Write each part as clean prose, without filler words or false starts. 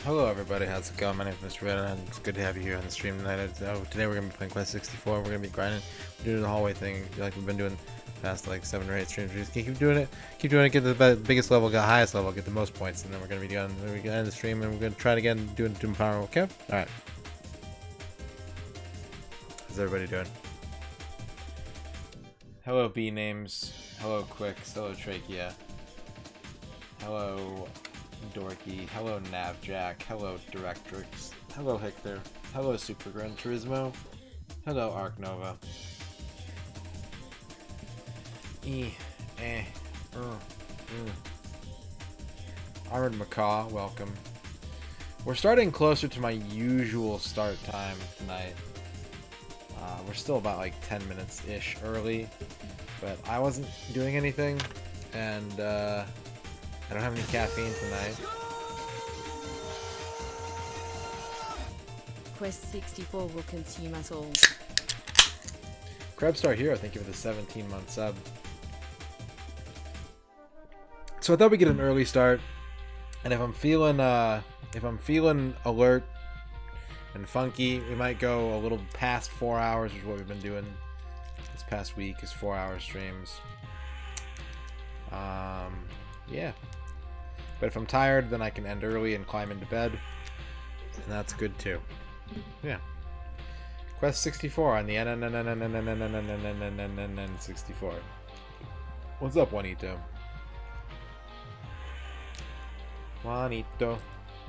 Hello everybody, how's it going? My name is MisterRadon, and it's good to have you here on the stream tonight. Today we're going to be playing Quest 64, we're going to be grinding, we're doing the hallway thing like we've been doing past like 7 or 8 streams. We just keep doing it, get the biggest level, get the highest level, get the most points, and then we're going to be done. We're going to end the stream and we're going to try it again, doing Doom Power, okay? Alright. How's everybody doing? Hello B-Names, hello Quicks, hello Trachea, hello Dorky, hello Navjack, hello Directrix, hello Hector, hello Super Gran Turismo, hello Arc Nova. Armored Macaw, welcome. We're starting closer to my usual start time tonight. We're still about like 10 minutes-ish early, but I wasn't doing anything, and I don't have any caffeine tonight. Quest 64 will consume us all. Krebstar Hero, thank you for the 17-month sub. So I thought we'd get an early start, and if I'm feeling alert and funky, we might go a little past 4 hours, which is what we've been doing this past week, is 4-hour streams. Yeah. But if I'm tired, then I can end early and climb into bed, and that's good too. Yeah. Quest 64 on the N64. What's up, Juanito? Juanito,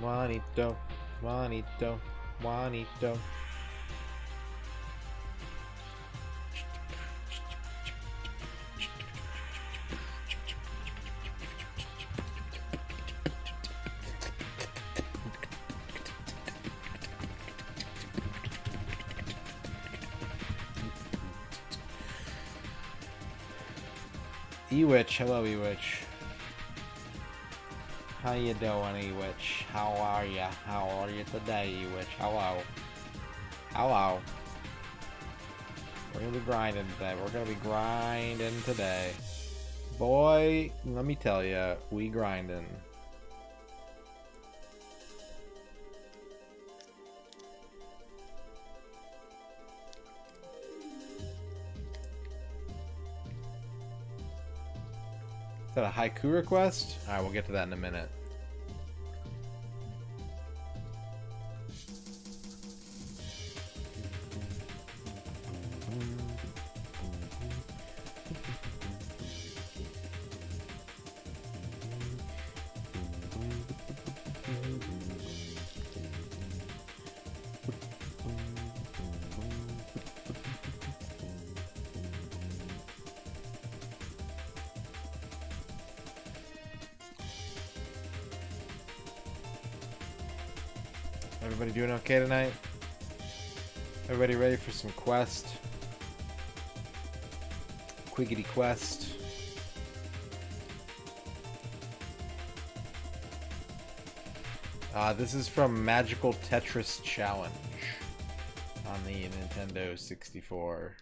Juanito, Juanito, Juanito. Ewitch, hello Ewitch. How you doing, Ewitch? How are ya? How are you today, Ewitch? Hello. Hello. We're gonna be grinding today. We're gonna be grinding today. Boy, let me tell ya, we grinding. Is that a haiku request? Alright, we'll get to that in a minute. Everybody doing okay tonight? Everybody ready for some quest? Quiggity quest. This is from Magical Tetris Challenge on the Nintendo 64.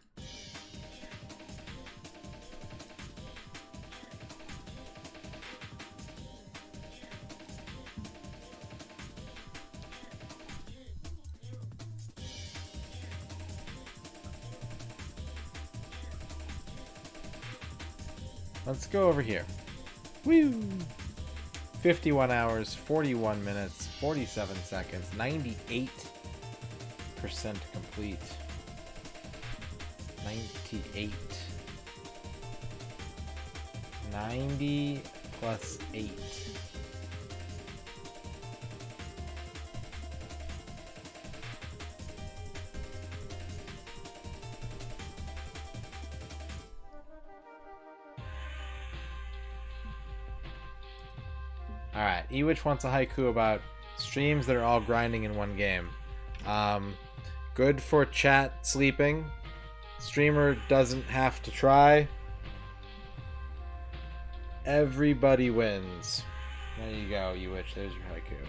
Let's go over here. Woo! 51 hours, 41 minutes, 47 seconds, 98% complete. 98. 90 plus 8. Alright, Ewich wants a haiku about streams that are all grinding in one game. Good for chat sleeping. Streamer doesn't have to try. Everybody wins. There you go, Ewich. There's your haiku.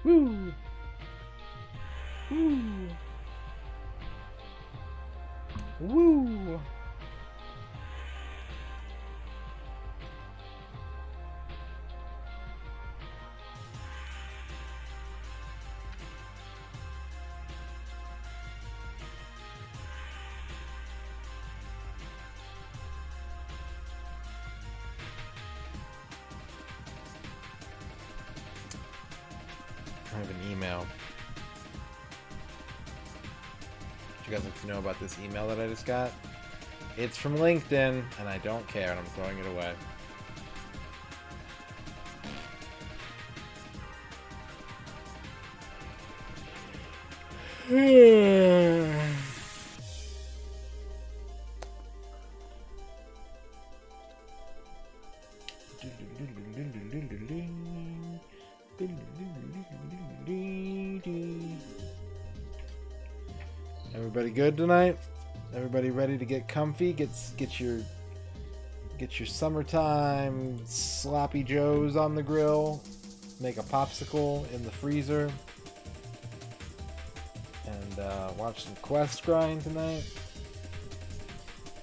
Woo! Woo! Woo! I have an email. What you guys like to know about this email that I just got? It's from LinkedIn, and I don't care, and I'm throwing it away. Everybody good tonight? Everybody ready to get comfy? Get your summertime sloppy joes on the grill. Make a popsicle in the freezer. And watch some Quest grind tonight.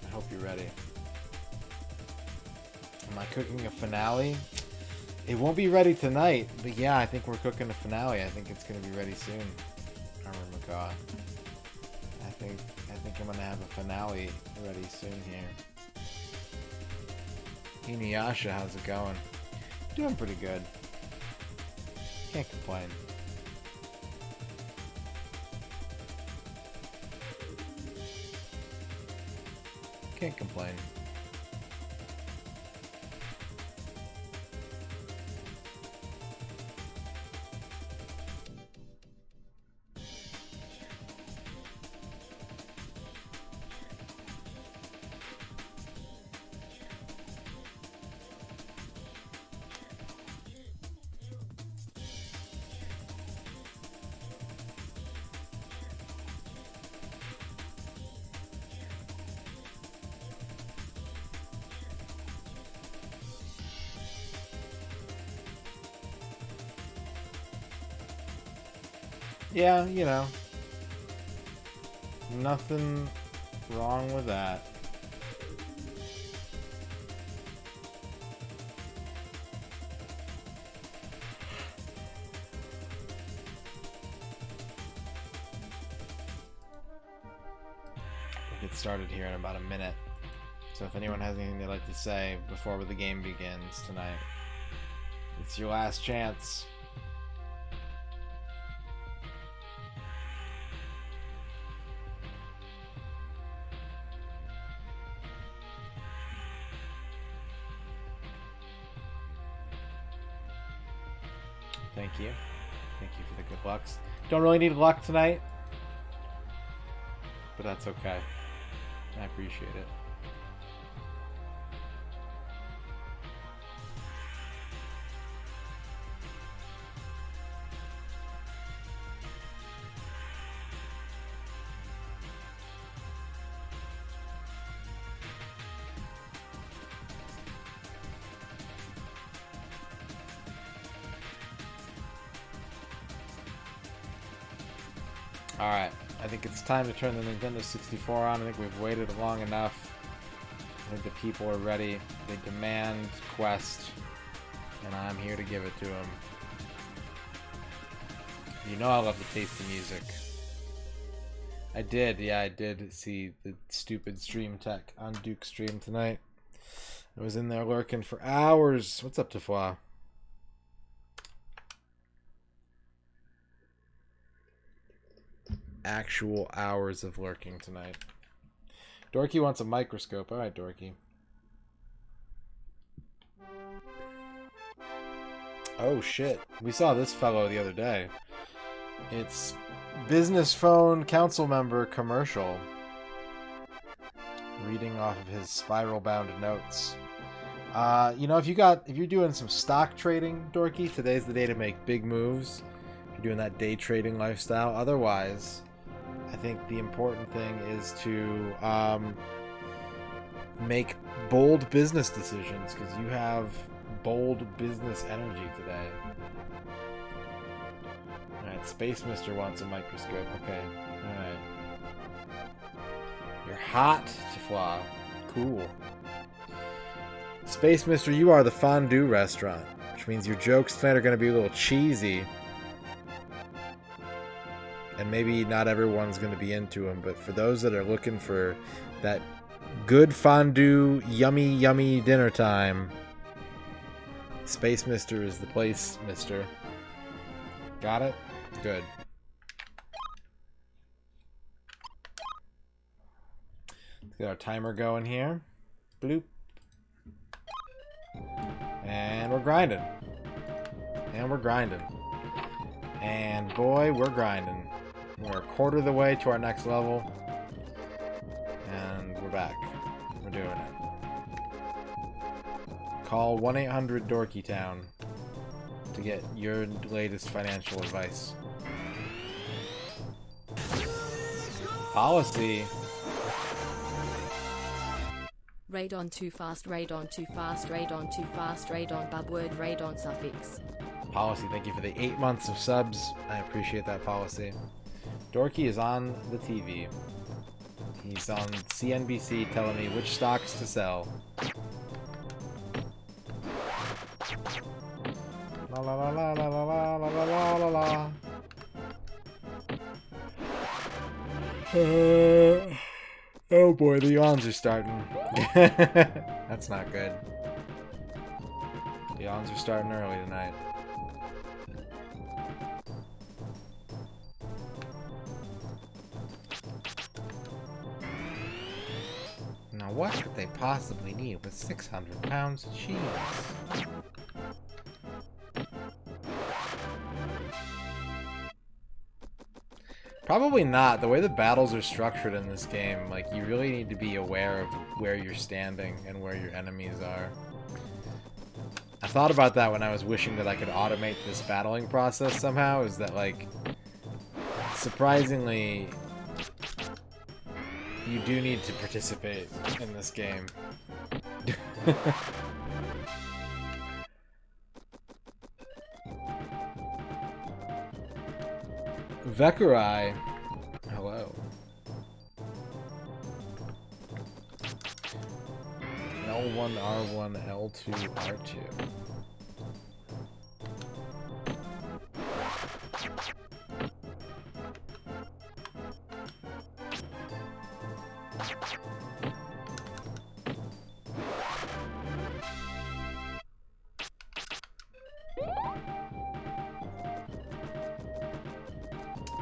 I hope you're ready. Am I cooking a finale? It won't be ready tonight, but yeah, I think we're cooking a finale. I think it's going to be ready soon. Armor Macaw. I think I'm going to have a finale ready soon here. Inuyasha, how's it going? Doing pretty good. Can't complain. Can't complain. Yeah, you know, nothing wrong with that. We'll get started here in about a minute. So if anyone has anything they'd like to say before the game begins tonight, it's your last chance. Thank you. Thank you for the good lucks. Don't really need luck tonight, but that's okay. I appreciate it. Alright, I think it's time to turn the Nintendo 64 on. I think we've waited long enough. I think the people are ready. They demand Quest, and I'm here to give it to them. You know I love the taste of music. I did, yeah, I did see the stupid stream tech on Duke's stream tonight. I was in there lurking for hours. What's up, Tafwa? Actual hours of lurking tonight. Dorky wants a microscope. Alright, Dorky. Oh shit. We saw this fellow the other day. It's business phone council member commercial. Reading off of his spiral bound notes. You know, if you're doing some stock trading, Dorky, today's the day to make big moves. If you're doing that day trading lifestyle. Otherwise, I think the important thing is to make bold business decisions, because you have bold business energy today. Alright, Space Mister wants a microscope. Okay, alright. You're hot, Tafla. Cool. Space Mister, you are the fondue restaurant, which means your jokes tonight are going to be a little cheesy. And maybe not everyone's going to be into them, but for those that are looking for that good fondue, yummy, yummy dinner time, Space Mister is the place, mister. Got it? Good. Let's get our timer going here. Bloop. And we're grinding. And we're grinding. And boy, we're grinding. We're a quarter of the way to our next level. And we're back. We're doing it. Call 1-800-DORKYTOWN to get your latest financial advice. Policy. Radon too fast, radon too fast, radon too fast, radon bubword, radon suffix. Policy, thank you for the 8 months of subs. I appreciate that, Policy. Dorky is on the TV. He's on CNBC telling me which stocks to sell. La la la la la la la la la la la. Oh boy, the yawns are starting. That's not good. The yawns are starting early tonight. Now what could they possibly need with 600 pounds of cheese? Probably not. The way the battles are structured in this game, like, you really need to be aware of where you're standing and where your enemies are. I thought about that when I was wishing that I could automate this battling process somehow, is that, like, surprisingly, you do need to participate in this game. Vekarai. Hello. L1, R1, L2, R2.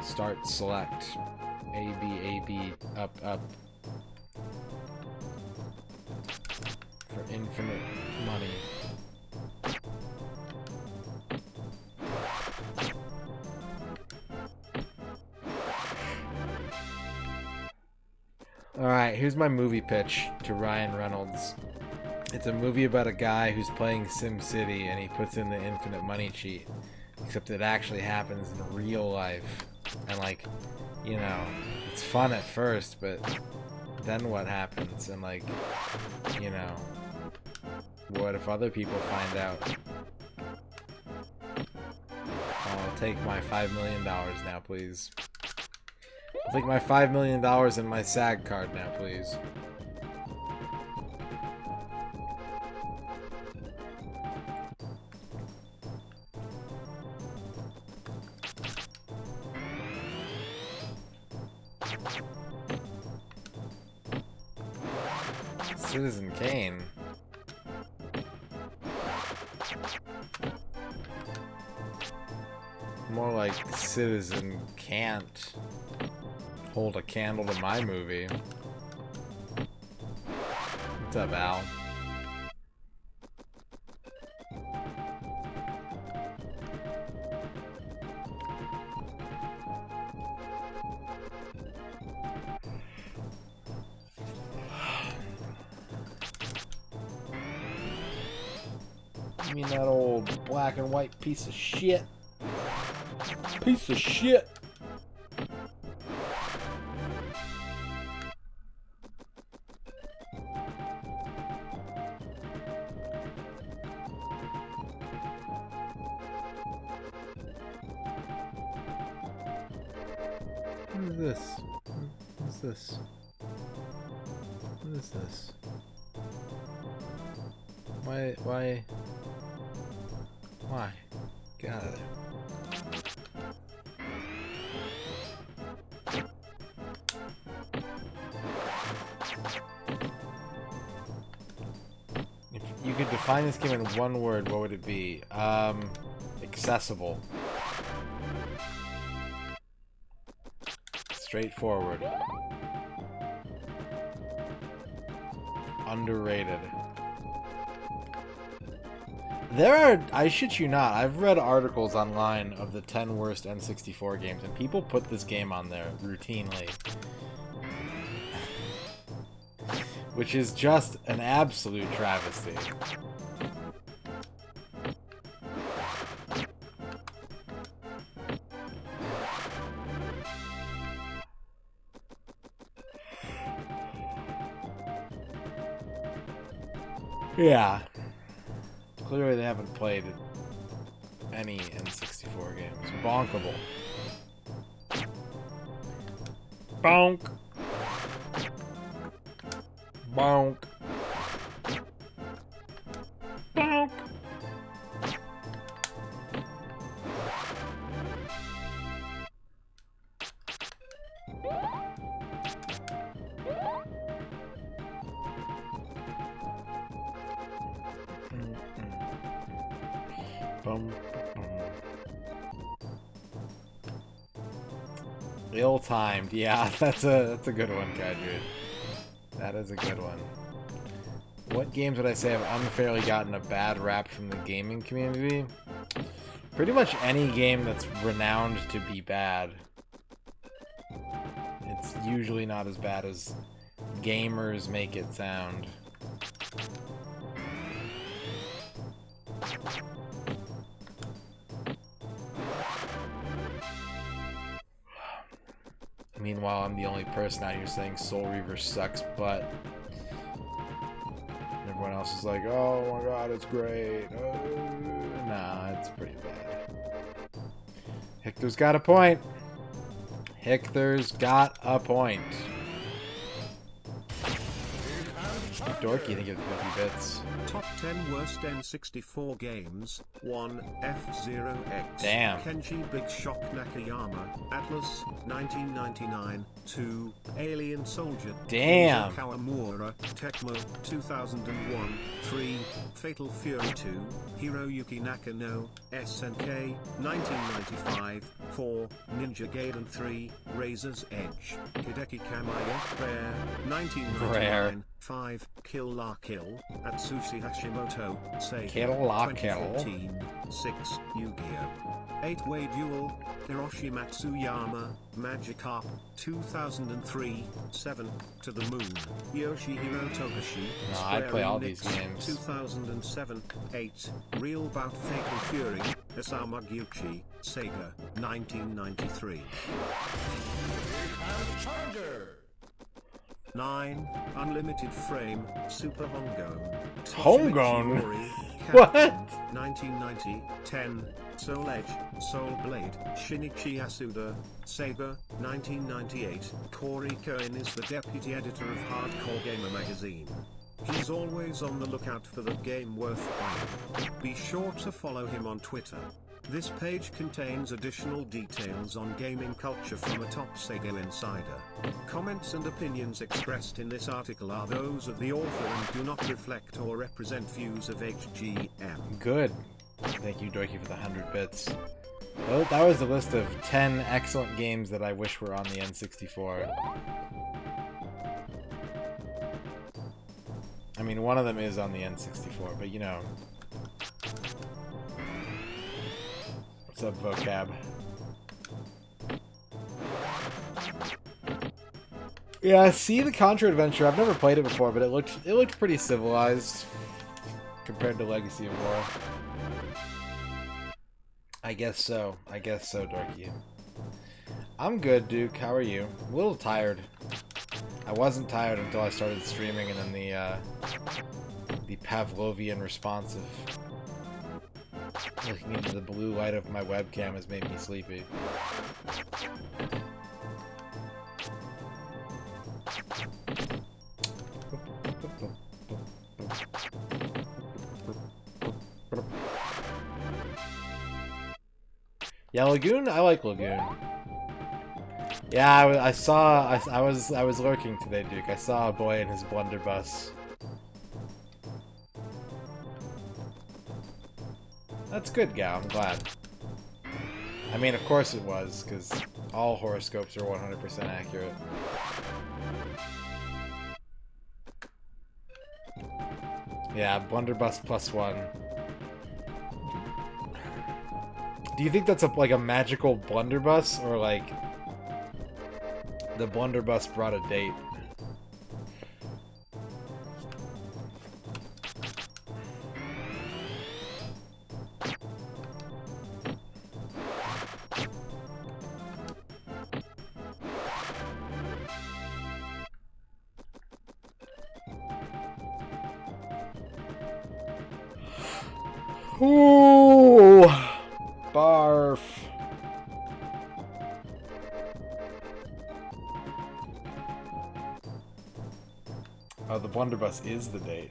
Start, select, A, B, up, up. For infinite money. Alright, here's my movie pitch to Ryan Reynolds. It's a movie about a guy who's playing SimCity and he puts in the infinite money cheat. Except it actually happens in real life. And, like, you know, it's fun at first, but then what happens? And, like, you know, what if other people find out? I'll take my $5 million now, please. I'll take my $5 million and my SAG card now, please. Citizen Kane. More like Citizen can't hold a candle to my movie. What's up, Al? You mean that old black and white piece of shit? Piece of shit! What is this? What is this? What is this? Why? Get out of there. If you could define this game in one word, what would it be? Accessible. Straightforward. Underrated. There are, I shit you not, I've read articles online of the 10 worst N64 games, and people put this game on there routinely. Which is just an absolute travesty. Yeah. Clearly they haven't played any N64 games. Bonkable. Bonk. Bonk. Bonk. Bum, bum. Ill-timed, yeah, that's a good one, Kadri. That is a good one. What games would I say have unfairly gotten a bad rap from the gaming community? Pretty much any game that's renowned to be bad. It's usually not as bad as gamers make it sound. Meanwhile, I'm the only person out here saying Soul Reaver sucks, but everyone else is like, oh my god, it's great. Nah, it's pretty bad. Hector's got a point. Hector's got a point. Dorky to give 50 bits. Top 10 worst N64 games. 1. F-Zero-X. Damn. Kenji Big Shock Nakayama. Atlas, 1999. 2. Alien Soldier. Damn. Kawamura. Tecmo, 2001. 3. Fatal Fury 2. Hiroyuki Nakano. SNK, 1995. 4. Ninja Gaiden 3. Razor's Edge. Hideki Kamiya. Rare, 1999. Rare. 5. Kill La Kill. Atsushi Hashimoto. Sega. Kill La Kill. 2014. 6. Yu-Gi-Oh! 8-Way Duel. Hiroshi Matsuyama. Magikarp. 2003. 7. To the Moon. Yoshihiro Togashi. No, I Square play all Enix, these games. 2007. 8. Real Bout Fatal Fury. Osamu Gucci. Sega. 1993. 9. Unlimited Frame, Super Homegrown. Homegrown? Toshimitsu Mori, What? Captain, 1990. 10. Soul Edge, Soul Blade, Shinichi Yasuda, Sega, 1998. Corey Cohen is the deputy editor of Hardcore Gamer magazine. He's always on the lookout for the game worth buying. Be sure to follow him on Twitter. This page contains additional details on gaming culture from a top Sega insider. Comments and opinions expressed in this article are those of the author and do not reflect or represent views of HGM. Good. Thank you, Dorky, for the 100 bits. Well, that was a list of 10 excellent games that I wish were on the N64. I mean, one of them is on the N64, but you know. What's up, vocab? Yeah, see the Contra Adventure. I've never played it before, but it looked pretty civilized compared to Legacy of War. I guess so. I guess so, Dorky. I'm good, Duke. How are you? A little tired. I wasn't tired until I started streaming, and then the Pavlovian response of looking into the blue light of my webcam has made me sleepy. Yeah, Lagoon. I like Lagoon. Yeah, I was lurking today, Duke. I saw a boy in his blunderbuss. That's good, Gal. I'm glad. I mean, of course it was, because all horoscopes are 100% accurate. Yeah, blunderbuss +1. Do you think that's like a magical blunderbuss, or like the blunderbuss brought a date? Ooh, barf. Oh, the blunderbuss is the date.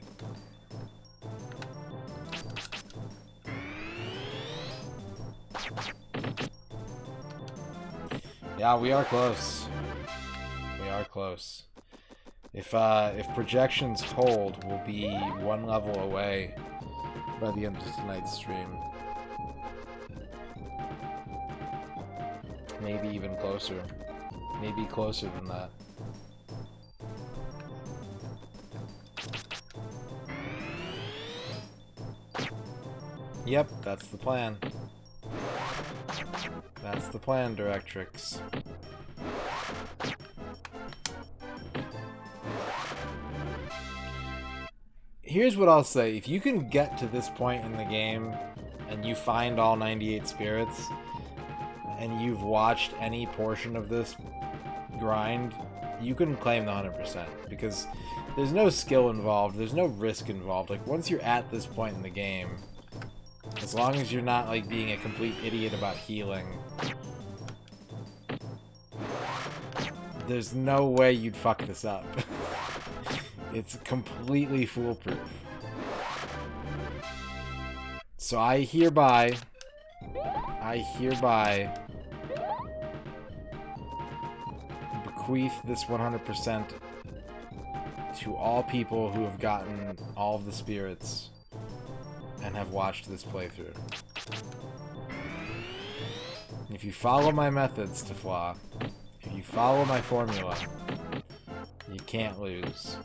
Yeah, we are close. We are close. If projections hold, we'll be one level away by the end of tonight's stream. Maybe even closer. Maybe closer than that. Yep, that's the plan. That's the plan, Directrix. Here's what I'll say. If you can get to this point in the game and you find all 98 spirits and you've watched any portion of this grind, you can claim the 100% because there's no skill involved, there's no risk involved. Like, once you're at this point in the game, as long as you're not like being a complete idiot about healing, there's no way you'd fuck this up. It's completely foolproof. So I hereby bequeath this 100% to all people who have gotten all of the spirits and have watched this playthrough. If you follow my methods, Tafla, if you follow my formula, you can't lose.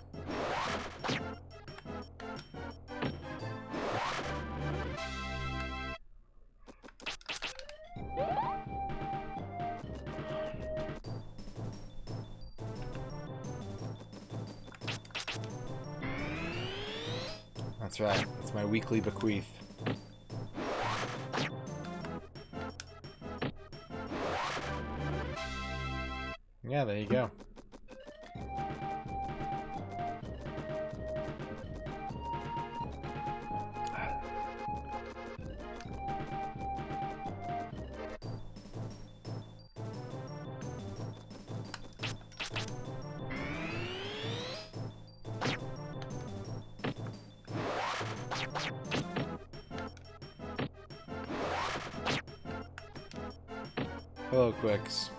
That's right. It's my weekly bequeath. Yeah, there you go. Hello, Quicks.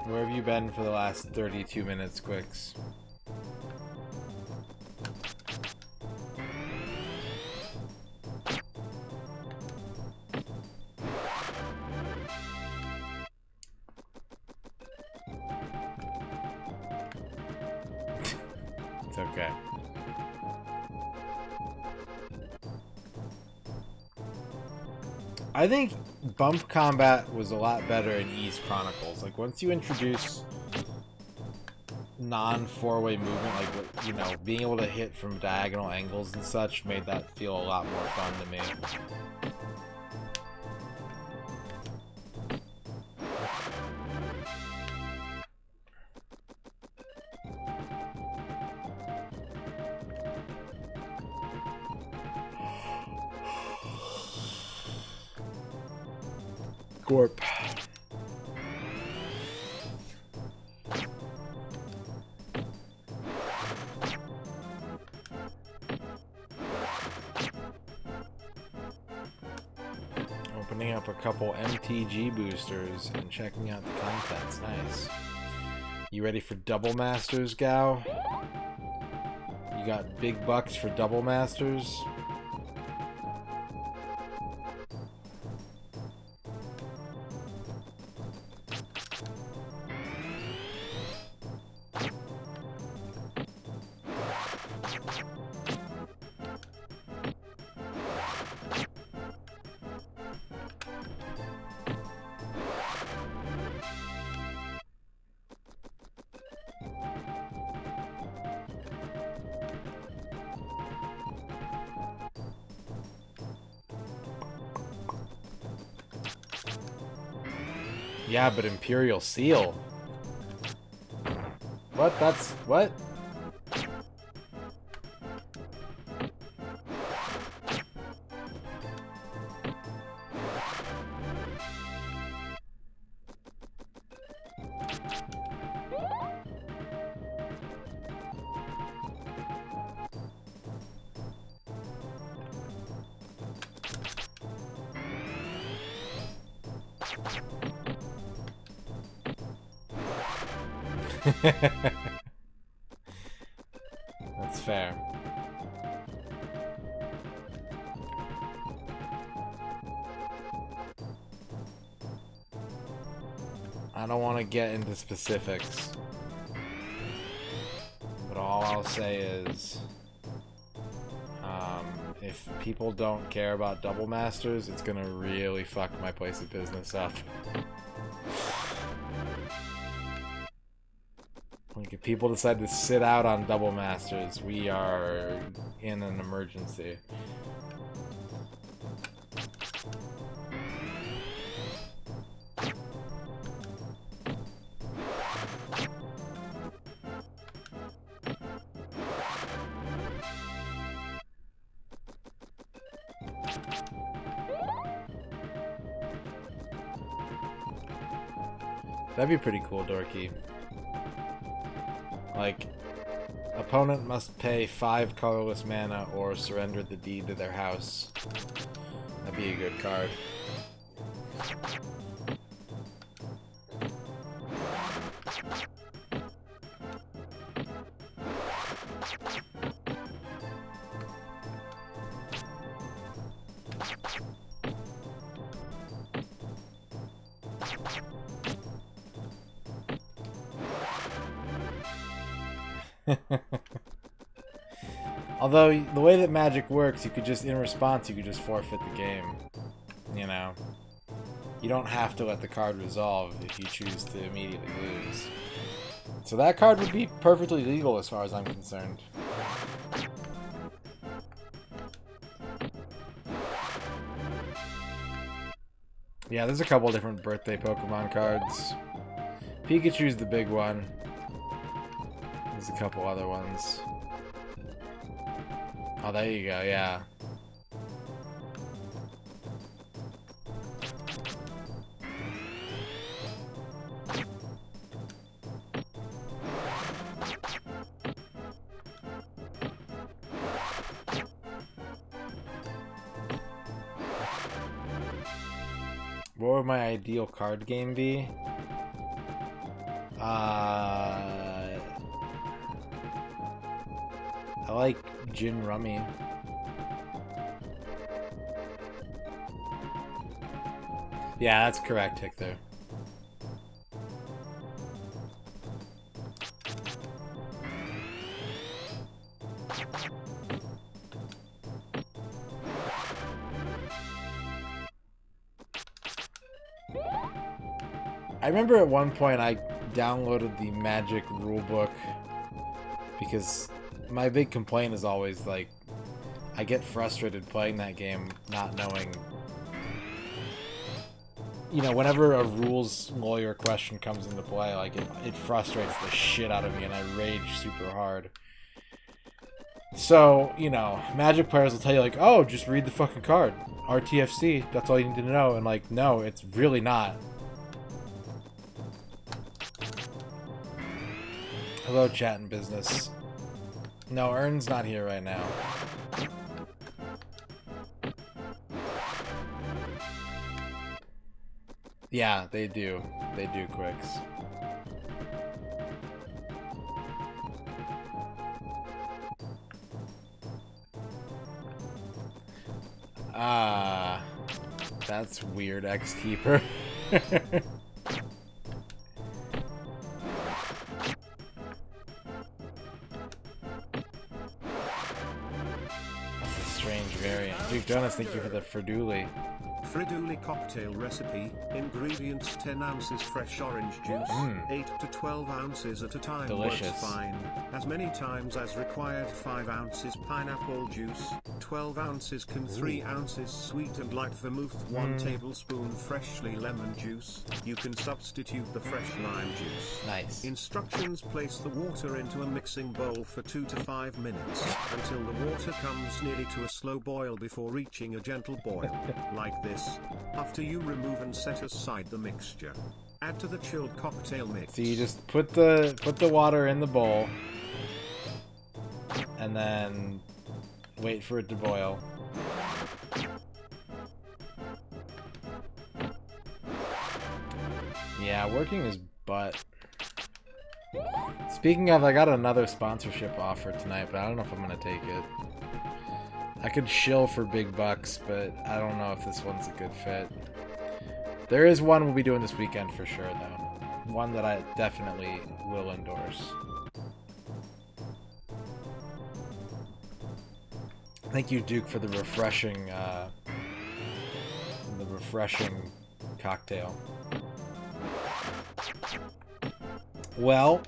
Where have you been for the last 32 minutes, Quicks? It's okay. I think bump combat was a lot better in Ys Chronicles. Like, once you introduce non-four-way movement, like, you know, being able to hit from diagonal angles and such made that feel a lot more fun to me. Gorp. Opening up a couple MTG boosters and checking out the contents. Nice. You ready for Double Masters, Gao? You got big bucks for Double Masters? Yeah, but Imperial Seal. What? That's... what? That's fair. I don't want to get into specifics, but all I'll say is, if people don't care about Double Masters, it's gonna really fuck my place of business up. Like, if people decide to sit out on Double Masters, we are in an emergency. That'd be pretty cool, Dorky. Like, opponent must pay 5 colorless mana or surrender the deed to their house. That'd be a good card. Although, the way that Magic works, you could just, in response, you could just forfeit the game. You know? You don't have to let the card resolve if you choose to immediately lose. So that card would be perfectly legal as far as I'm concerned. Yeah, there's a couple different birthday Pokemon cards. Pikachu's the big one. There's a couple other ones. Oh, there you go, yeah. What would my ideal card game be? I like Gin Rummy. Yeah, that's correct, Hector. I remember at one point I downloaded the Magic rulebook because my big complaint is always, like, I get frustrated playing that game not knowing... You know, whenever a rules lawyer question comes into play, like, it frustrates the shit out of me and I rage super hard. So, you know, Magic players will tell you, like, oh, just read the fucking card. RTFC, that's all you need to know. And, like, no, it's really not. Hello, chat and business. No, Ern's not here right now. Yeah, they do. They do, Quicks. Ah, that's weird, X-Keeper. That's a strange variant. Duke Jonas, thank you for the Friduli. Friduli cocktail recipe. Ingredients: 10 ounces fresh orange juice, 8 to 12 ounces at a time. Delicious. Works fine. As many times as required. 5 ounces pineapple juice, 12 ounces can 3 ounces sweet and light vermouth, 1 tablespoon freshly lemon juice. You can substitute the fresh lime juice. Nice. Instructions: place the water into a mixing bowl for 2 to 5 minutes, until the water comes nearly to a slow boil before reaching a gentle boil, like this. After you remove and set aside the mixture, add to the chilled cocktail mix. So you just put the water in the bowl, and then wait for it to boil. Yeah, working is butt. Speaking of, I got another sponsorship offer tonight, but I don't know if I'm gonna take it. I could shill for big bucks, but I don't know if this one's a good fit. There is one we'll be doing this weekend for sure, though. One that I definitely will endorse. Thank you, Duke, for the refreshing cocktail. Well,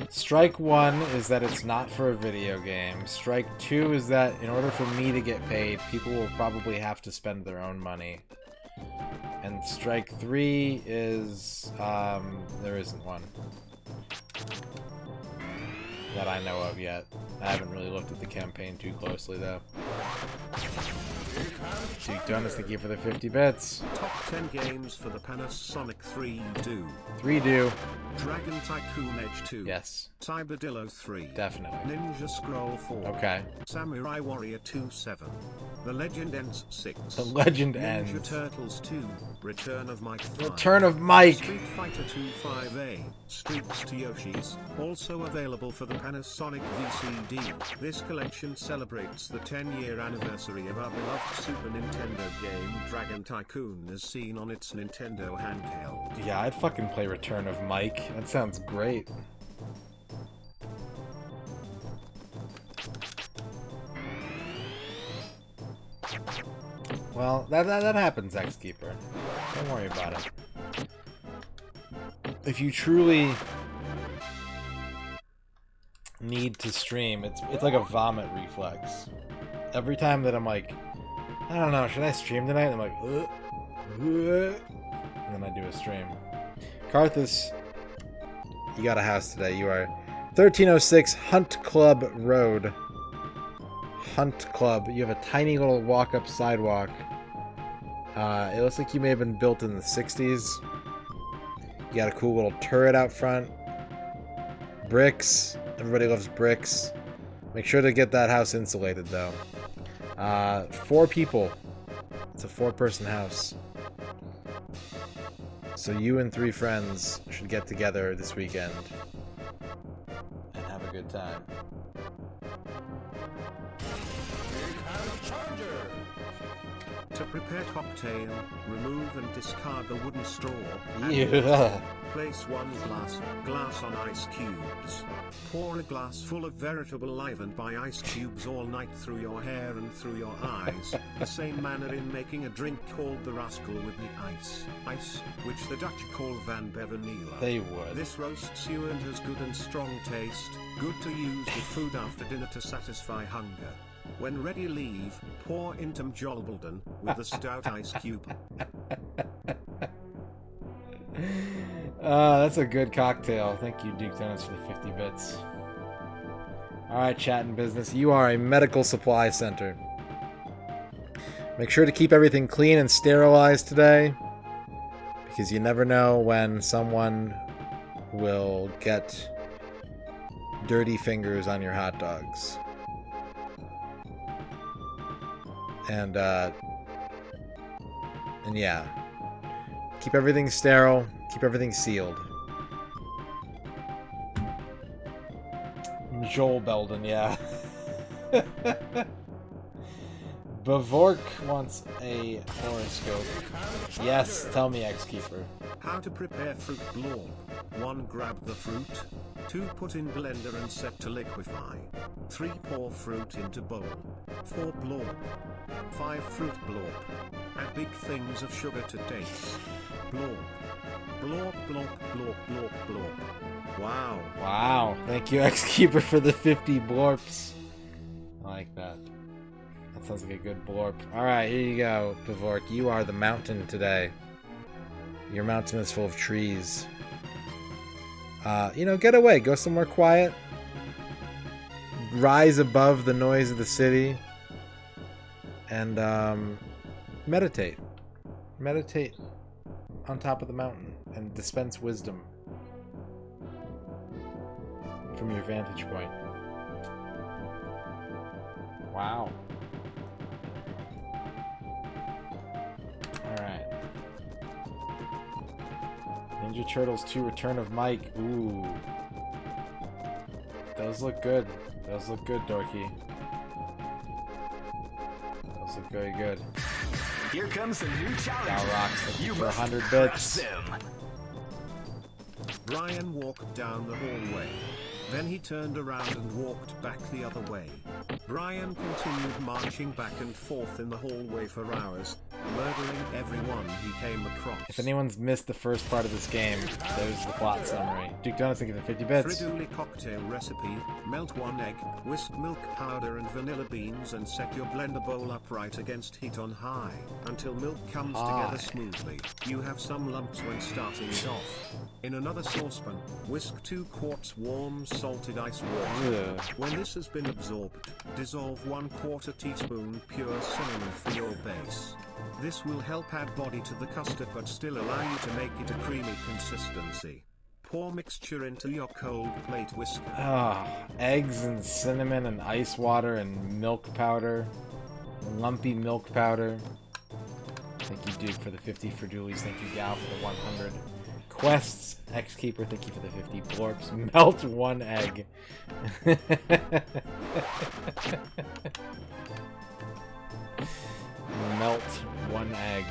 strike one is that it's not for a video game. Strike two is that in order for me to get paid, people will probably have to spend their own money. And strike three is, there isn't one that I know of yet. I haven't really looked at the campaign too closely, though. Duke Jonas, thank you for the 50 bits. Top 10 games for the Panasonic 3Do. 3Do. Dragon Tycoon Edge 2. Yes. Cyberdillo 3. Definitely. Ninja Scroll 4. Okay. Samurai Warrior 2-7. The Legend Ends 6. The Legend Ninja Ends. Turtles 2. Return of Mike 5. Return of Mike! Street Fighter 2 5A. Streets to Yoshi's. Also available for the Panasonic VCD. This collection celebrates the 10-year anniversary of our beloved Super Nintendo game Dragon Tycoon as seen on its Nintendo handheld. Yeah, I'd fucking play Return of Mike. That sounds great. Well, that happens, X-Keeper. Don't worry about it. If you truly need to stream, it's like a vomit reflex. Every time that I'm like, I don't know, should I stream tonight? I'm like, and then I do a stream. Carthus, you got a house today. You are 1306 Hunt Club Road. Hunt Club. You have a tiny little walk-up sidewalk. It looks like you may have been built in the 60s. You got a cool little turret out front. Bricks. Everybody loves bricks. Make sure to get that house insulated, though. 4 people. It's a 4-person house. So you and 3 friends should get together this weekend and have a good time. To prepare cocktail, remove and discard the wooden straw. Yeah. Place 1 glass on ice cubes. Pour a glass full of veritable livened by ice cubes all night through your hair and through your eyes. The same manner in making a drink called the rascal with the ice, which the Dutch call Van Beverniela. They would. This roasts you and has good and strong taste, good to use with food after dinner to satisfy hunger. When ready, leave, pour into Mjolbolden with the stout ice cube. That's a good cocktail. Thank you, Duke Dennis, for the 50 bits. Alright, chat and business. You are a medical supply center. Make sure to keep everything clean and sterilized today, because you never know when someone will get dirty fingers on your hot dogs. And yeah. Keep everything sterile. Keep everything sealed. Joel Belden, yeah. Bavork wants a horoscope. Yes, tell me, X-Keeper. How to prepare fruit blorb. 1. Grab the fruit. 2. Put in blender and set to liquefy. 3. Pour fruit into bowl. 4. Blorb. 5. Fruit blorb. Add big things of sugar to taste. Blorb. Blorb, blorb, blorb, blorb, blorb. Wow. Wow. Thank you, X-Keeper, for the 50 blorps. I like that. That sounds like a good blorp. Alright, here you go, Bavork. You are the mountain today. Your mountain is full of trees. You know, get away. Go somewhere quiet. Rise above the noise of the city. And, meditate. Meditate on top of the mountain and dispense wisdom from your vantage point. Wow. Alright. Ninja Turtles 2 Return of Mike. Ooh. Those look good. Those look good, Dorky. Those look very good. Here comes a new challenge. Rocks looking You for must 100 crush bits. them. Brian walked down the hallway. Then he turned around and walked back the other way. Brian continued marching back and forth in the hallway for hours, murdering everyone he came across. If anyone's missed the first part of this game, there's the plot summary. Duke Donuts, thank you for 50 bits. Friduli cocktail recipe: melt 1 egg, whisk milk powder and vanilla beans and set your blender bowl upright against heat on high, until milk comes together smoothly. You have some lumps when starting it off. In another saucepan, whisk 2 quarts warm salted ice water. Ugh. When this has been absorbed, dissolve 1/4 teaspoon pure cinnamon for your base. This will help add body to the custard but still allow you to make it a creamy consistency. Pour mixture into your cold plate whisker. Eggs and cinnamon and ice water and milk powder. Lumpy milk powder. Thank you, Duke, for the 50 for Doolies. Thank you, Gal, for the 100 quests. X-Keeper, thank you for the 50 blorps. Melt 1 egg. Melt 1 egg.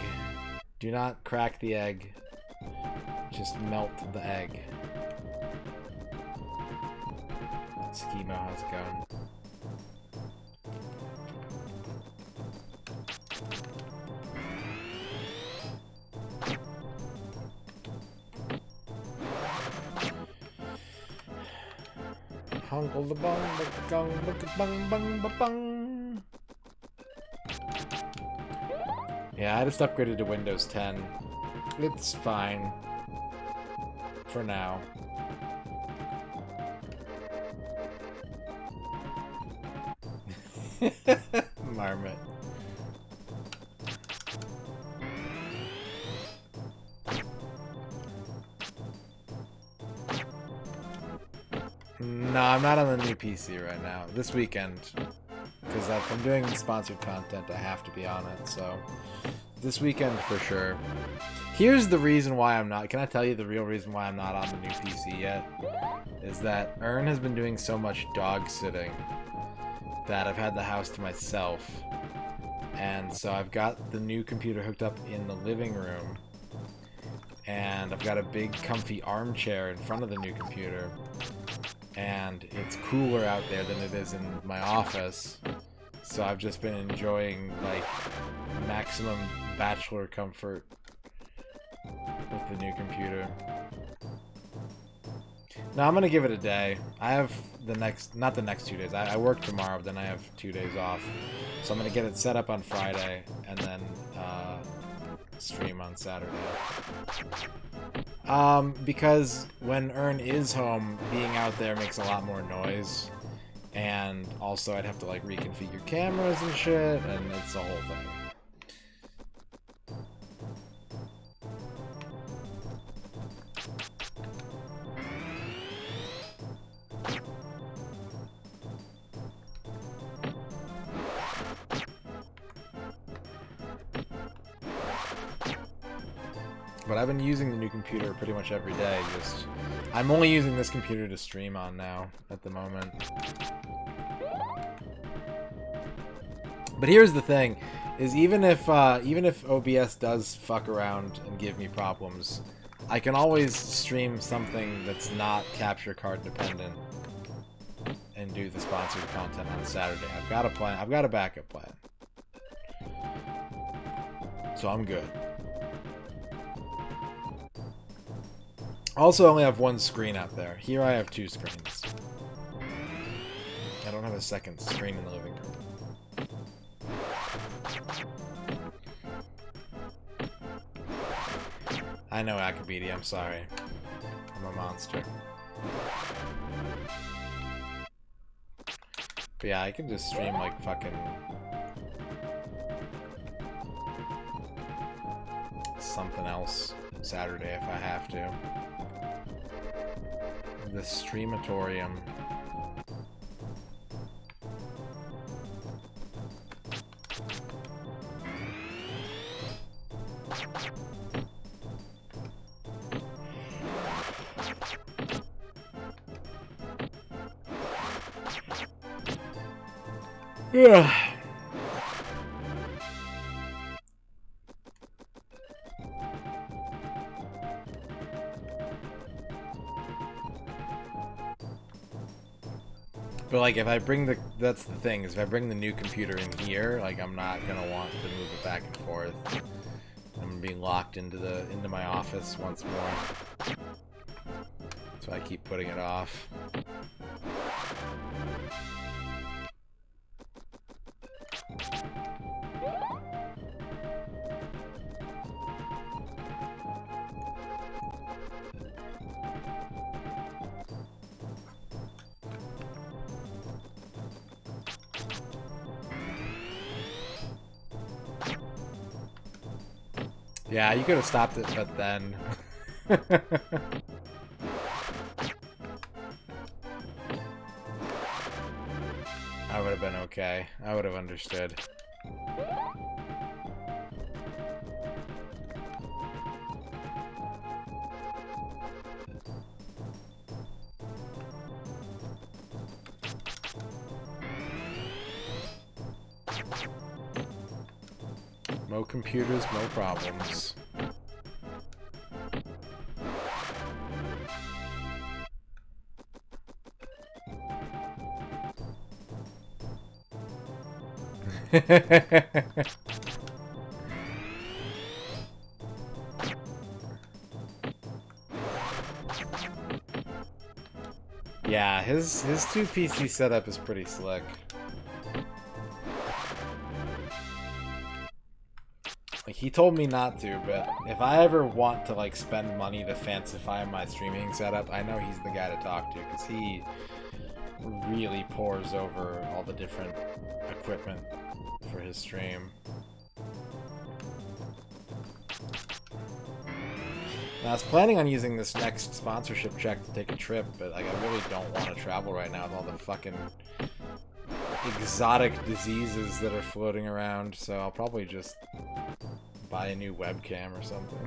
Do not crack the egg. Just melt the egg. Schemo, how's it going? Hunkle the bung, bung, bung, bung. Yeah, I just upgraded to Windows 10. It's fine. For now. Marmot. No, I'm not on the new PC right now. This weekend. Because if I'm doing sponsored content, I have to be on it, so... This weekend, for sure. Here's the reason why I'm not... Can I tell you the real reason why I'm not on the new PC yet? Is that Ern has been doing so much dog sitting that I've had the house to myself. And so I've got the new computer hooked up in the living room. And I've got a big comfy armchair in front of the new computer. And it's cooler out there than it is in my office. So I've just been enjoying, like, maximum bachelor comfort with the new computer. Now I'm gonna give it a day. I have the next, not the next 2 days. I work tomorrow, but then I have 2 days off. So I'm gonna get it set up on Friday and then stream on Saturday. Because when Ern is home, being out there makes a lot more noise. And also I'd have to like reconfigure cameras and shit, and it's a whole thing. But I've been using the new computer pretty much every day. Just, I'm only using this computer to stream on now at the moment. But here's the thing, is even if OBS does fuck around and give me problems, I can always stream something that's not capture card dependent and do the sponsored content on Saturday. I've got a plan. I've got a backup plan. So I'm good. Also, I only have one screen up there. Here I have two screens. I don't have a second screen in the living room. I know, Akabedia, I'm sorry. I'm a monster. But yeah, I can just stream like fucking something else Saturday if I have to. The Streamatorium. Yeah. But like if I bring the, that's the thing, is if I bring the new computer in here, like I'm not gonna want to move it back and forth. I'm gonna be locked into my office once more. So I keep putting it off. Yeah, you could have stopped it, but then... I would have been okay. I would have understood. No computers, no problems. Yeah, his 2 PC setup is pretty slick. Like, he told me not to, but if I ever want to, like, spend money to fancify my streaming setup, I know he's the guy to talk to, because he really pores over all the different equipment for his stream. And I was planning on using this next sponsorship check to take a trip, but like, I really don't want to travel right now with all the fucking exotic diseases that are floating around, so I'll probably just buy a new webcam or something.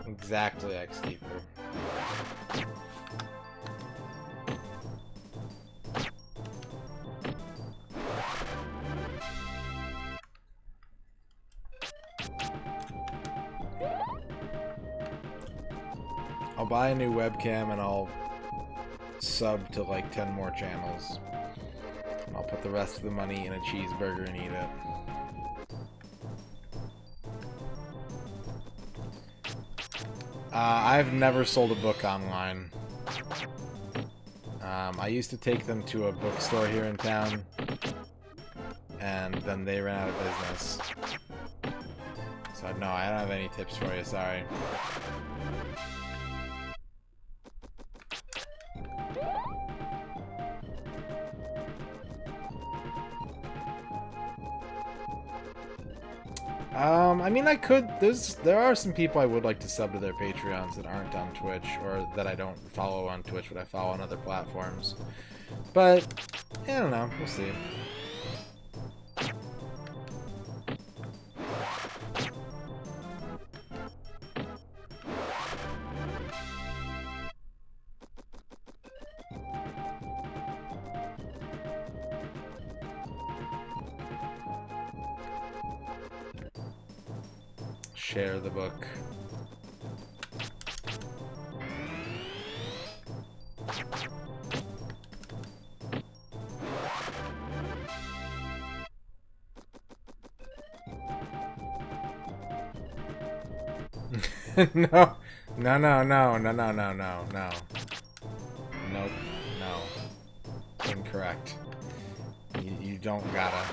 Exactly, X-Keeper. I'll buy a new webcam and I'll sub to like 10 more channels. And I'll put the rest of the money in a cheeseburger and eat it. I've never sold a book online. I used to take them to a bookstore here in town, and then they ran out of business. So no, I don't have any tips for you, sorry. I mean, I could. There are some people I would like to sub to their Patreons that aren't on Twitch, or that I don't follow on Twitch, but I follow on other platforms. But I don't know. We'll see. share the book. No. No, no, no, no, no, no, no, no. Nope. No. Incorrect. You don't gotta.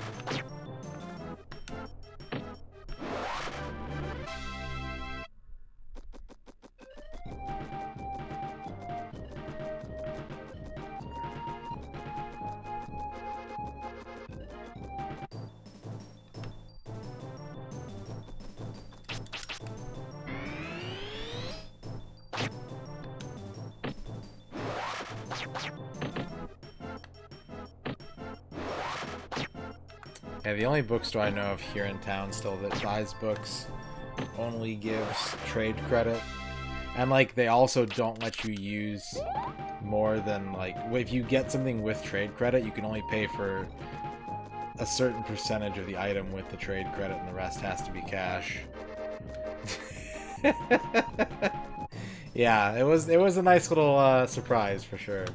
Yeah, the only bookstore I know of here in town still that buys books only gives trade credit. And, like, they also don't let you use more than, like, if you get something with trade credit, you can only pay for a certain percentage of the item with the trade credit, and the rest has to be cash. Yeah, it was a nice little surprise for sure.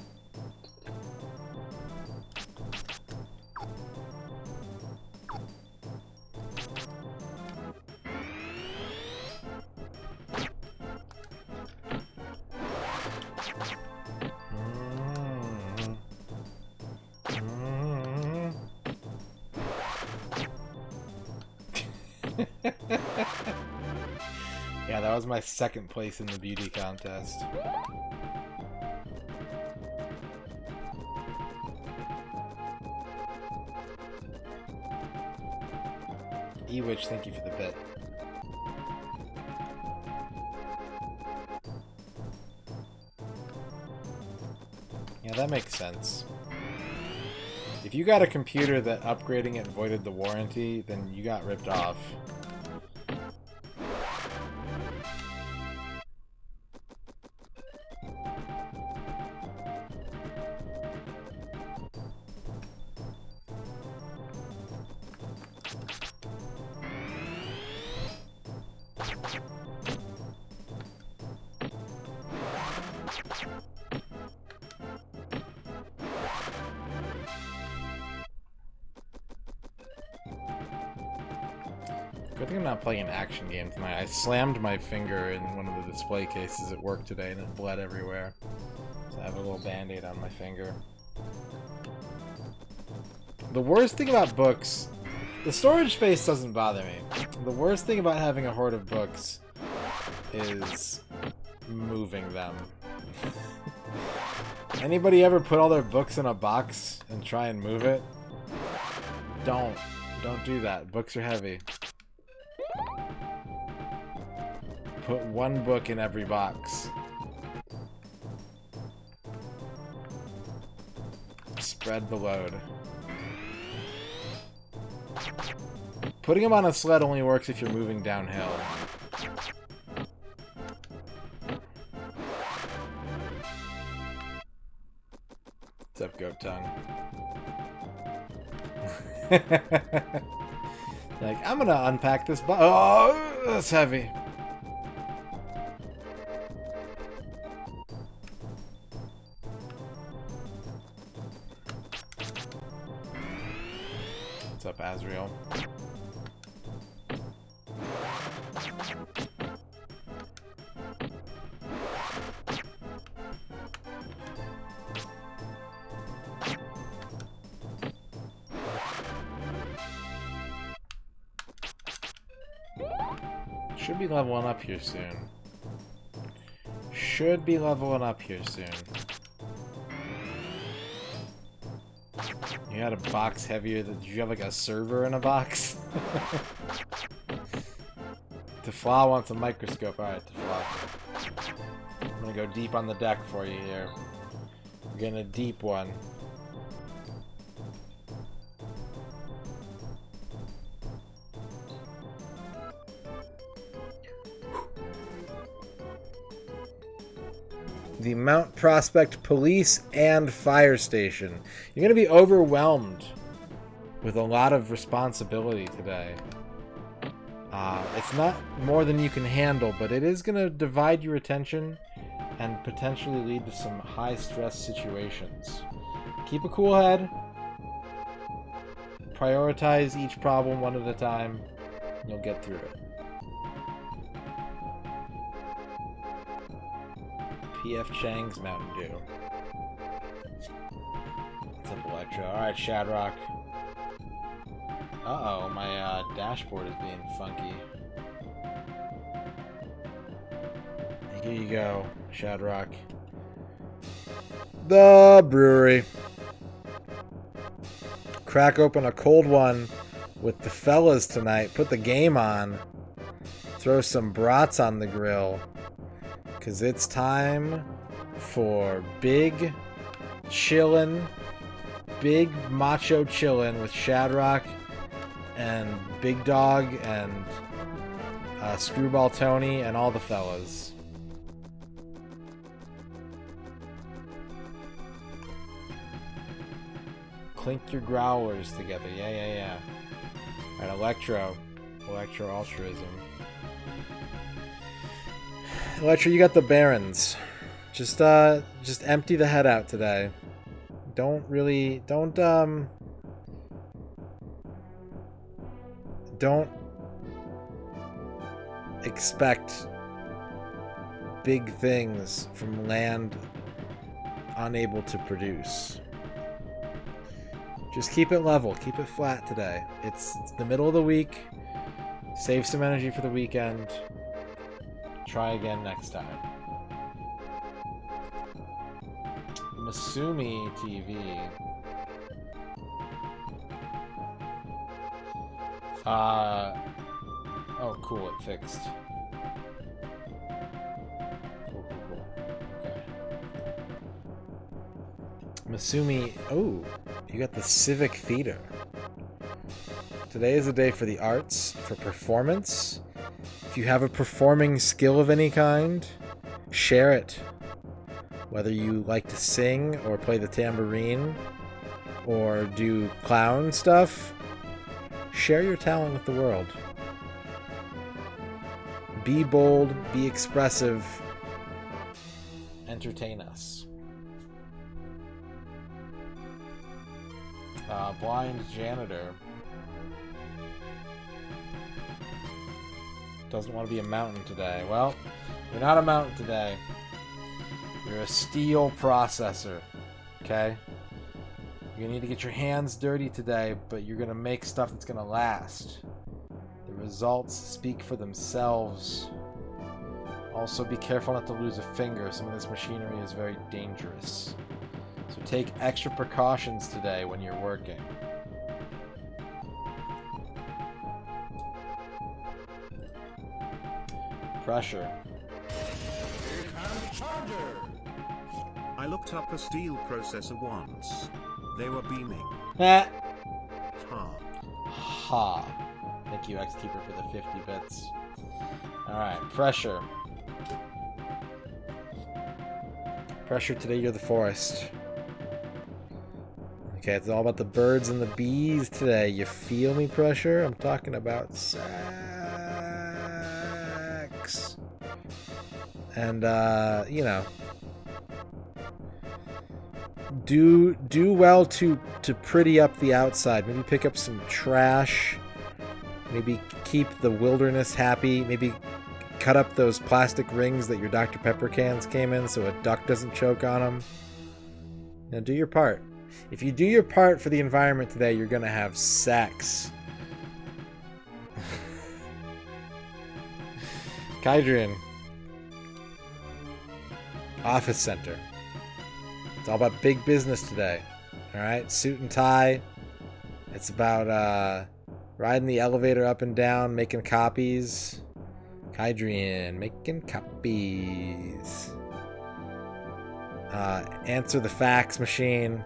Yeah, that was my second place in the beauty contest. Ewitch, thank you for the bit. Yeah, that makes sense. If you got a computer that upgrading it voided the warranty, then you got ripped off. Good thing I'm not playing an action game tonight. I slammed my finger in one of the display cases at work today and it bled everywhere. So I have a little band-aid on my finger. The worst thing about books... The storage space doesn't bother me. The worst thing about having a hoard of books is moving them. Anybody ever put all their books in a box and try and move it? Don't. Don't do that. Books are heavy. Put one book in every box. Spread the load. Putting them on a sled only works if you're moving downhill. What's up, Goat Tongue? Like, I'm gonna unpack this box. Oh, that's heavy. What's up, Azrael? Should be leveling up here soon. Should be leveling up here soon. You had a box heavier than... Did you have like a server in a box? Tefla wants a microscope. Alright, Tefla. I'm gonna go deep on the deck for you here. We're getting a deep one. The Mount Prospect Police and Fire Station. You're going to be overwhelmed with a lot of responsibility today. It's not more than you can handle, but it is going to divide your attention and potentially lead to some high-stress situations. Keep a cool head. Prioritize each problem one at a time. And you'll get through it. P.F. Chang's Mountain Dew. What's up, Electro? Alright, Shadrock. Uh-oh, my dashboard is being funky. Here you go, Shadrock. The brewery. Crack open a cold one with the fellas tonight. Put the game on. Throw some brats on the grill. Because it's time for big chillin', big macho chillin' with Shadrock and Big Dog and Screwball Tony and all the fellas. Clink your growlers together. Yeah. Alright, Electro altruism. Electro, you got the Barons. Just empty the head out today. Don't expect big things from land unable to produce. Just keep it level, keep it flat today. It's the middle of the week. Save some energy for the weekend. Try again next time. Masumi TV. Oh, cool, it fixed. Cool. Okay. Masumi, oh, you got the Civic Theater. Today is a day for the arts, for performance. If you have a performing skill of any kind, share it. Whether you like to sing or play the tambourine or do clown stuff, share your talent with the world. Be bold, be expressive, entertain us. Blind janitor doesn't want to be a mountain today. Well, you're not a mountain today. You're a steel processor, okay? You're gonna need to get your hands dirty today, but you're gonna make stuff that's gonna last. The results speak for themselves. Also, be careful not to lose a finger. Some of this machinery is very dangerous. So take extra precautions today when you're working. Pressure. I looked up a steel processor once. They were beaming. Ha! Ha. Thank you, X-Keeper, for the 50 bits. Alright, pressure. Pressure, today you're the forest. Okay, it's all about the birds and the bees today. You feel me, Pressure? I'm talking about sex. And, you know, do well to pretty up the outside. Maybe pick up some trash. Maybe keep the wilderness happy. Maybe cut up those plastic rings that your Dr. Pepper cans came in so a duck doesn't choke on them. You know, do your part. If you do your part for the environment today, you're gonna have sex. Kydrian. Office Center. It's all about big business today. Alright? Suit and tie. It's about riding the elevator up and down, making copies. Kydrian, making copies. Answer the fax machine.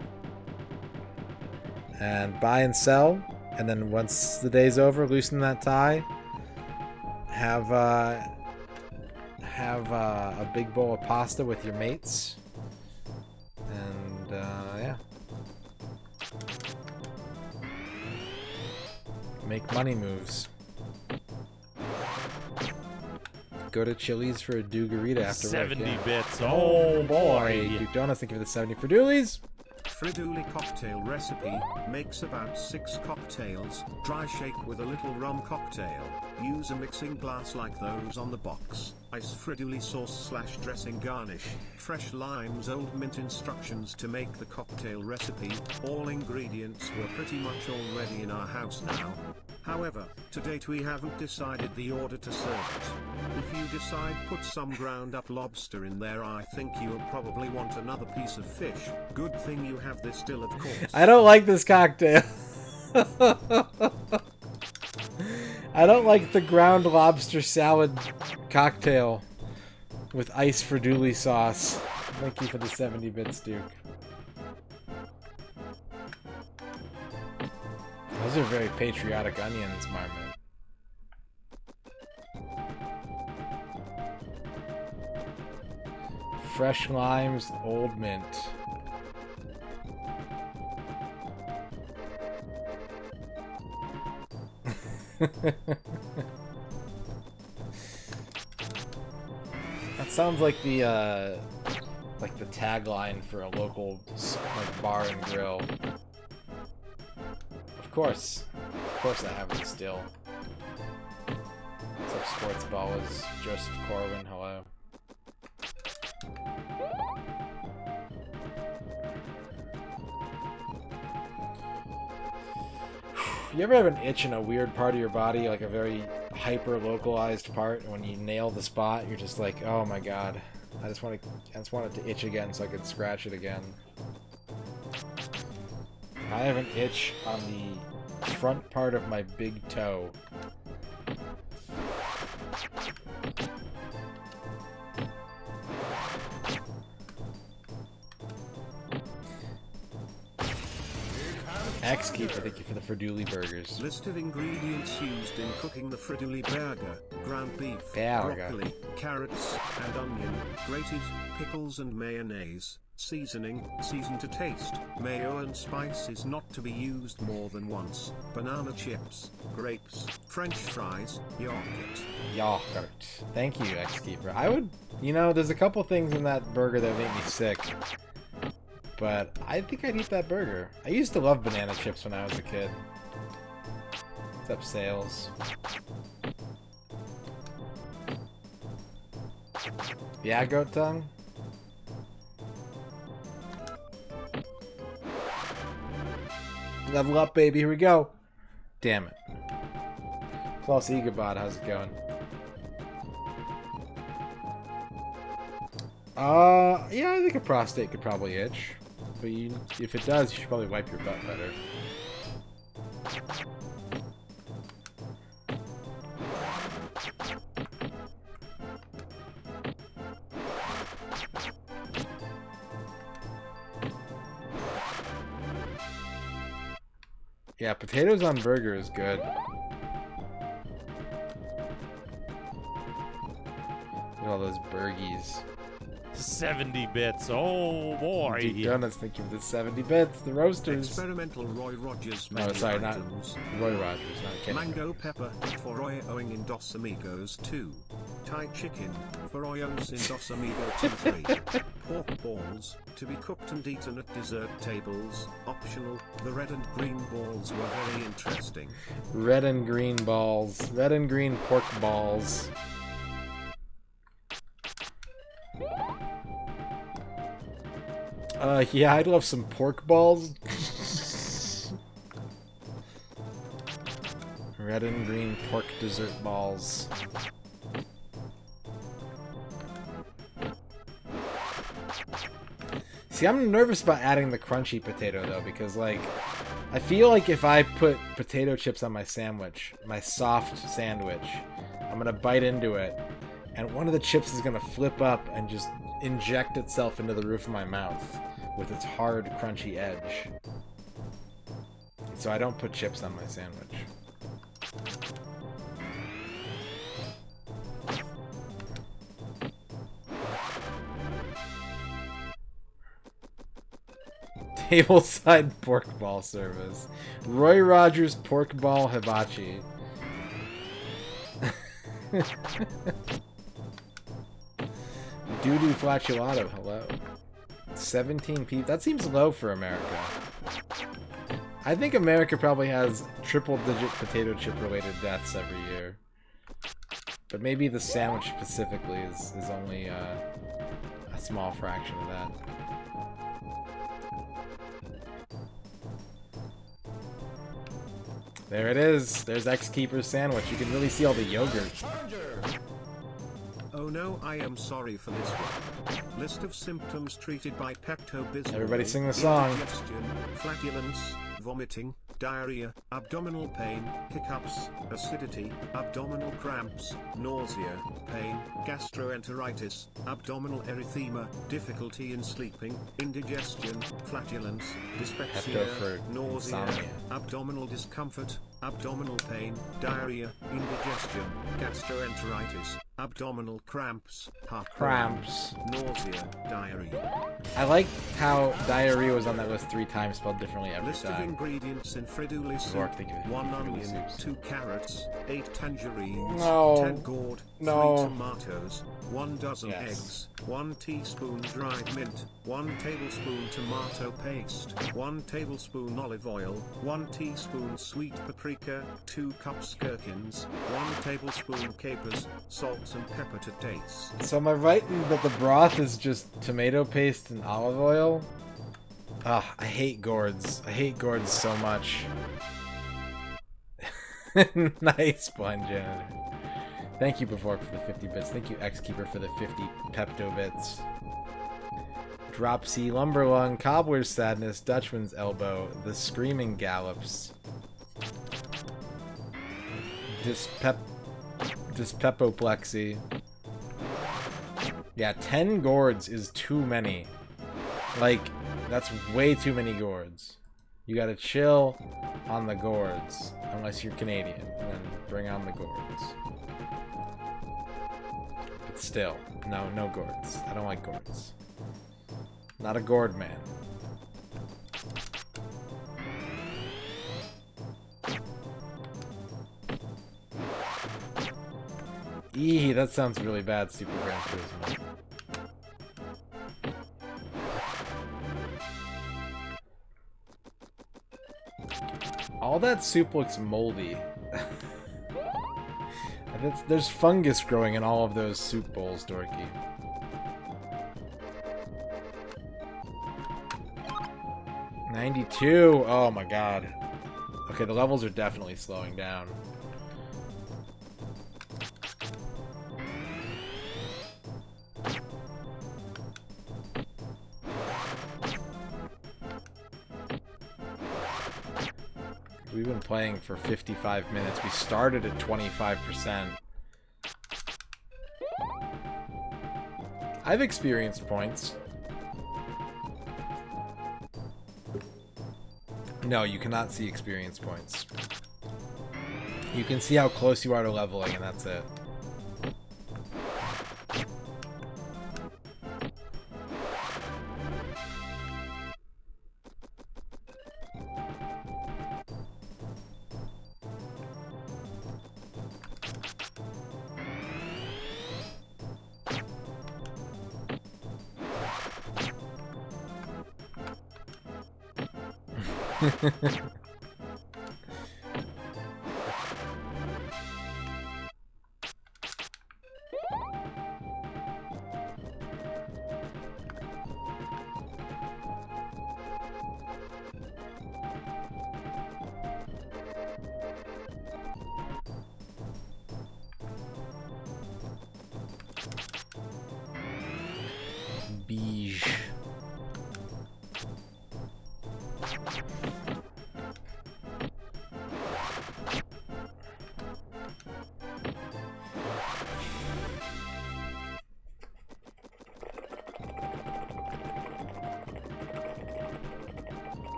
And buy and sell. And then once the day's over, loosen that tie. Have a big bowl of pasta with your mates. And, yeah. Make money moves. go to Chili's for a Dugarita after 70 work. Yeah. bits. Oh Oh boy. boy. Duke Donuts, thank you for the 70 for Doolies. Friduli cocktail recipe, makes about 6 cocktails, dry shake with a little rum cocktail, use a mixing glass like those on the box, ice Friduli sauce / dressing garnish, fresh limes old mint instructions to make the cocktail recipe, all ingredients were pretty much already in our house now. However, to date we haven't decided the order to serve it. If you decide put some ground up lobster in there, I think you'll probably want another piece of fish. Good thing you have this still, of course. I don't like this cocktail. I don't like the ground lobster salad cocktail with ice Friduli sauce. Thank you for the 70 bits, Duke. Those are very patriotic onions, Marmot. Fresh limes, old mint. That sounds like the tagline for a local bar and grill. Of course I have it still. What's up, Sports Ballers? Joseph Corwin, hello. You ever have an itch in a weird part of your body, like a very hyper-localized part, and when you nail the spot, you're just like, oh my god, I just want it to itch again so I could scratch it again. I have an itch on the front part of my big toe. X-Keeper, thank you for the Friduli burgers. List of ingredients used in cooking the Friduli burger: ground beef, Burger. broccoli, carrots, and onion, grated, pickles and mayonnaise, seasoning, season to taste, mayo and spices not to be used more than once, banana chips, grapes, french fries, yogurt. Yogurt. Thank you, X-Keeper. I would, there's a couple things in that burger that make me sick. But I think I'd eat that burger. I used to love banana chips when I was a kid. What's up, Sales? Yeah, Goat Tongue? Level up, baby. Here we go. Damn it. Plus Egobot, how's it going? Yeah, I think a prostate could probably itch. But if it does, you should probably wipe your butt better. Yeah, potatoes on burger is good. Look at all those burgies. 70 bits. Oh boy. Duke Donuts, thank you for the 70 bits. The roasters. Experimental Roy Rogers Oh, menu sorry, not items. Roy Rogers, not Kenny. Mango pepper for Roy owing in Dos Amigos 2. Thai chicken for Royos in Dos Amigos 2 3. Pork balls to be cooked and eaten at dessert tables. Optional. The red and green balls were very interesting. Red and green balls. Red and green pork balls. Yeah, I'd love some pork balls. Red and green pork dessert balls. See, I'm nervous about adding the crunchy potato, though, because, like, I feel like if I put potato chips on my sandwich, my soft sandwich, I'm gonna bite into it, and one of the chips is gonna flip up and just inject itself into the roof of my mouth with its hard, crunchy edge. So I don't put chips on my sandwich. Tableside pork ball service. Roy Rogers pork ball hibachi. Doo-doo flatulato, hello. 17 people. That seems low for America. I think America probably has triple-digit potato chip-related deaths every year. But maybe the sandwich specifically is only a small fraction of that. There it is. There's X-Keeper's sandwich. You can really see all the yogurt. Oh no, I am sorry for this one. List of symptoms treated by Pepto-Bismol. Everybody sing the song. Indigestion, flatulence, vomiting, diarrhea, abdominal pain, hiccups, acidity, abdominal cramps, nausea, pain, gastroenteritis, abdominal erythema, difficulty in sleeping, indigestion, flatulence, dyspepsia, nausea, insomnia. abdominal discomfort, abdominal pain, diarrhea, indigestion, gastroenteritis, abdominal cramps, heart Cramps. nausea, diarrhea. I like how diarrhea was on that list 3 times, spelled differently every List of time. ingredients in Freduli soup: Zork, thank you for 1 Freduli onion, soups. 2 carrots, 8 tangerines, No. 10 gourd, No. 3 tomatoes, 1 dozen Yes. eggs, 1 teaspoon dried mint, 1 tablespoon tomato paste, 1 tablespoon olive oil, 1 teaspoon sweet paprika, 2 cups gherkins, 1 tablespoon capers, salt and pepper to taste. So am I right in that the broth is just tomato paste and olive oil? Ugh, I hate gourds. I hate gourds so much. Nice one, janitor. Thank you, Bevork, for the 50 bits. Thank you, X-Keeper, for the 50 Pepto bits. Dropsy, Lumberlung, Cobbler's Sadness, Dutchman's Elbow, The Screaming Gallops, Dyspepoplexy. Yeah, 10 gourds is too many. Like, that's way too many gourds. You gotta chill on the gourds, unless you're Canadian, and then bring on the gourds. But still, no gourds. I don't like gourds. Not a gourd man. Eee, that sounds really bad, Super Gran Turismo. All that soup looks moldy. There's fungus growing in all of those soup bowls, Dorky. $92. Oh my god. Okay, the levels are definitely slowing down. We've been playing for 55 minutes. We started at 25%. I've experienced points. No, you cannot see experience points. You can see how close you are to leveling, and that's it. Beige.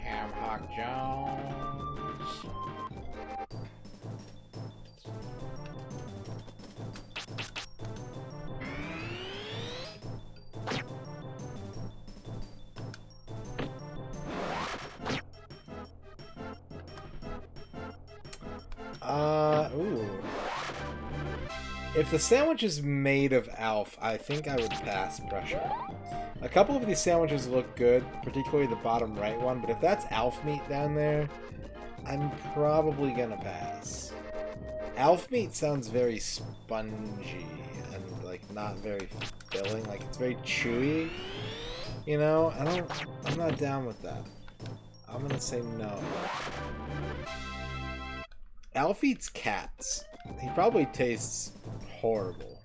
Ham Hock Jones. If the sandwich is made of Alf, I think I would pass pressure. A couple of these sandwiches look good, particularly the bottom right one, but if that's Alf meat down there, I'm probably gonna pass. Alf meat sounds very spongy and like not very filling, like it's very chewy. You know, I'm not down with that. I'm gonna say no. Alf eats cats. He probably tastes horrible.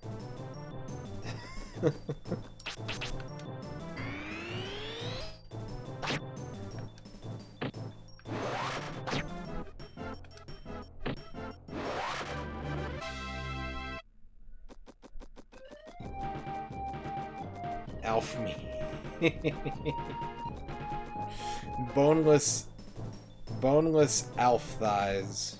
Alf meat. boneless Alf thighs.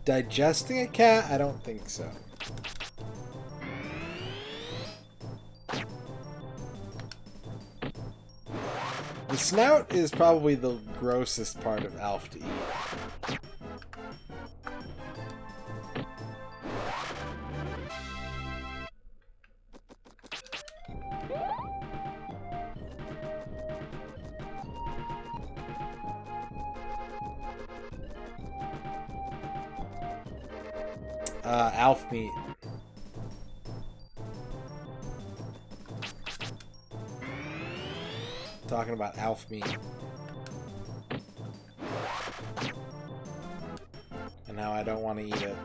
Digesting a cat? I don't think so. The snout is probably the grossest part of Alf to eat. Alf meat. Talking about Alf meat. And now I don't want to eat it.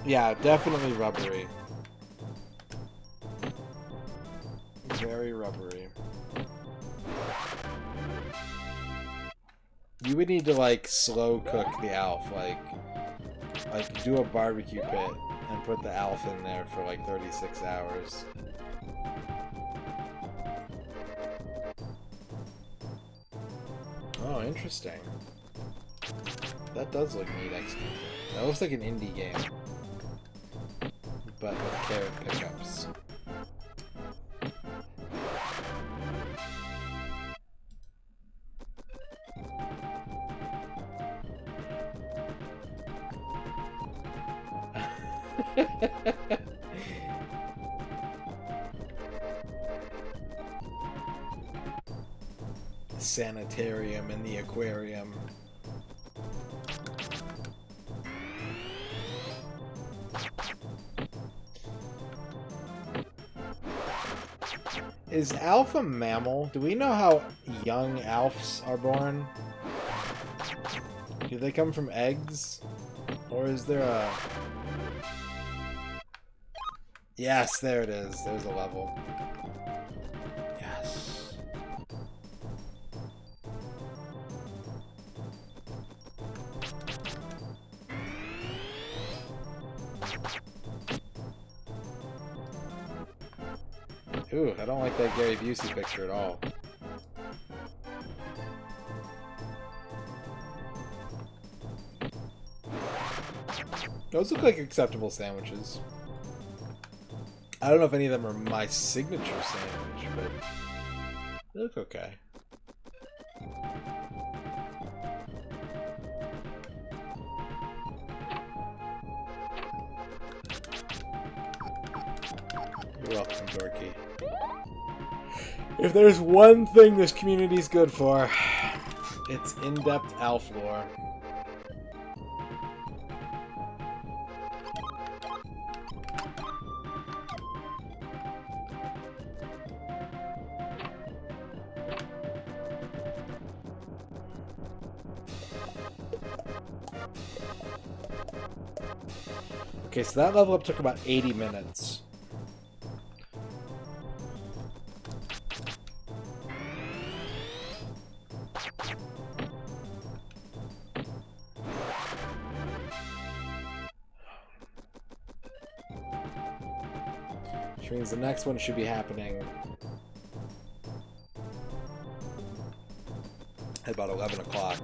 Yeah, definitely rubbery. Very rubbery. You would need to like slow cook the Alf, like do a barbecue pit and put the Alf in there for like 36 hours. Oh, interesting. That does look neat executed. That looks like an indie game, but with carrot pickups. Sanitarium in the aquarium. Is Alf a mammal? Do we know how young Alfs are born? Do they come from eggs? Or is there a... Yes, there it is. There's a level. Yes. Ooh, I don't like that Gary Busey picture at all. Those look like acceptable sandwiches. I don't know if any of them are my signature sandwich, but they look okay. You're welcome, Dorky. If there's one thing this community's good for, it's in-depth Alf lore. Okay, so that level up took about 80 minutes. Which means the next one should be happening at about 11 o'clock.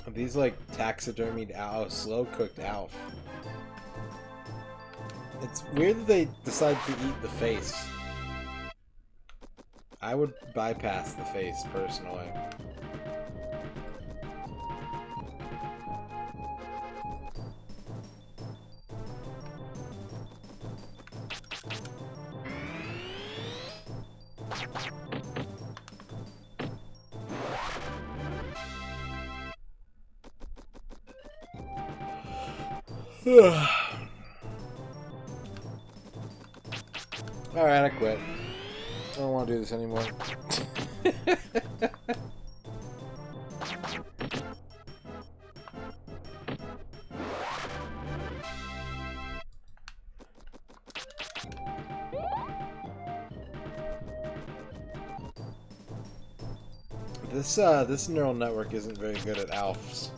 Are these like taxidermied Alf, slow cooked Alf? It's weird that they decide to eat the face. I would bypass the face personally. Alright, I quit. I don't want to do this anymore. This neural network isn't very good at ALFs.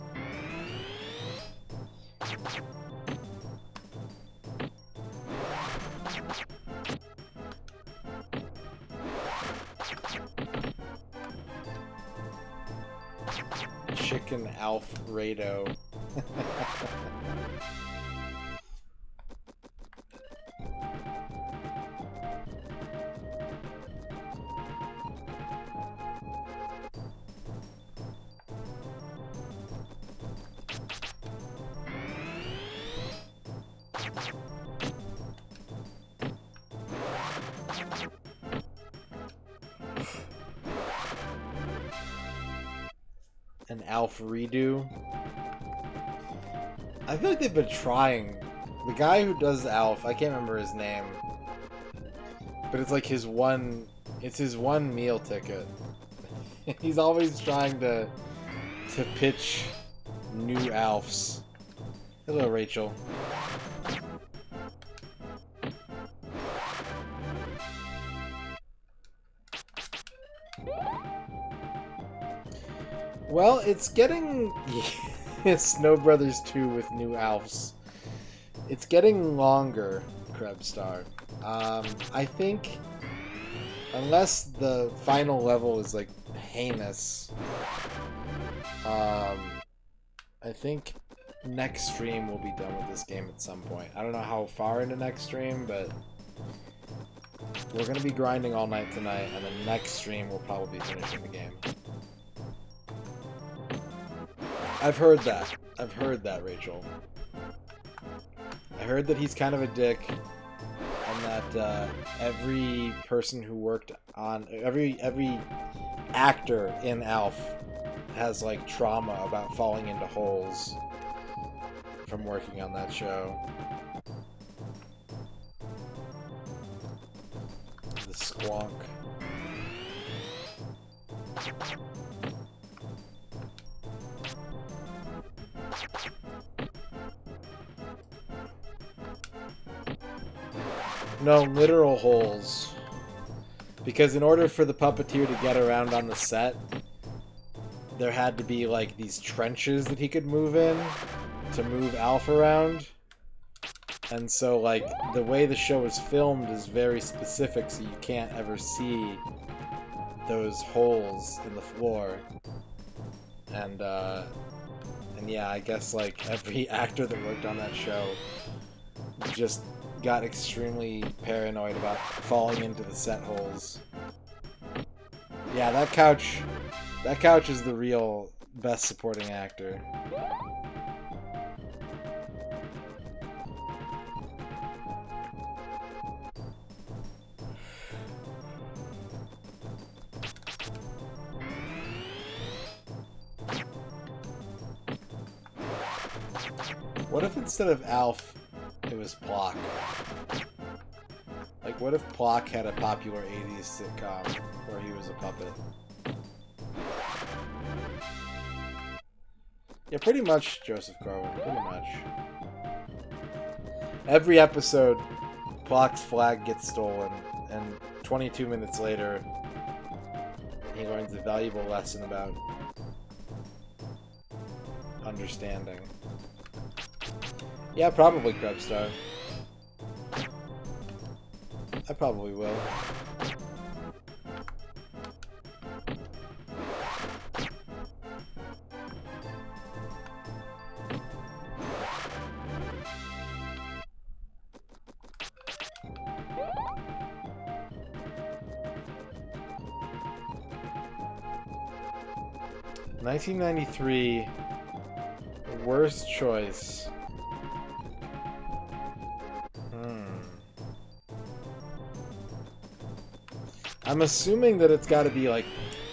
Chicken Alfredo. An Alf redo. I feel like they've been trying. The guy who does Alf, I can't remember his name, but it's like his one meal ticket. He's always trying to pitch new Alfs. Hello, Rachel. Well, it's getting Snow Brothers 2 with new Alfs. It's getting longer, Krebstar. I think unless the final level is like heinous, I think next stream we'll be done with this game at some point. I don't know how far into next stream, but we're gonna be grinding all night tonight, and the next stream we'll probably be finishing the game. I've heard that. I've heard that, Rachel. I heard that he's kind of a dick, and that every person who worked on every actor in Alf has like trauma about falling into holes from working on that show. The squonk. No, literal holes. Because in order for the puppeteer to get around on the set, there had to be like these trenches that he could move in to move Alf around. And so like the way the show is filmed is very specific, so you can't ever see those holes in the floor. And yeah, I guess like every actor that worked on that show just got extremely paranoid about falling into the set holes. Yeah, that couch is the real best supporting actor. What if instead of Alf, it was Plock? Like, what if Plock had a popular 80s sitcom where he was a puppet? Yeah, pretty much, Joseph Carwin, pretty much. Every episode, Plock's flag gets stolen, and 22 minutes later, he learns a valuable lesson about understanding. Yeah, probably, Krebstar. I probably will. 1993. Worst choice. I'm assuming that it's got to be like,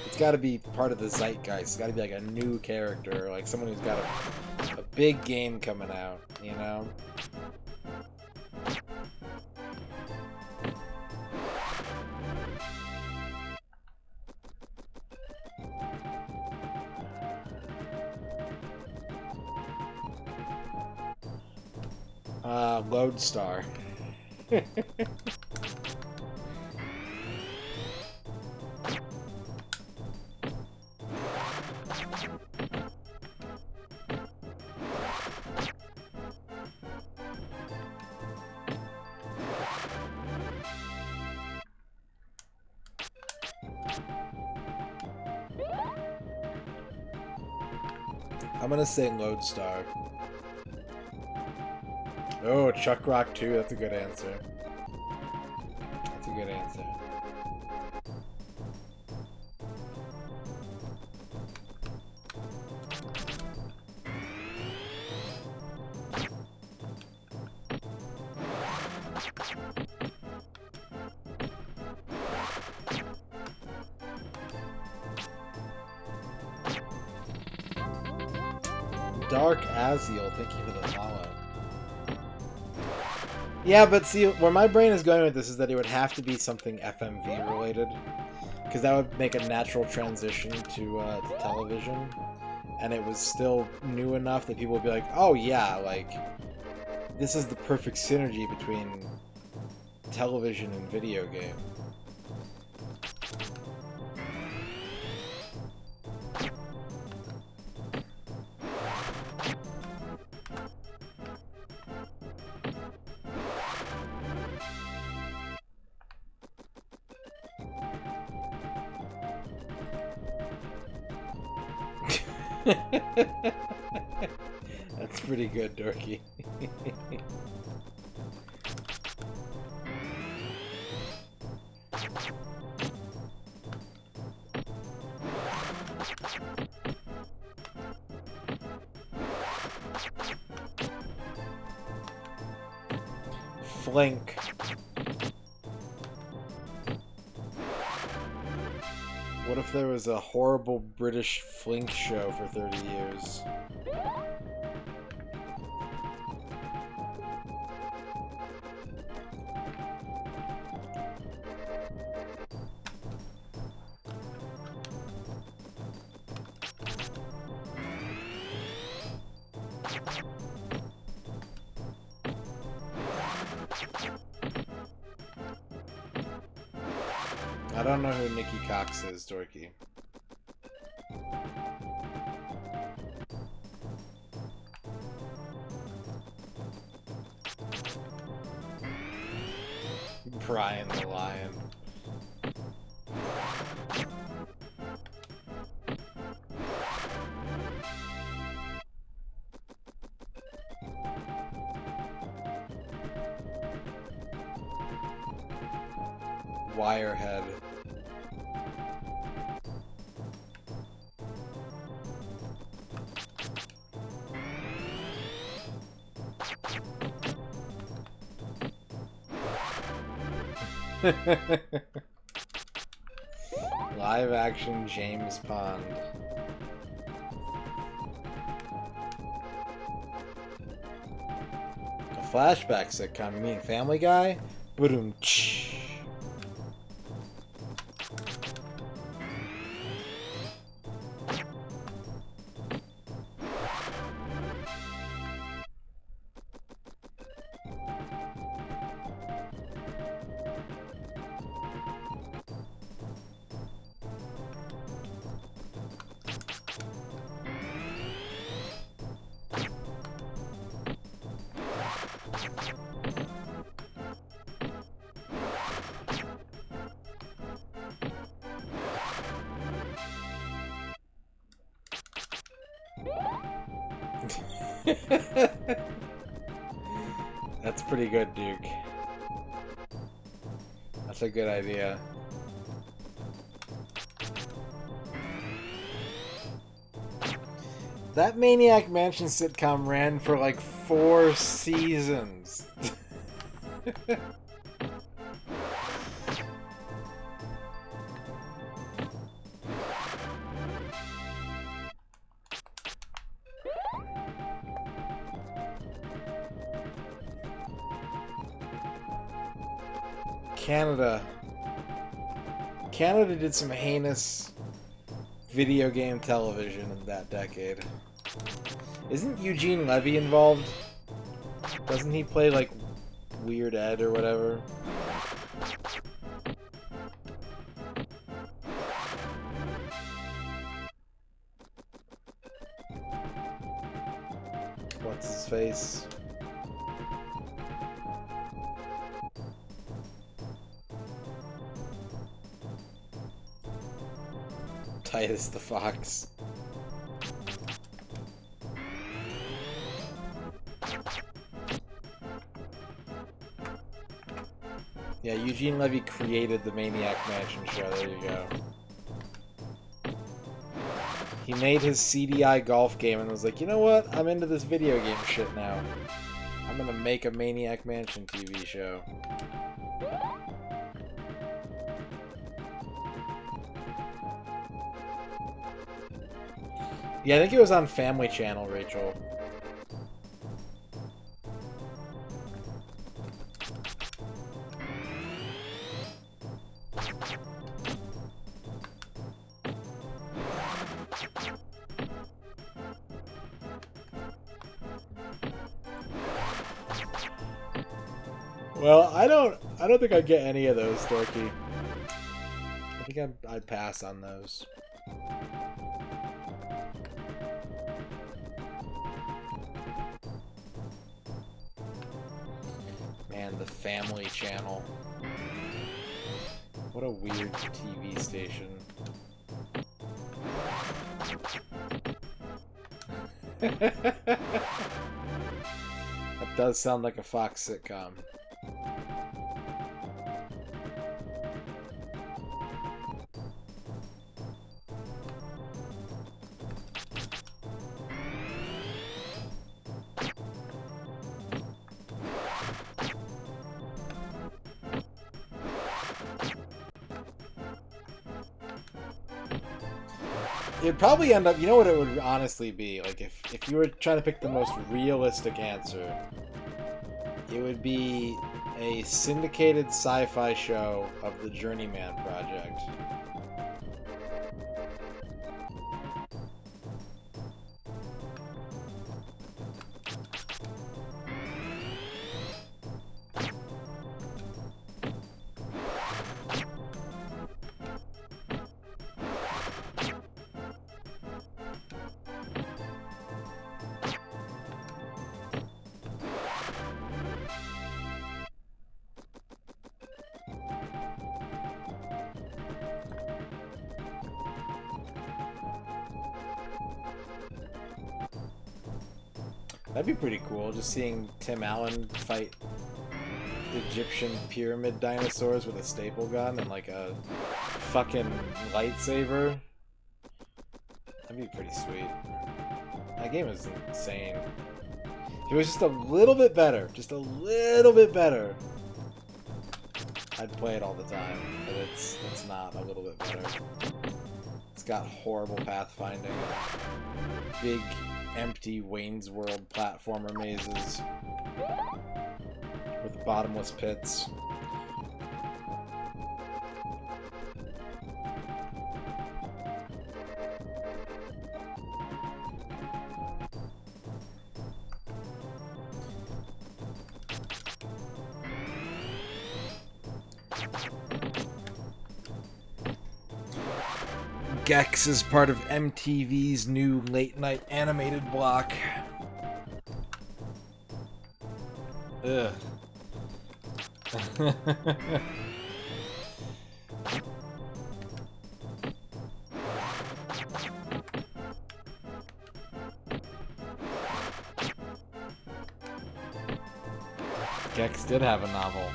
it's got to be part of the zeitgeist. It's got to be like a new character, like someone who's got a big game coming out, you know? Lodestar. I'm gonna say Lodestar. Oh, Chuck Rock 2, that's a good answer. That's a good answer. Dark Aziel, thank you for the follow. Yeah, but see, where my brain is going with this is that it would have to be something FMV related, because that would make a natural transition to television, and it was still new enough that people would be like, oh yeah, like, this is the perfect synergy between television and video game. That's pretty good, Dorky. Flink. What if there was a horrible British Flink show for 30 years? I don't know who Nikki Cox is, Dorky. Brian the Lion. Wirehead. Live action James Pond. A flashback sitcom, you mean Family Guy? Boom. That's pretty good, Duke. That's a good idea. That Maniac Mansion sitcom ran for like 4 seasons. Canada. Canada did some heinous video game television in that decade. Isn't Eugene Levy involved? Doesn't he play like Weird Ed or whatever? What's his face? Titus the Fox. Yeah, Eugene Levy created the Maniac Mansion show. There you go. He made his CDI golf game and was like, you know what? I'm into this video game shit now. I'm gonna make a Maniac Mansion TV show. Yeah, I think it was on Family Channel, Rachel. Well, I don't think I'd get any of those, Dorky. I think I'd pass on those. Man, the Family Channel. What a weird TV station. That does sound like a Fox sitcom. It'd probably end up, you know what it would honestly be? Like, if you were trying to pick the most realistic answer, it would be a syndicated sci-fi show of the Journeyman Project. That'd be pretty cool, just seeing Tim Allen fight Egyptian pyramid dinosaurs with a staple gun and like a fucking lightsaber. That'd be pretty sweet. That game is insane. If it was just a little bit better, I'd play it all the time, but it's not a little bit better. It's got horrible pathfinding, big empty Wayne's World platformer mazes with bottomless pits. Gex is part of MTV's new late-night animated block. Ugh. Gex did have a novel.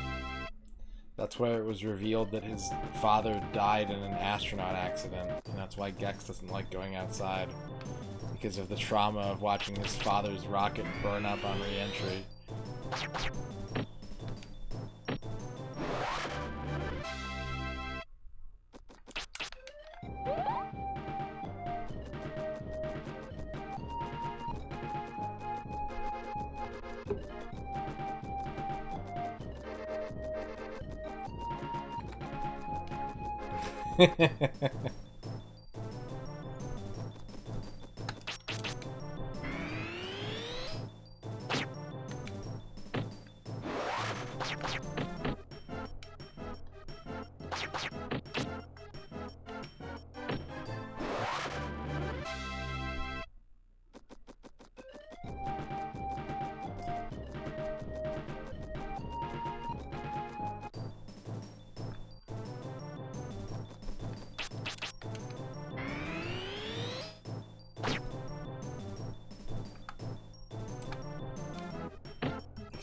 That's where it was revealed that his father died in an astronaut accident, and that's why Gex doesn't like going outside, because of the trauma of watching his father's rocket burn up on re-entry.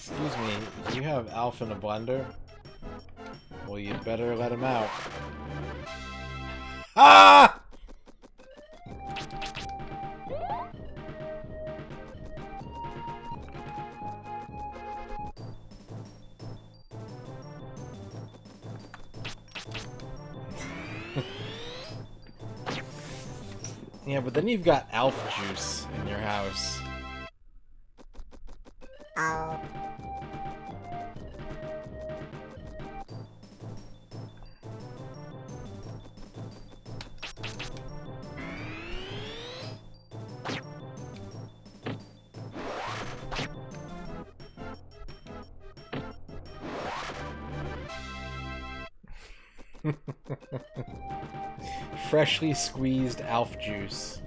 Excuse me, do you have Alf in a blender? Well, you'd better let him out. Ah! Yeah, but then you've got Alf juice in your house. Freshly squeezed Alf juice.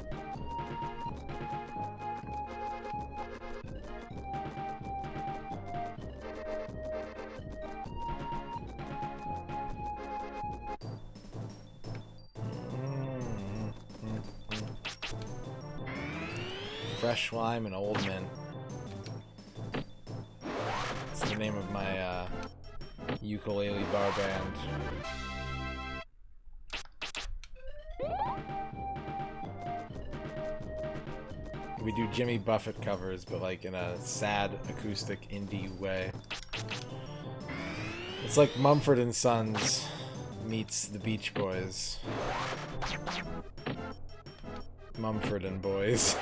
Fresh lime and old mint. It's the name of my ukulele bar band. We do Jimmy Buffett covers, but like in a sad acoustic indie way. It's like Mumford and Sons meets the Beach Boys. Mumford and Boys.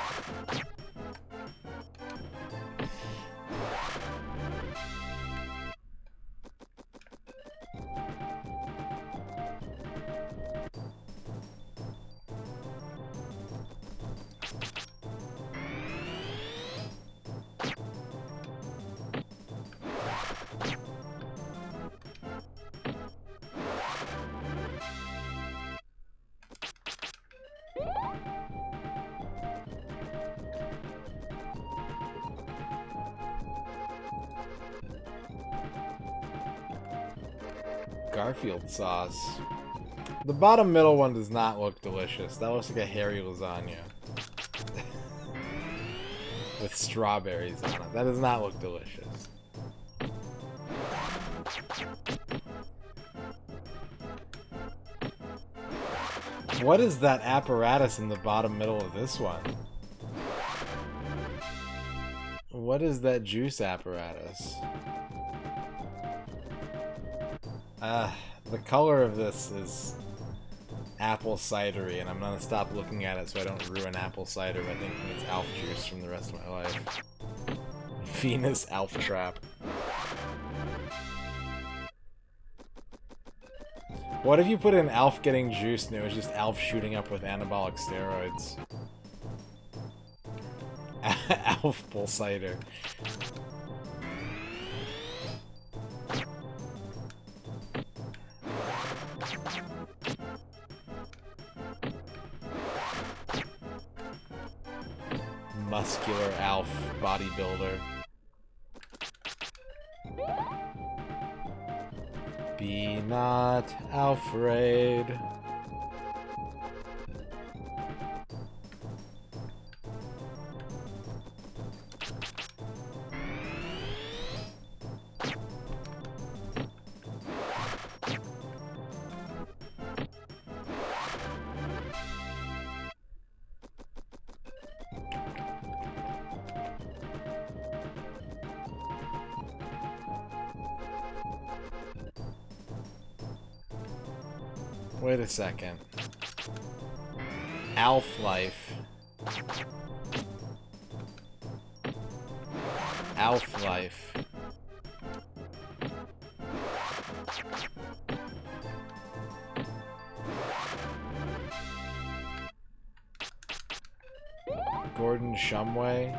Garfield sauce. The bottom middle one does not look delicious. That looks like a hairy lasagna. With strawberries on it. That does not look delicious. What is that apparatus in the bottom middle of this one? What is that juice apparatus? The color of this is apple cidery, and I'm gonna stop looking at it so I don't ruin apple cider by thinking it's Alf juice from the rest of my life. Venus Alf Trap. What if you put in Alf getting juiced and it was just Alf shooting up with anabolic steroids? Alf bull cider. Muscular Alf bodybuilder. Be not afraid. Wait a second. Alf Life. Alf Life. Gordon Shumway.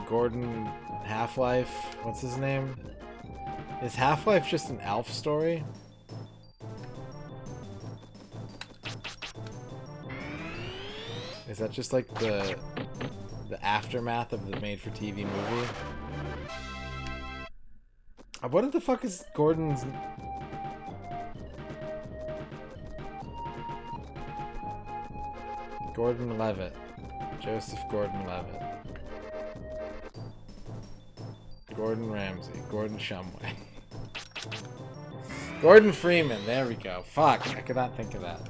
Gordon Half-Life. What's his name? Is Half-Life just an Alf story? Is that just like the aftermath of the made-for-TV movie? What the fuck is Gordon's... Gordon Levitt. Joseph Gordon-Levitt. Gordon Ramsay. Gordon Shumway. Gordon Freeman. There we go. Fuck. I could not think of that.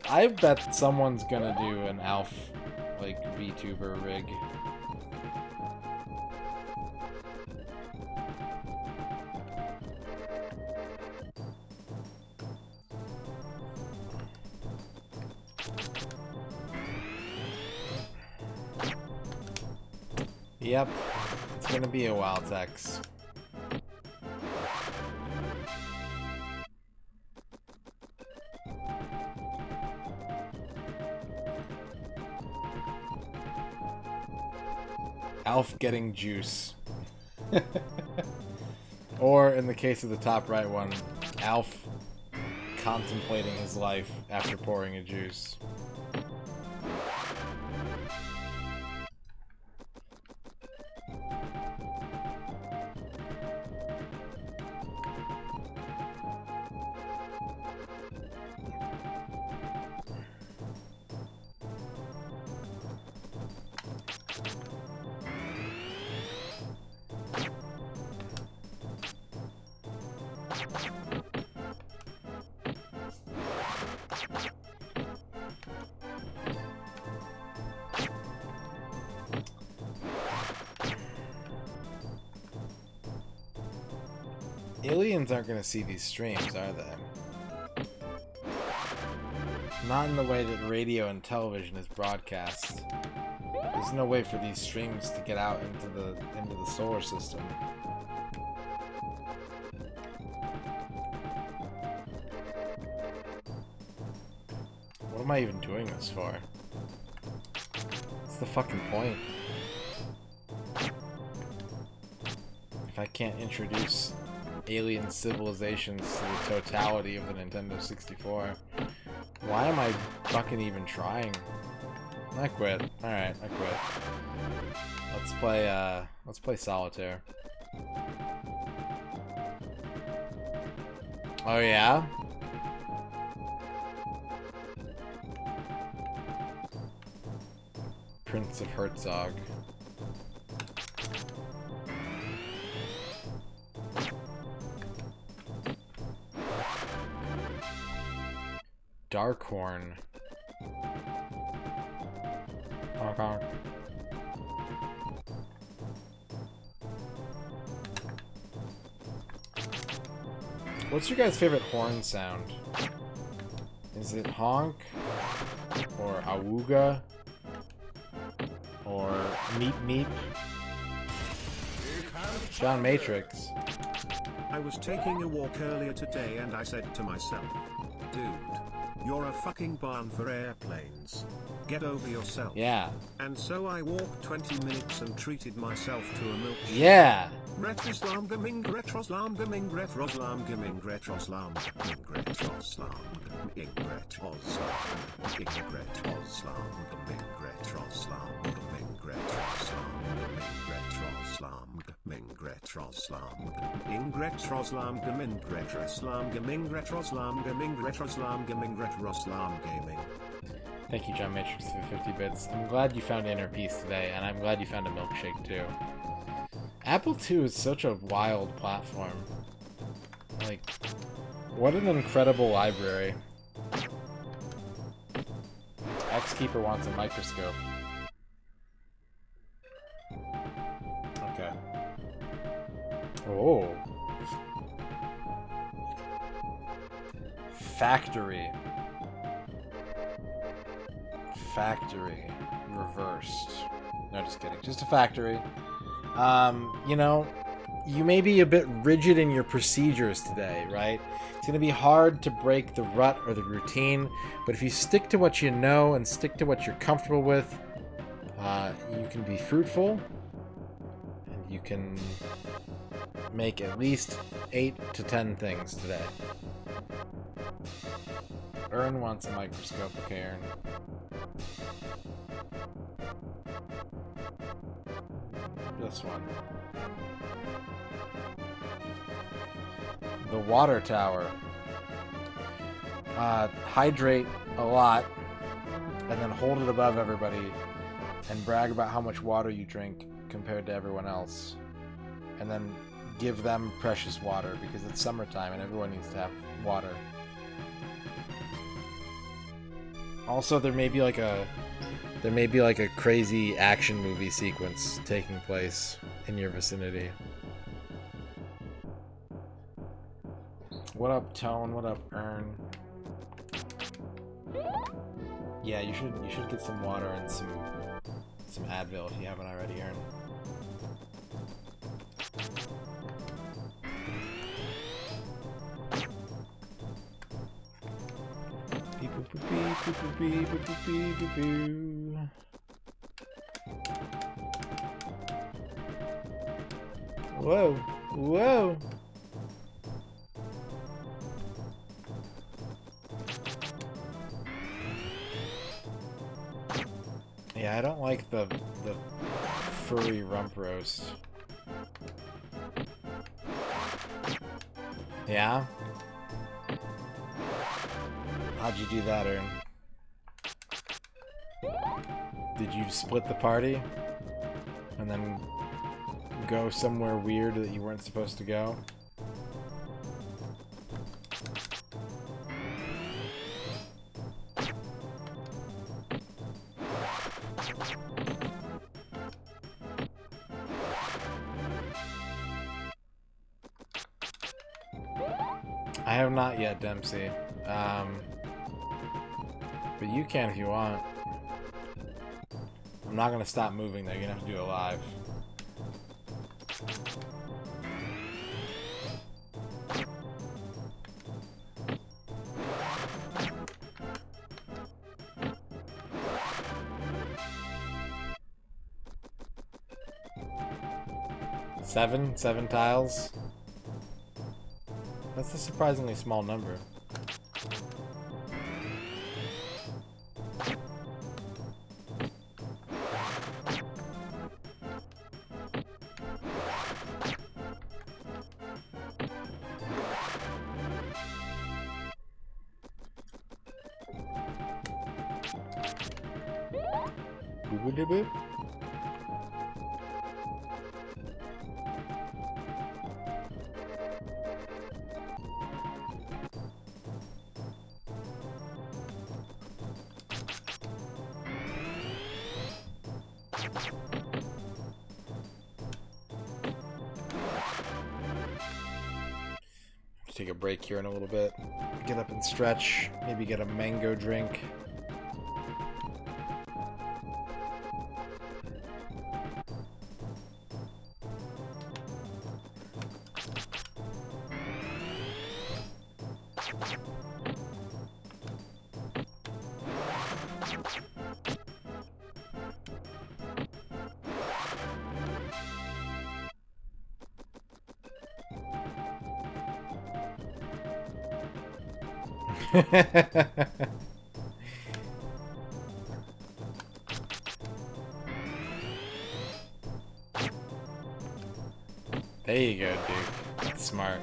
I bet someone's gonna do an Alf, like, VTuber rig. Yep, it's gonna be a Wildtex. Alf getting juice. Or, in the case of the top right one, Alf contemplating his life after pouring a juice. Aliens aren't going to see these streams, are they? Not in the way that radio and television is broadcast. There's no way for these streams to get out into the solar system. What am I even doing this for? What's the fucking point? If I can't introduce alien civilizations to the totality of the Nintendo 64, why am I fucking even trying? I quit. Alright, I quit. Let's play Solitaire. Oh yeah? Prince of Herzog. Darkhorn. Honk honk. What's your guys' favorite horn sound? Is it honk? Or awooga? Or meep meep? John Matrix. I was taking a walk earlier today and I said to myself, dude, you're a fucking barn for airplanes. Get over yourself. Yeah. And so I walked 20 minutes and treated myself to a milkshake. Yeah. Retroslam gaming retroslam gaming retroslam gaming retroslam gaming retroslam gaming retroslam gaming retroslam gaming retroslam gaming retroslam gaming retroslam gaming retroslam gaming retroslam gaming retroslam gaming retroslam gaming retroslam gaming. Thank you, John Matrix, for the 50 bits. I'm glad you found inner peace today, and I'm glad you found a milkshake too. Apple II is such a wild platform. Like, what an incredible library. Boxkeeper wants a microscope. Okay. Oh. Factory. Factory. Reversed. No, just kidding. Just a factory. You know, you may be a bit rigid in your procedures today, right? It's going to be hard to break the rut or the routine, but if you stick to what you know and stick to what you're comfortable with, you can be fruitful, and you can make at least 8 to 10 things today. Ern wants a microscope. Okay, Ern. This one. The water tower. Hydrate a lot, and then hold it above everybody, and brag about how much water you drink compared to everyone else. And then give them precious water, because it's summertime and everyone needs to have water. Also, there may be like a crazy action movie sequence taking place in your vicinity. What up, Tone? What up, Ern? Yeah, you should get some water and some Advil if you haven't already, Ern. Whoa! Whoa! Yeah, I don't like the furry rump roast. Yeah? How'd you do that, Ern? Did you split the party? And then go somewhere weird that you weren't supposed to go? I have not yet, Dempsey. But you can if you want. I'm not gonna stop moving though, you're gonna have to do it live. Seven tiles? That's a surprisingly small number. Boop-a-doo-boop. Take a break here in a little bit. Get up and stretch. Maybe get a mango drink. There you go, Duke. That's smart.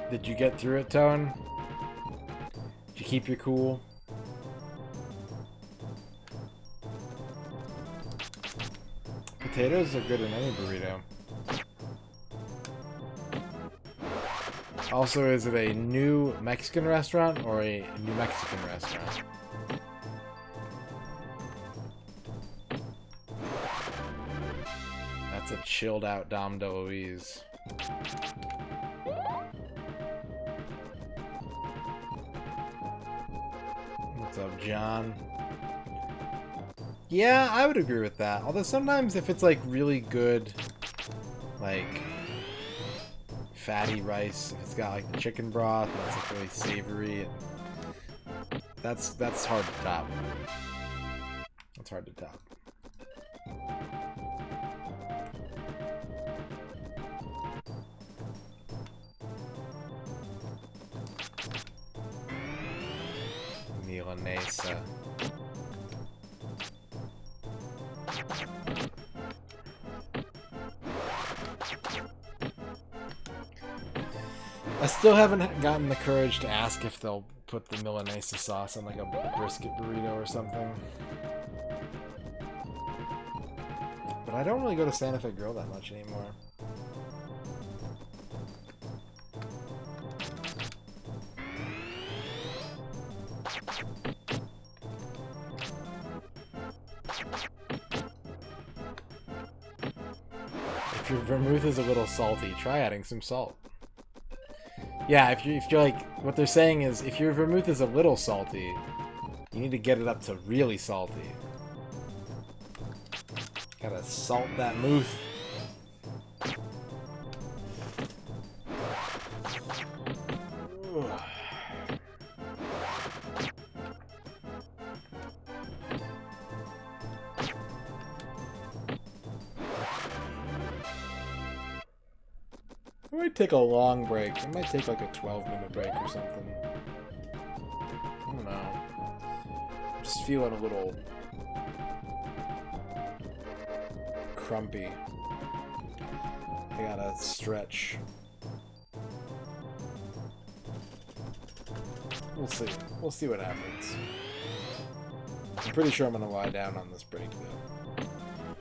Did you get through it, Tone? Did you keep your cool? Potatoes are good in any burrito. Also, is it a new Mexican restaurant or a New Mexican restaurant? That's a chilled out Dom DeLuise. What's up, John? Yeah, I would agree with that. Although sometimes if it's like really good, like fatty rice, if it's got like the chicken broth and it's like really savory, and that's hard to top. That's hard to top. Milanesa. I still haven't gotten the courage to ask if they'll put the Milanesa sauce on like a brisket burrito or something. But I don't really go to Santa Fe Grill that much anymore. If your vermouth is a little salty, try adding some salt. Yeah, if you're like, what they're saying is, if your vermouth is a little salty, you need to get it up to really salty. Gotta salt that mooth. Ugh. I might take a long break. I might take like a 12-minute break or something. I don't know. I'm just feeling a little crumpy. I gotta stretch. We'll see. We'll see what happens. I'm pretty sure I'm gonna lie down on this break though.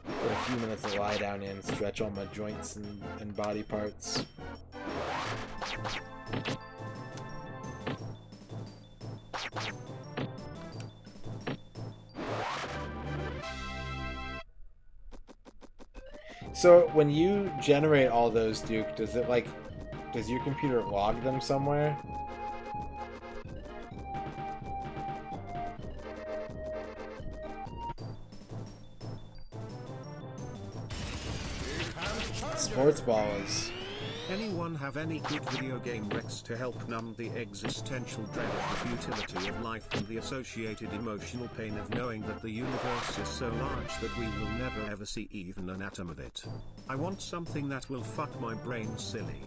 Get a few minutes to lie down in, stretch all my joints and body parts. So when you generate all those, Duke, does your computer log them somewhere? Sports ball is... Anyone have any good video game recs to help numb the existential dread of the futility of life and the associated emotional pain of knowing that the universe is so large that we will never ever see even an atom of it? I want something that will fuck my brain silly.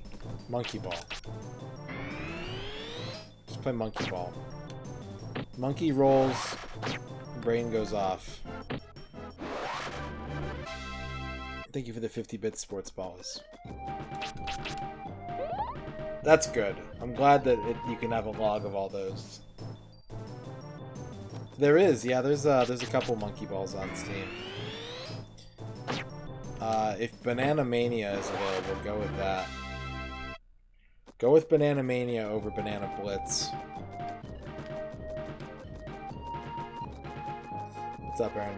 Monkey ball. Just play monkey ball. Monkey rolls, brain goes off. Thank you for the 50-bit sports balls. That's good. I'm glad that you can have a log of all those. There is, yeah. There's a couple monkey balls on Steam. If Banana Mania is available, go with that. Go with Banana Mania over Banana Blitz. What's up, Aaron?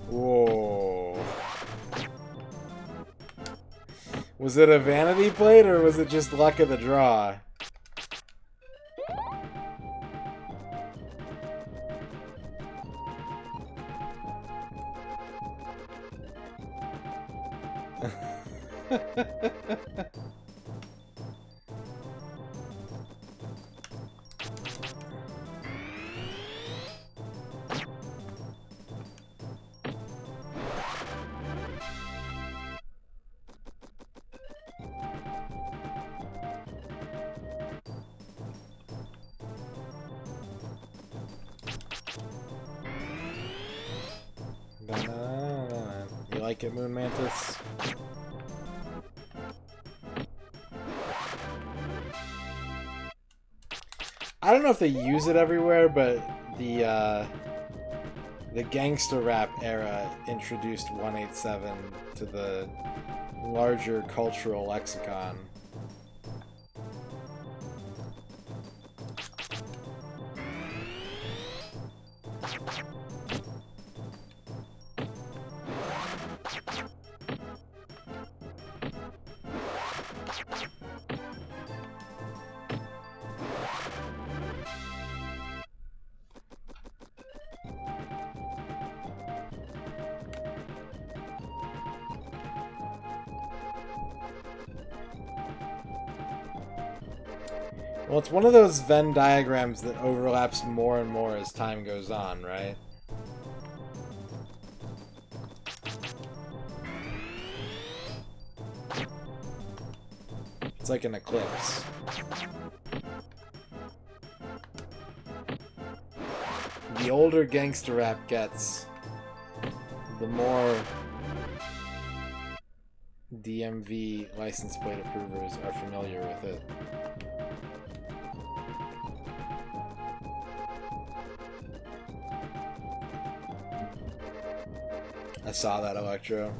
Whoa. Was it a vanity plate or was it just luck of the draw? You like it, Moon Mantis? I don't know if they use it everywhere, but the The gangster rap era introduced 187 to the larger cultural lexicon. Well, it's one of those Venn diagrams that overlaps more and more as time goes on, right? It's like an eclipse. The older gangster rap gets, the more DMV license plate approvers are familiar with it. I saw that, Electro.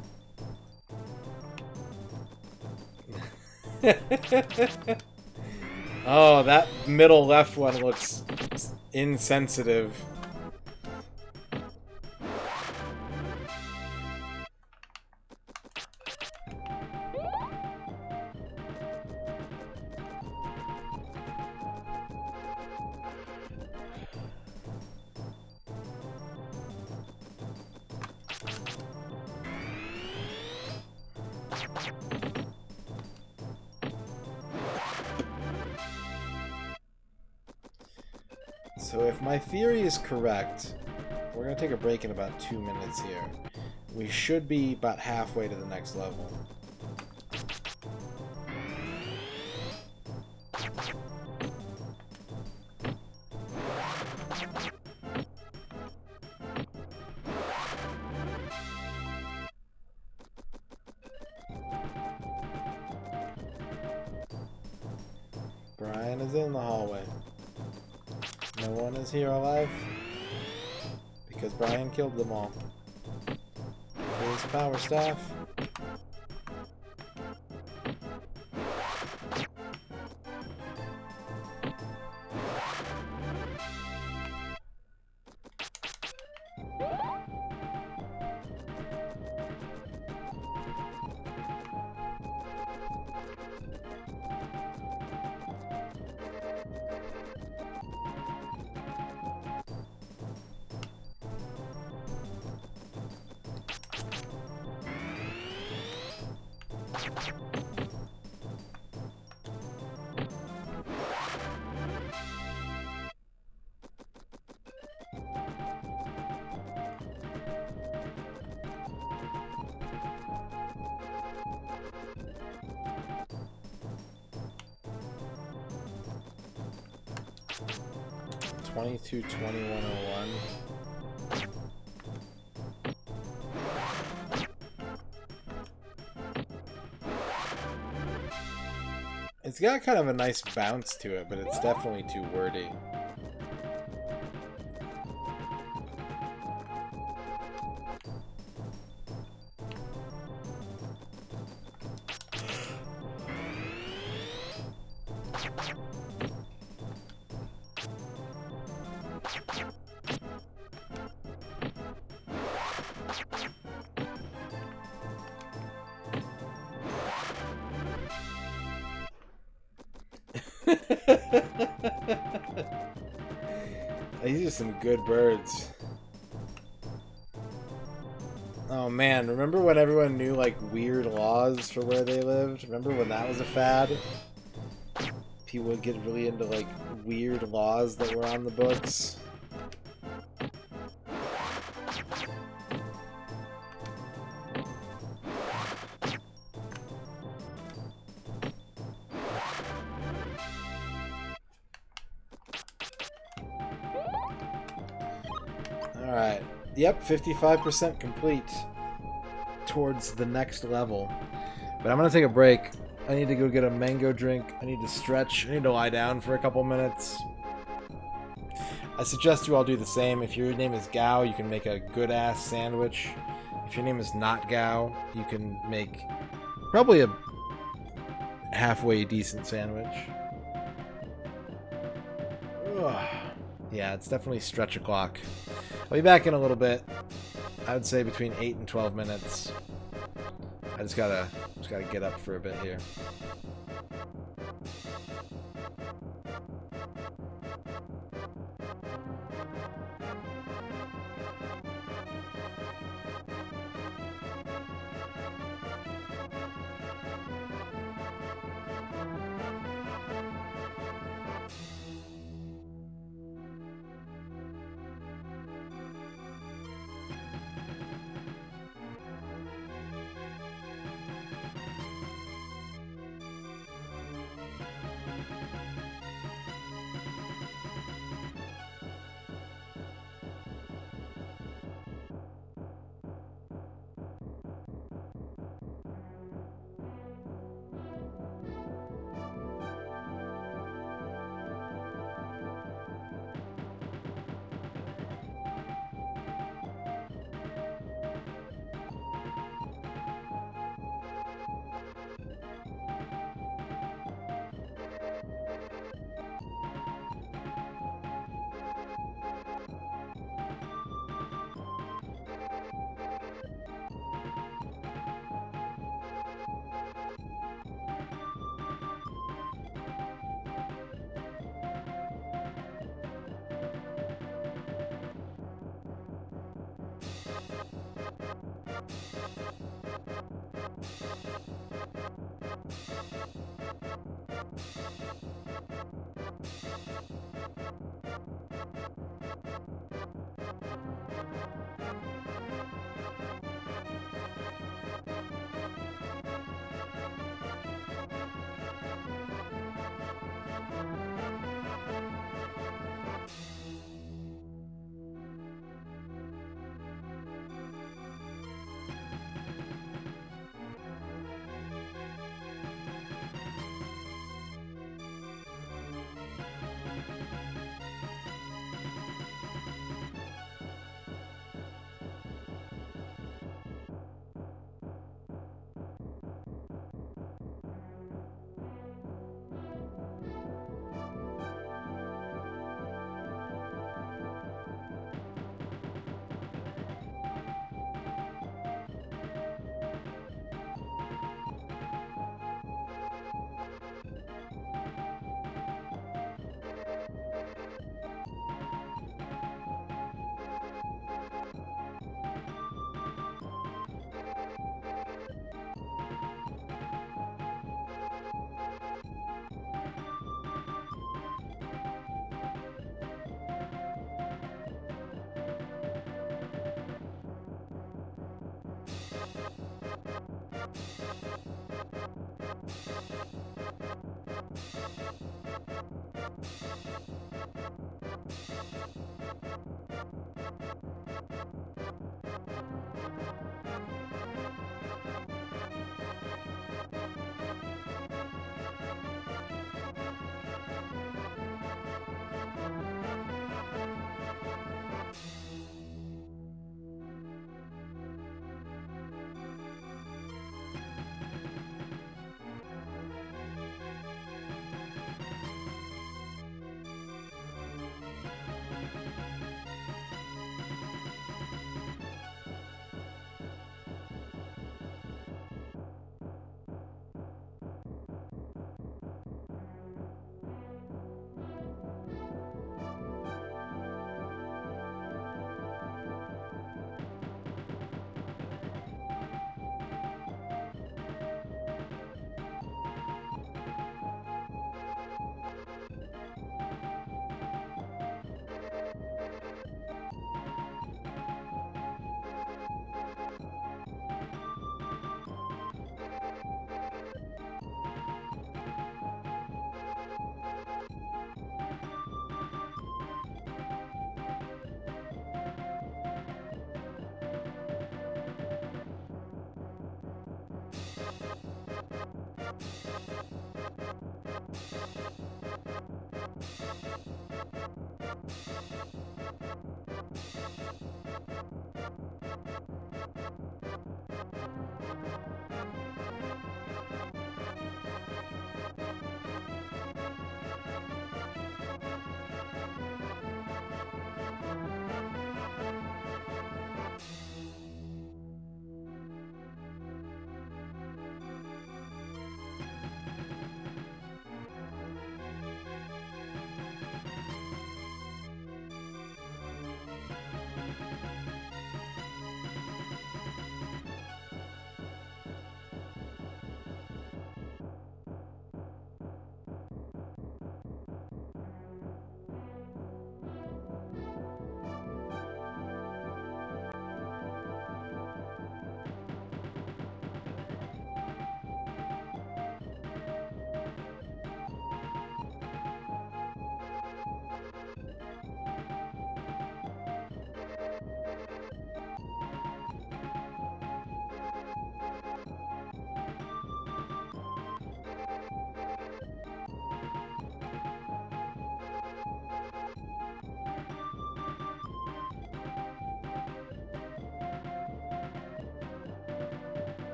Oh, that middle left one looks insensitive. So if my theory is correct, we're going to take a break in about 2 minutes here. We should be about halfway to the next level. Brian is in the hallway. No one is here alive because Brian killed them all. His power staff. (22, 2101). It's got kind of a nice bounce to it, but it's definitely too wordy. These are some good birds. Oh man, remember when everyone knew like weird laws for where they lived? Remember when that was a fad? People would get really into like weird laws that were on the books. Alright. Yep, 55% complete towards the next level. But I'm going to take a break. I need to go get a mango drink. I need to stretch. I need to lie down for a couple minutes. I suggest you all do the same. If your name is Gao, you can make a good-ass sandwich. If your name is not Gao, you can make probably a halfway decent sandwich. Ugh. Yeah, it's definitely stretch o'clock. I'll be back in a little bit. I would say between 8 and 12 minutes. I just gotta get up for a bit here.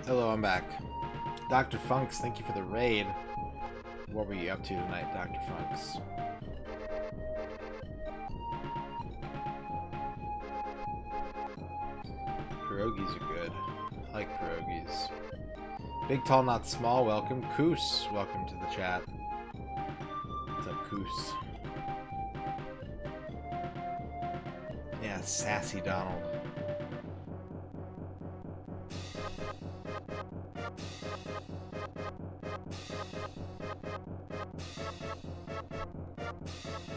Hello, I'm back. Dr. Funks, thank you for the raid. What were you up to tonight, Dr. Funks? Pierogies are good. I like pierogies. Big, tall, not small, welcome. Koos, welcome to the chat. What's up, Koos? Yeah, Sassy Donald.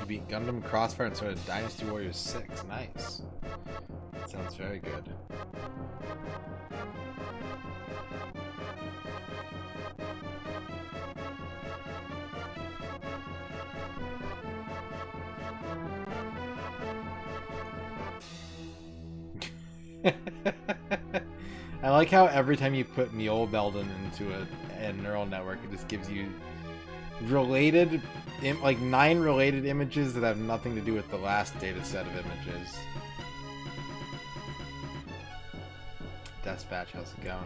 You beat Gundam Crossfire and started Dynasty Warriors 6. Nice. That sounds very good. I like how every time you put Mule Belden into a neural network, it just gives you related, like 9 related images that have nothing to do with the last data set of images. Dispatch, how's it going?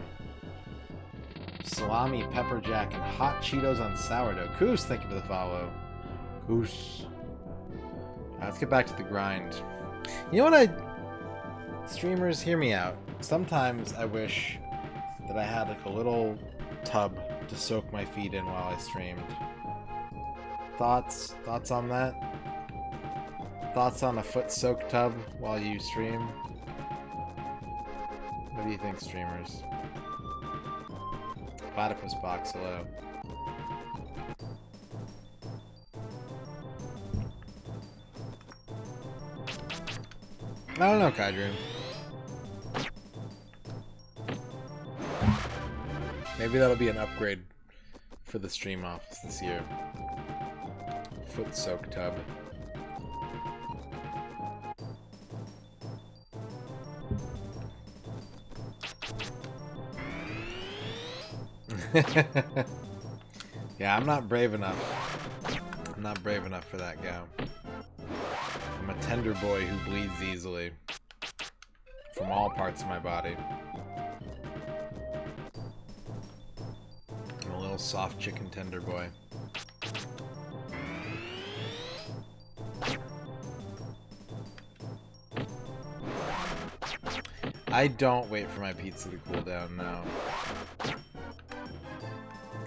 Salami, pepper jack, and hot Cheetos on sourdough. Koos, thank you for the follow. Koos. Let's get back to the grind. You know what streamers, hear me out. Sometimes I wish that I had like a little tub to soak my feet in while I streamed. Thoughts on that? Thoughts on a foot soak tub while you stream? What do you think, streamers? Platypus box, hello. I don't know, Kaidream. Maybe that'll be an upgrade for the stream office this year. Foot soak tub. Yeah, I'm not brave enough. I'm not brave enough for that gal. I'm a tender boy who bleeds easily. From all parts of my body. I'm a little soft chicken tender boy. I don't wait for my pizza to cool down, no.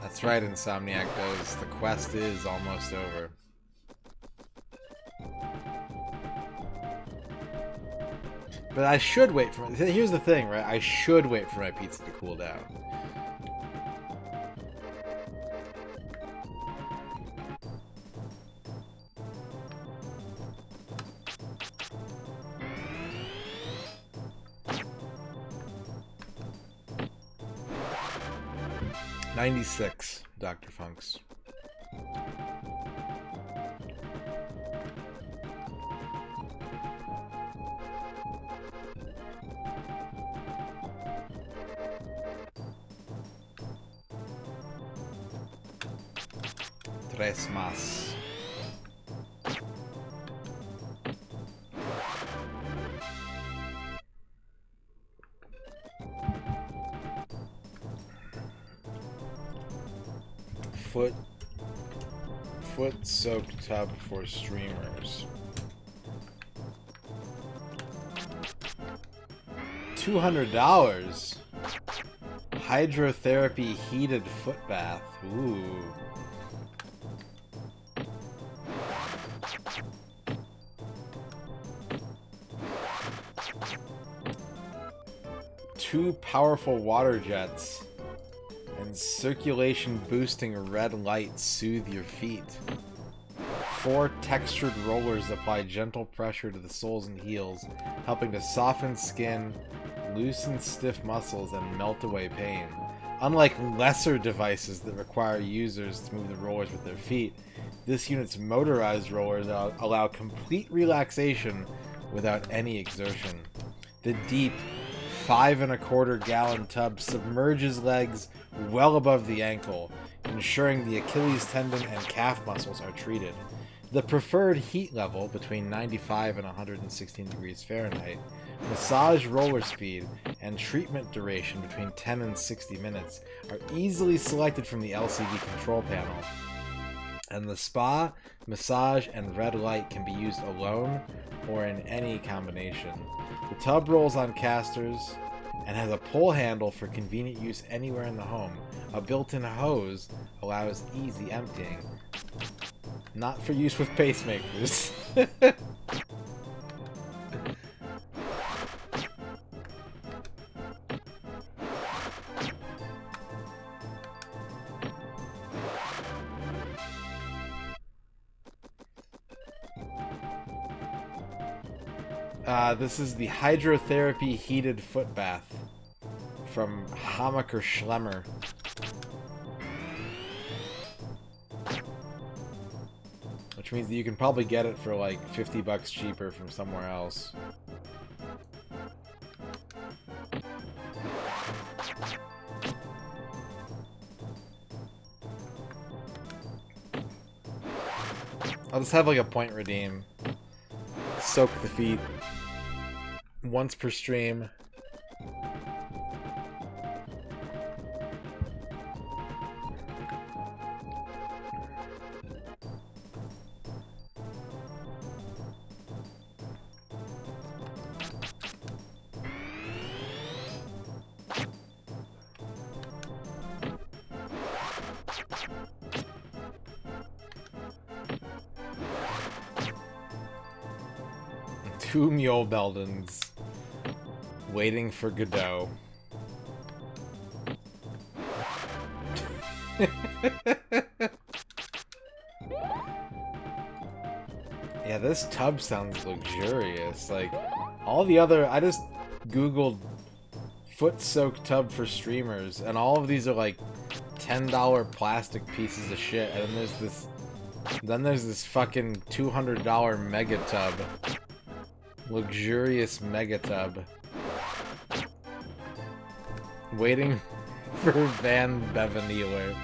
That's right, Insomniac goes. The quest is almost over. But I should wait for my... Here's the thing, right? I should wait for my pizza to cool down. $96, Dr. Funks. Tres más. Foot soak tub for streamers. $200. Hydrotherapy heated foot bath. Ooh. Two powerful water jets and circulation boosting red light soothe your feet. 4 textured rollers apply gentle pressure to the soles and heels, helping to soften skin, loosen stiff muscles, and melt away pain. Unlike lesser devices that require users to move the rollers with their feet, this unit's motorized rollers allow complete relaxation without any exertion. The deep 5¼ gallon tub submerges legs well above the ankle, ensuring the Achilles tendon and calf muscles are treated. The preferred heat level between 95 and 116 degrees Fahrenheit, massage roller speed, and treatment duration between 10 and 60 minutes are easily selected from the LCD control panel. And the spa, massage, and red light can be used alone or in any combination. The tub rolls on casters and has a pull handle for convenient use anywhere in the home. A built-in hose allows easy emptying. Not for use with pacemakers. This is the hydrotherapy heated foot bath from Hamaker Schlemmer. Which means that you can probably get it for like $50 cheaper from somewhere else. I'll just have like a point redeem. Soak the feet. Once per stream. Two Mule Beldens waiting for Godot. Yeah, this tub sounds luxurious. Like, all the other... I just googled foot-soaked tub for streamers, and all of these are like $10 plastic pieces of shit, and then there's this fucking $200 mega tub. Luxurious mega tub. Waiting for Van Beveneeler.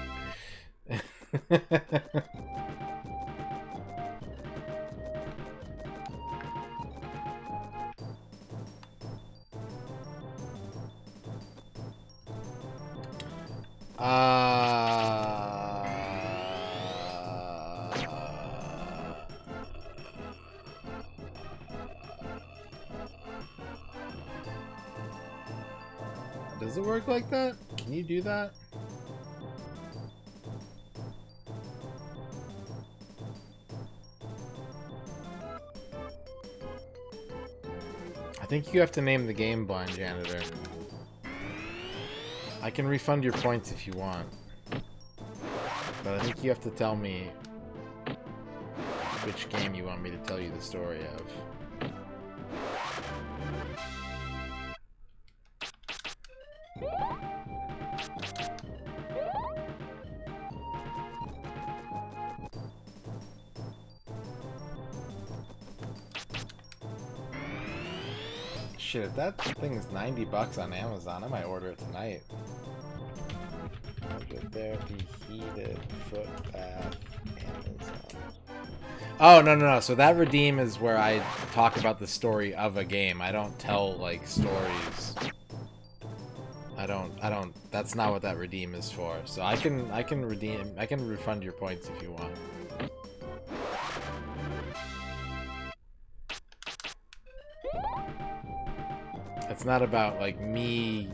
Does it work like that? Can you do that? I think you have to name the game Blind Janitor. I can refund your points if you want. But I think you have to tell me which game you want me to tell you the story of. Shit, if that thing is $90 on Amazon, I might order it tonight. Therapy, heated, foot bath, Amazon. Oh, no. So that redeem is where I talk about the story of a game. I don't tell, like, stories. I don't, that's not what that redeem is for. So I can refund your points if you want. It's not about, like, me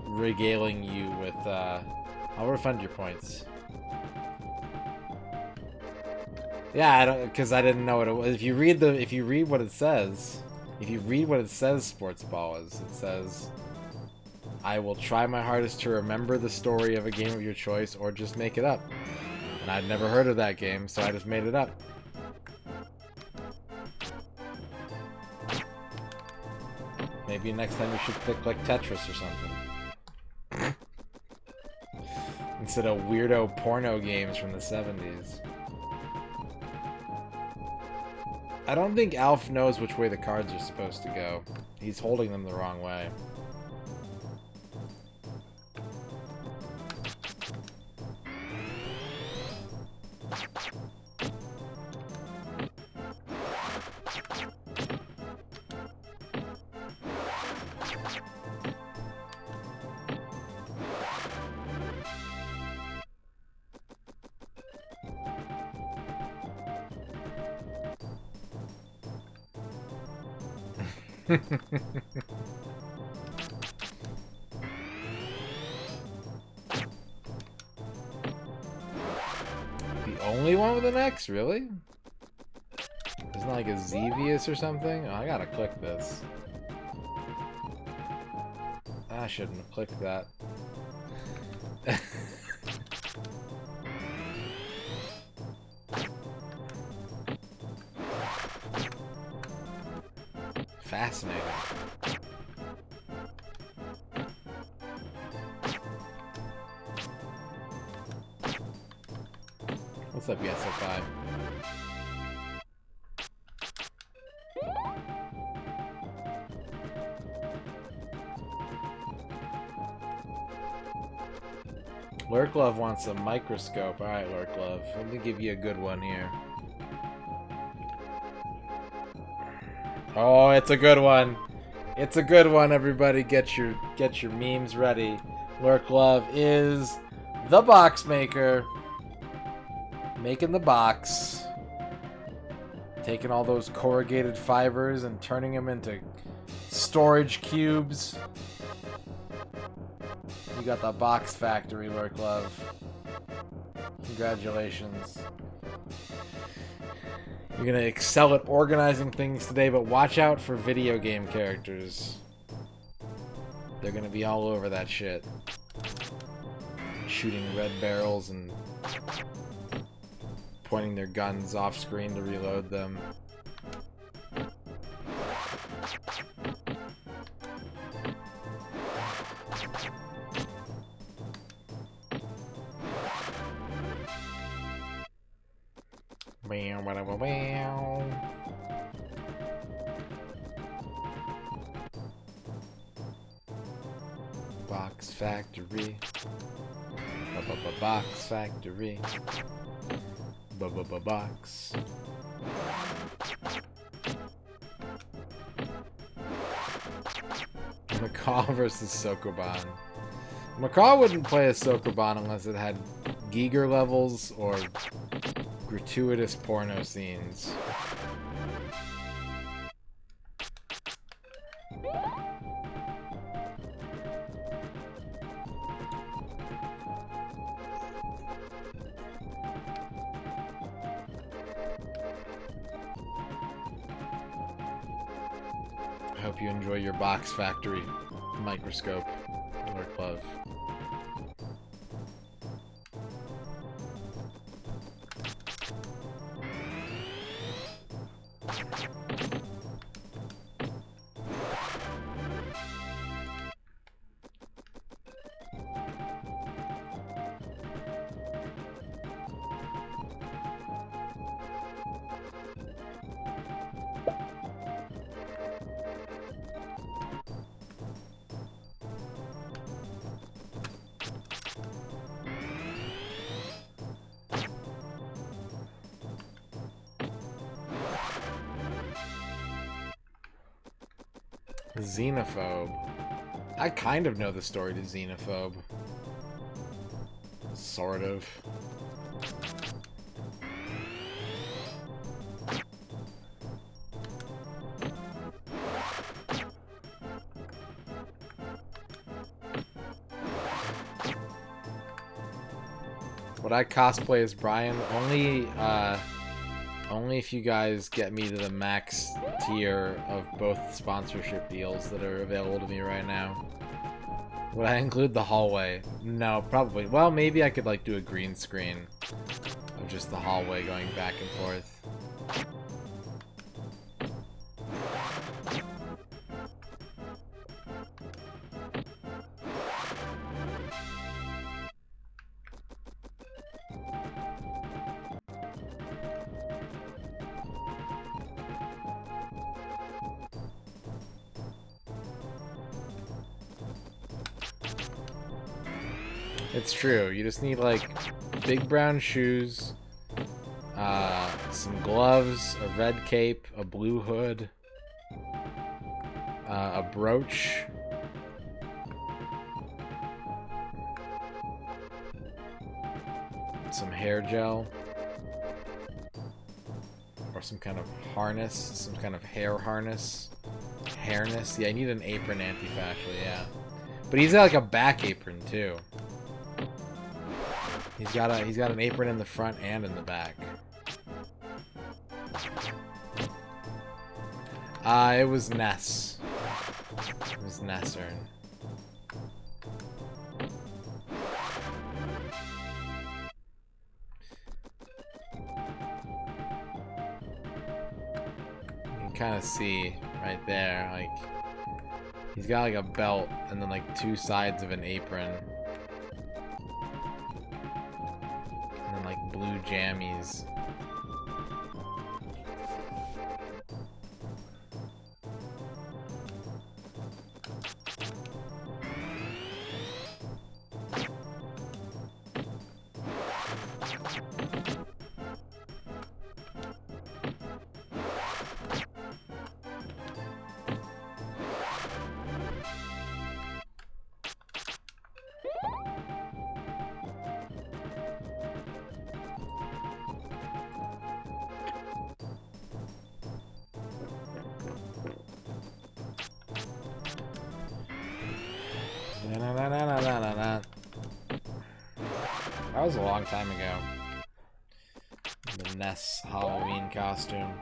regaling you with, I'll refund your points. Yeah, I don't, because I didn't know what it was. If you read what it says, Sports Ball is, it says, I will try my hardest to remember the story of a game of your choice or just make it up. And I'd never heard of that game, so I just made it up. Maybe next time you should pick, like, Tetris or something. Instead of weirdo porno games from the 70s. I don't think Alf knows which way the cards are supposed to go. He's holding them the wrong way. The only one with an X, really? Isn't it like a Xevious or something? Oh, I gotta click this. I shouldn't have clicked that. Fascinating. What's up, YesO5? Lurklove wants a microscope. Alright, Lurklove. Let me give you a good one here. Oh, it's a good one. It's a good one, everybody. Get your memes ready. Lurk Love is the box maker. Making the box. Taking all those corrugated fibers and turning them into storage cubes. You got the box factory, Lurk Love. Congratulations. You're gonna excel at organizing things today, but watch out for video game characters. They're gonna be all over that shit. Shooting red barrels and pointing their guns off screen to reload them. Bow, bow, bow, bow. Box factory. Box factory. Box. Macaw versus Sokoban. Macaw wouldn't play a Sokoban unless it had Giger levels or gratuitous porno scenes. I hope you enjoy your box factory microscope, Lurk Love. Xenophobe. I kind of know the story to Xenophobe. Sort of. Would I cosplay as Brian? Only if you guys get me to the max tier of both sponsorship deals that are available to me right now. Would I include the hallway? No, probably. Well, maybe I could like do a green screen of just the hallway going back and forth. It's true. You just need like big brown shoes, some gloves, a red cape, a blue hood, a brooch, some hair gel, or some kind of harness, some kind of hair harness. Hairness? Yeah, I need an apron anti-factual, yeah. But he's got like a back apron too. He's got an apron in the front and in the back. It was Ness. It was Nessern. You can kind of see right there, like he's got like a belt and then like two sides of an apron. Blue jammies. That was a long time ago. The Ness Halloween costume.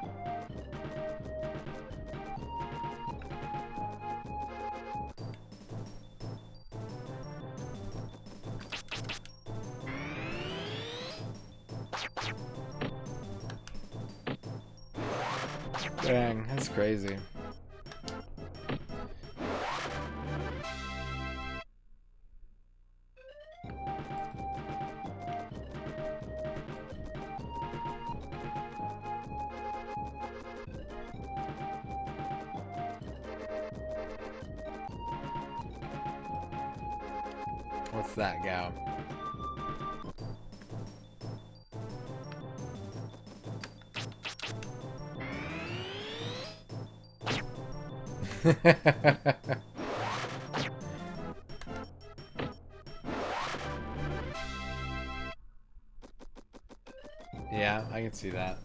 Dang, that's crazy. What's that, Gal? Yeah, I can see that.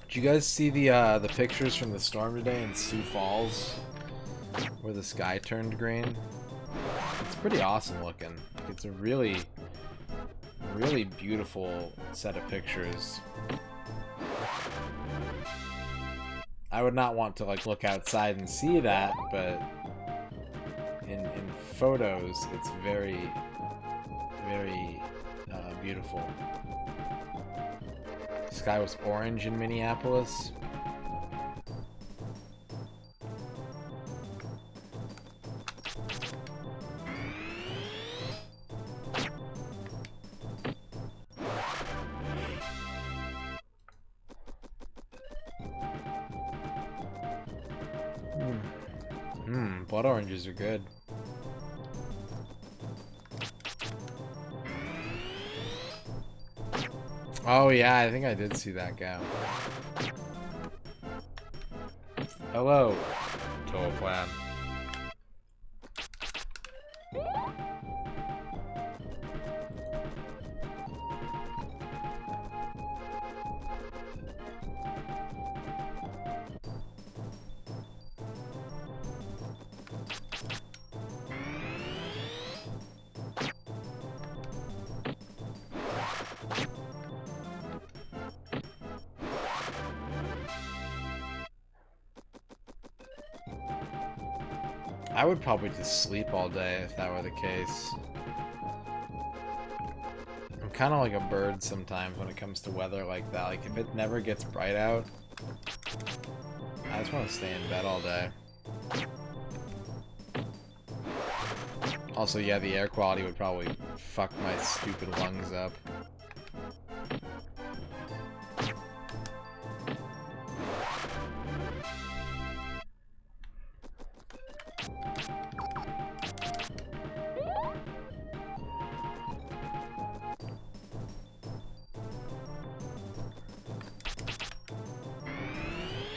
Did you guys see the pictures from the storm today in Sioux Falls, where the sky turned green? It's pretty awesome looking. It's a really, really beautiful set of pictures. I would not want to like look outside and see that, but in photos, it's very, very beautiful. The sky was orange in Minneapolis. Blood oranges are good. Oh yeah, I think I did see that guy. Hello, Total Plan. I would probably just sleep all day if that were the case. I'm kind of like a bird sometimes when it comes to weather like that. Like, if it never gets bright out, I just want to stay in bed all day. Also, yeah, the air quality would probably fuck my stupid lungs up.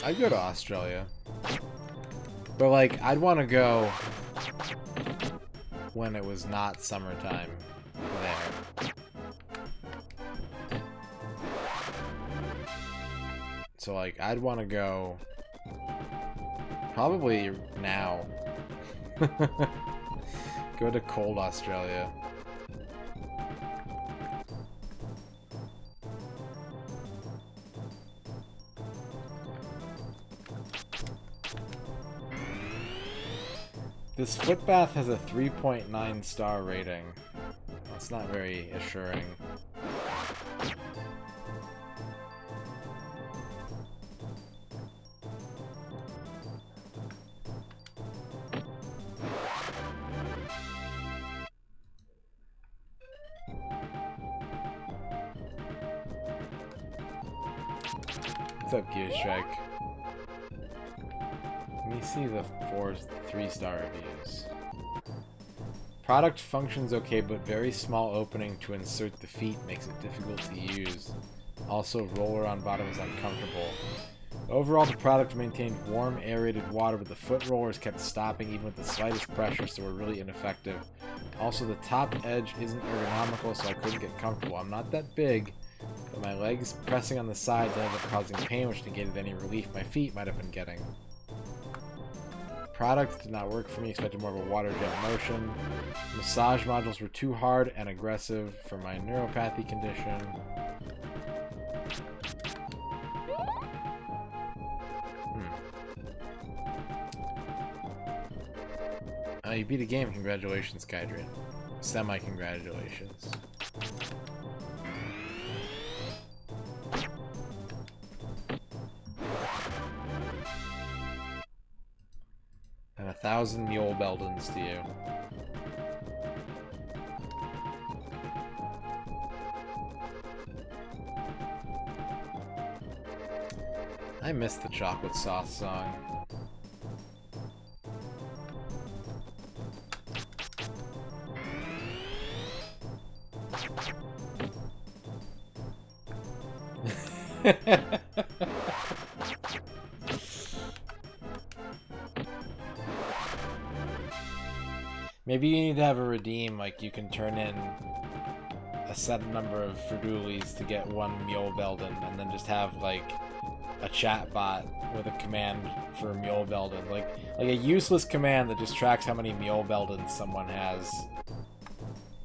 I'd go to Australia. But, like, I'd want to go when it was not summertime there. So, like, I'd want to go probably now. Go to cold Australia. This footbath has a 3.9 star rating. That's not very assuring. What's up, Gear Strike? Let me see the 3-star reviews. Product functions okay, but very small opening to insert the feet makes it difficult to use. Also, roller on bottom is uncomfortable. Overall, the product maintained warm, aerated water, but the foot rollers kept stopping even with the slightest pressure, so were really ineffective. Also, the top edge isn't ergonomical, so I couldn't get comfortable. I'm not that big, but my legs pressing on the sides ended up causing pain, which negated any relief my feet might have been getting. Product did not work for me, expected more of a water jet motion. Massage modules were too hard and aggressive for my neuropathy condition. You beat a game. Congratulations, Kydrian. Semi-congratulations. And 1,000 mule beldens to you. I missed the chocolate sauce song. Maybe you need to have a redeem, like you can turn in a set number of Frudulis to get one Mule Belden, and then just have like a chat bot with a command for Mule Belden. Like a useless command that just tracks how many Mule Beldens someone has.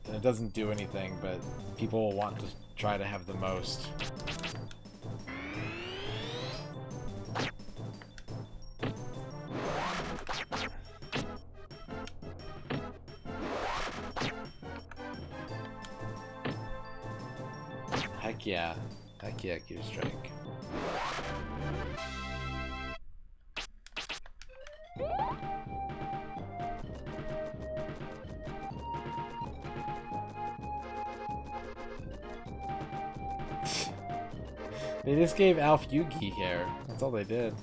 And it doesn't do anything, but people will want to try to have the most. Heck yeah, Q-Strike. They just gave Alf Yugi hair. That's all they did.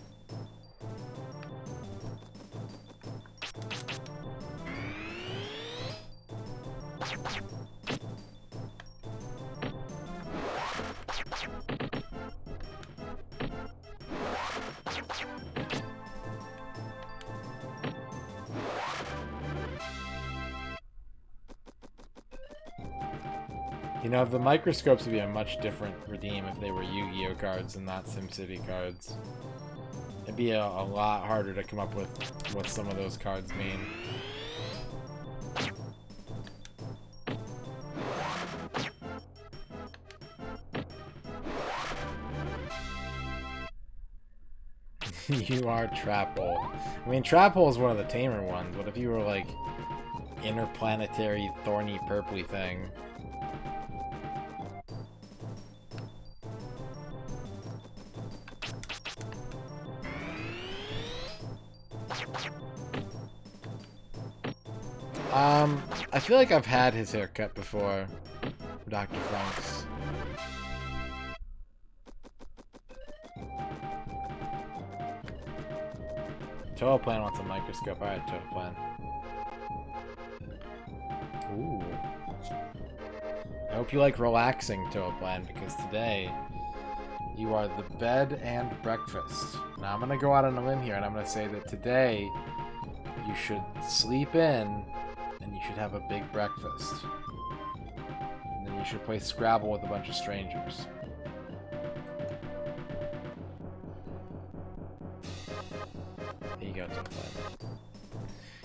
You know, the microscopes would be a much different redeem if they were Yu-Gi-Oh cards and not SimCity cards. It'd be a lot harder to come up with what some of those cards mean. You are Trapple. I mean, Trapple is one of the tamer ones, but if you were like interplanetary thorny purpley thing. I feel like I've had his haircut before, Dr. Funk's. Toaplan wants a microscope. Alright, Toaplan. Ooh. I hope you like relaxing, Toaplan, because today you are the bed and breakfast. Now I'm gonna go out on a limb here and I'm gonna say that today you should sleep in and you should have a big breakfast. And then you should play Scrabble with a bunch of strangers. There you go, Toaplan.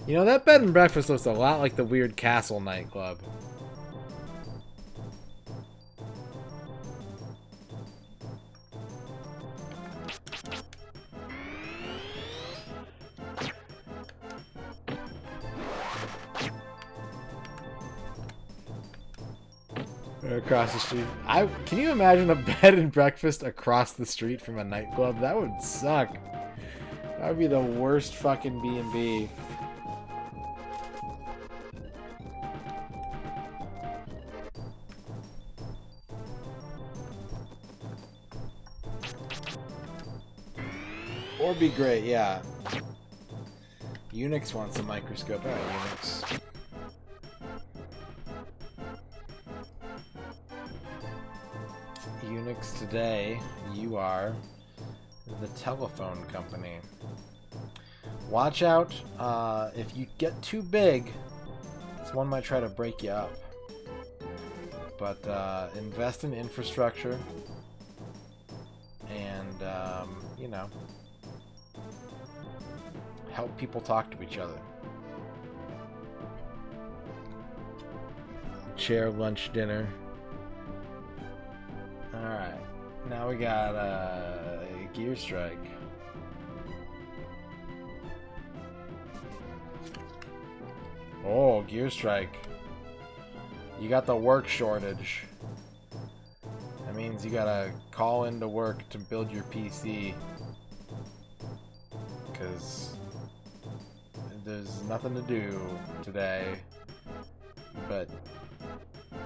You know, that bed and breakfast looks a lot like the weird castle nightclub. Across the street. Can you imagine a bed and breakfast across the street from a nightclub? That would suck. That would be the worst fucking B&B. Or be great, yeah. Unix wants a microscope. Alright, Unix. Unix today, you are The telephone company. Watch out, if you get too big, someone might try to break you up. But invest in infrastructure and, you know, help people talk to each other. Share lunch, dinner. Alright, now we got Gear Strike. Oh, Gear Strike. You got the work shortage. That means you gotta call into work to build your PC. Because there's nothing to do today but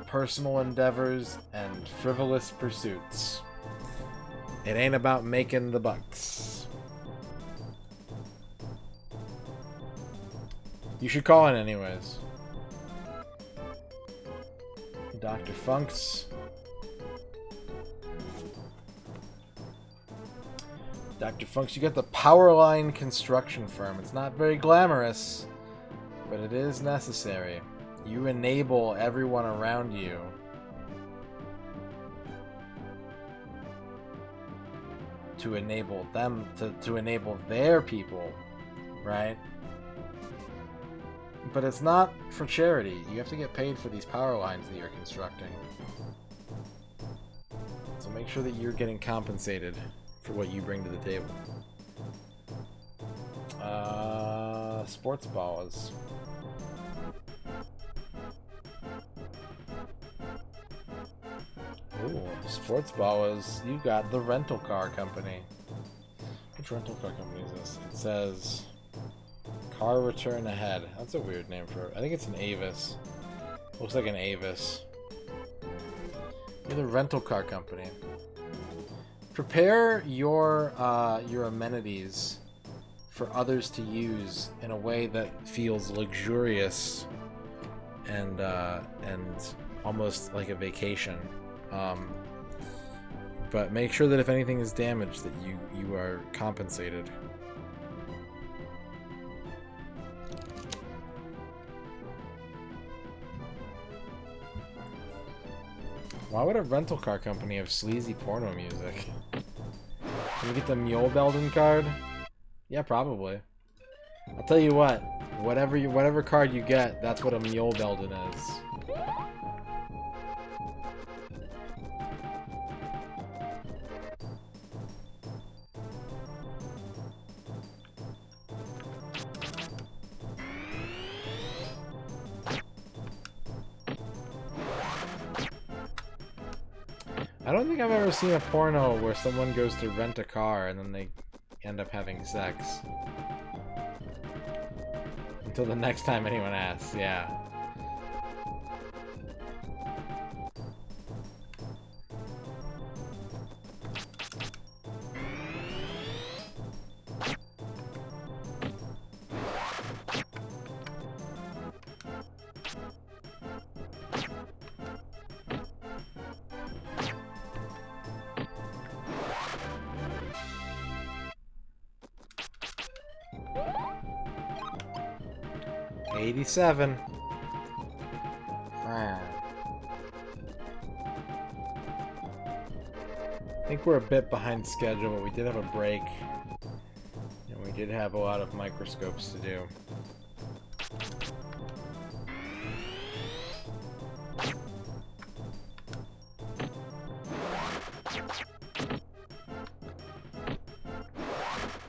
personal endeavors and frivolous pursuits. It ain't about making the bucks. You should call in anyways. Dr. Funks. Dr. Funks, you got the Powerline construction firm. It's not very glamorous, but it is necessary. You enable everyone around you to enable them to enable their people, right? But it's not for charity. You have to get paid for these power lines that you're constructing. So make sure that you're getting compensated for what you bring to the table. Sports balls. Ooh, sports balls. You got the rental car company. Which rental car company is this? It says Car Return Ahead. That's a weird name for it. I think it's an Avis. Looks like an Avis. You're the rental car company. Prepare your amenities for others to use in a way that feels luxurious and almost like a vacation. But make sure that if anything is damaged, that you are compensated. Why would a rental car company have sleazy porno music? Can you get the Mule Belden card? Yeah, probably. I'll tell you what. Whatever card you get, that's what a Mule Belden is. I don't think I've ever seen a porno where someone goes to rent a car and then they end up having sex. Until the next time anyone asks, yeah. '87. I think we're a bit behind schedule, but we did have a break. And we did have a lot of microscopes to do.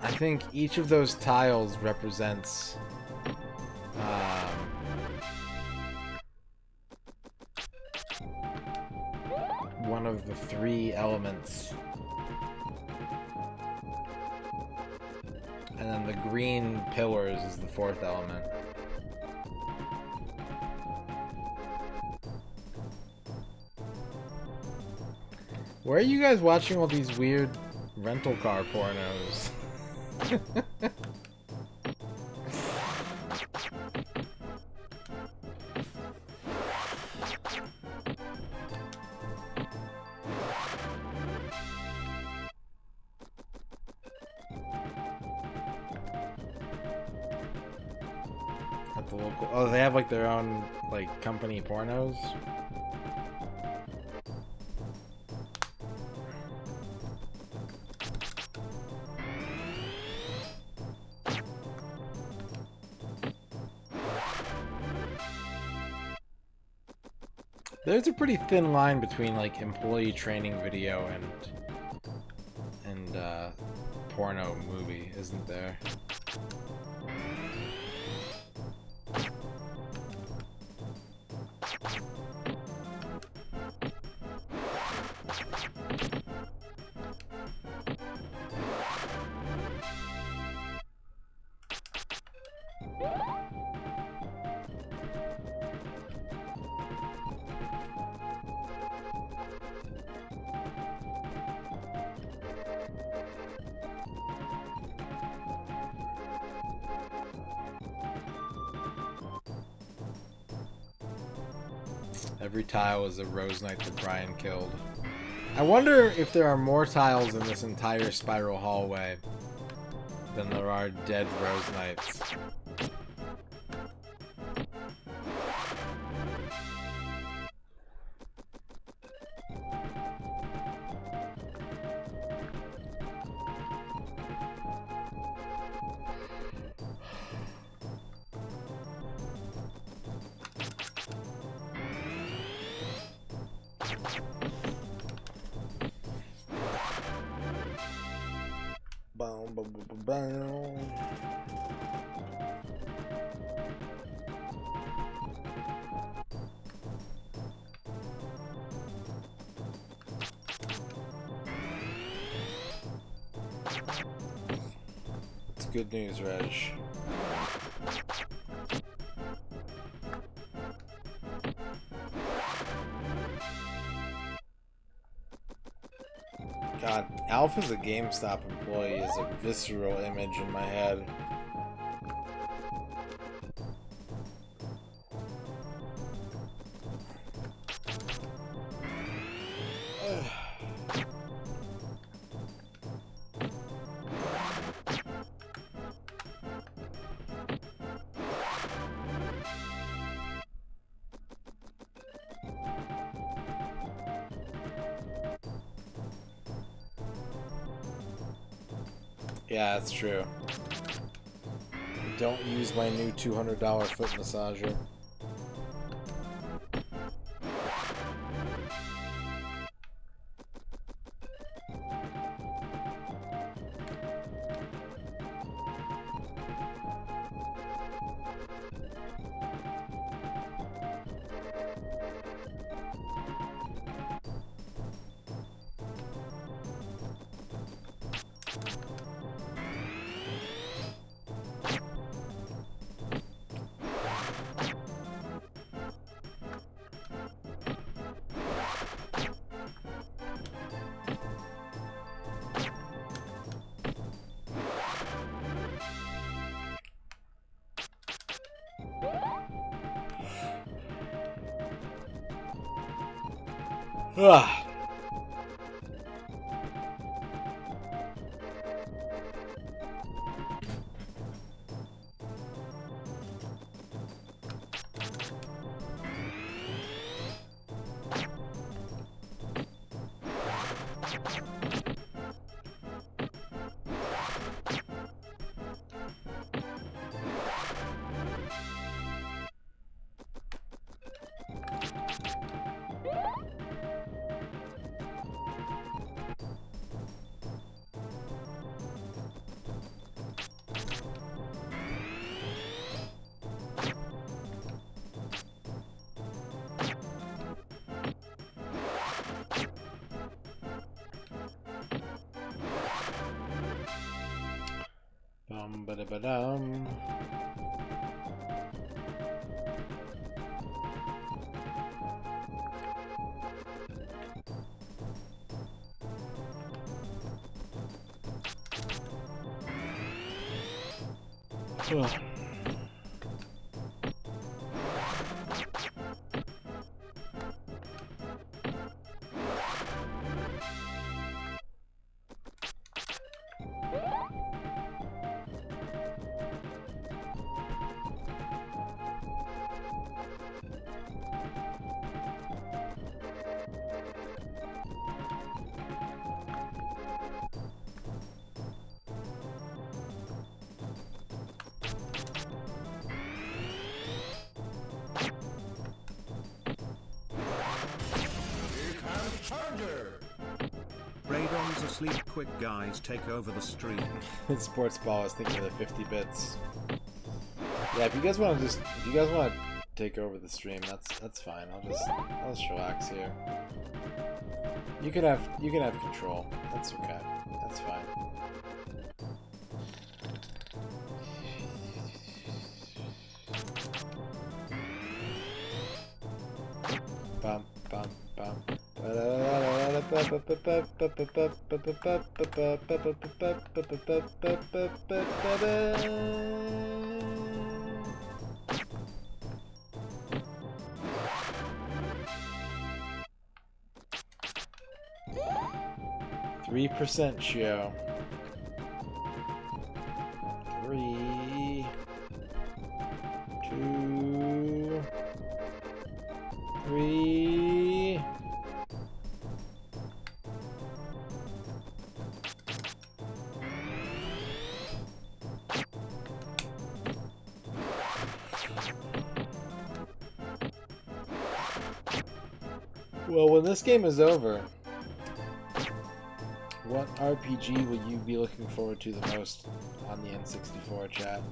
I think each of those tiles represents one of the three elements. And then the green pillars is the fourth element. Where are you guys watching all these weird rental car pornos? At the local. Oh, they have like their own like company pornos. There's a pretty thin line between like employee training video and porno movie, isn't there? Every tile is a rose knight that Brian killed. I wonder if there are more tiles in this entire spiral hallway than there are dead rose knights. Boom, boom, boom, boom, boom. It's good news, Reg. God, Alf as a GameStop employee is a visceral image in my head. Yeah, that's true. Don't use my new $200 foot massager. Ugh. Ba-da-ba-dum. Ugh. Sleep quick, guys. Take over the stream. Sports ball. I was thinking of the 50 bits. Yeah, if you guys want to take over the stream, that's fine. I'll just relax here. You can have control. That's okay. That's fine. Bum bum bum. 3% show. 3, 2, 3. Well, when this game is over, what RPG will you be looking forward to the most on the N64 chat?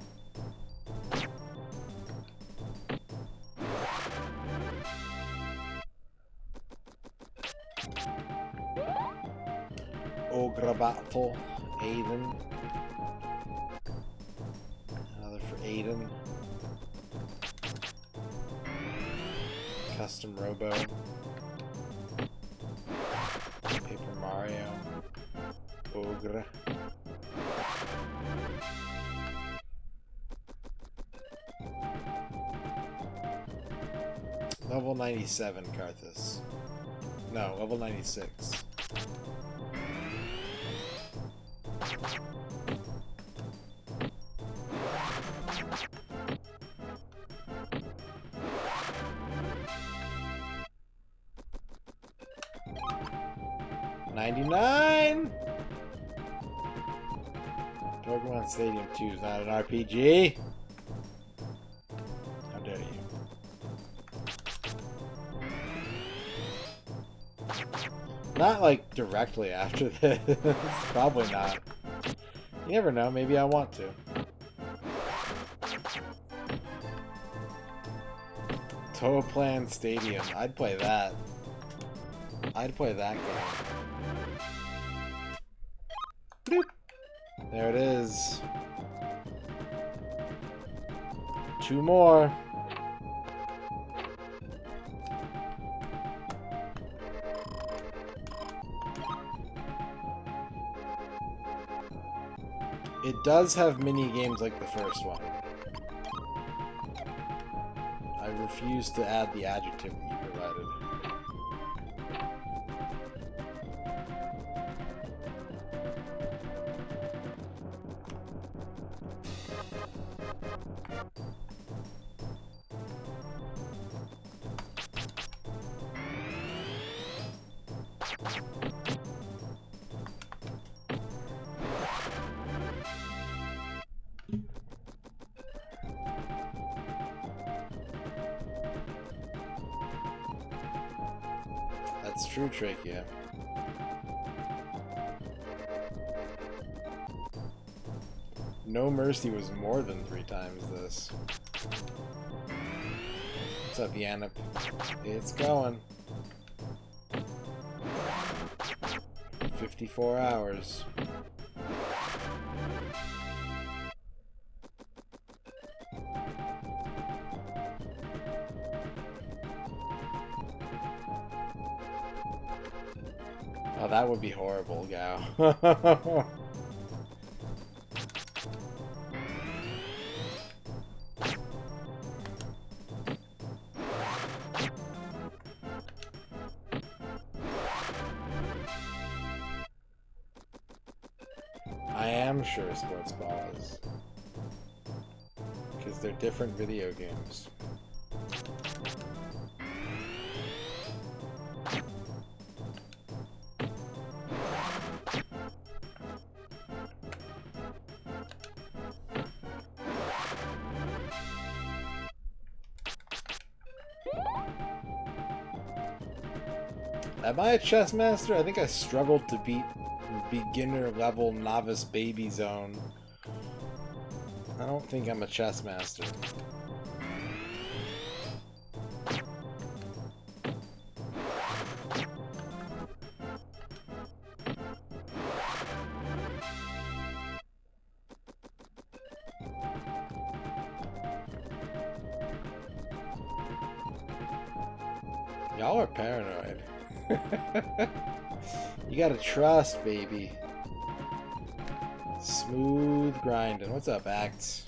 Ogre Battle, Aiden. Another for Aiden. Custom Robo. Paper Mario. Ogre. Level 97, Karthus. No, level 96. Pokemon Stadium 2 is not an RPG. How dare you? Not like directly after this. Probably not. You never know. Maybe I want to. Toaplan Stadium. I'd play that. I'd play that game. Bloop. There it is. 2 more. It does have mini games like the first one. I refuse to add the adjective that you provided. That's true, Trachea. No Mercy was more than 3 times this. What's up, Yanip? It's going. 54 hours. Oh, that would be horrible, Gao. I am sure Sports Ball is. Because they're different video games. Am I a chess master? I think I struggled to beat beginner level novice baby zone. I don't think I'm a chess master. Y'all are paranoid. You gotta trust, baby. Smooth grinding. What's up, Acts?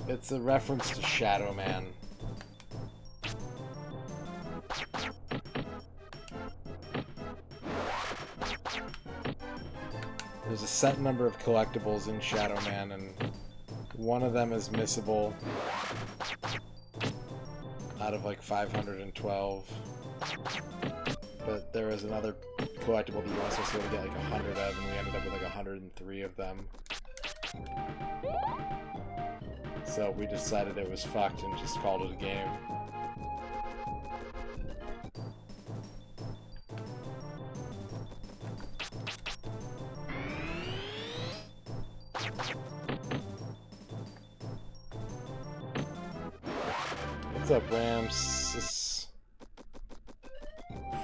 It's a reference to Shadow Man. There's a set number of collectibles in Shadow Man, and one of them is missable out of like 512. But there was another collectible that you were supposed to get like 100 of, and we ended up with like 103 of them. So we decided it was fucked and just called it a game. What's up, Rams?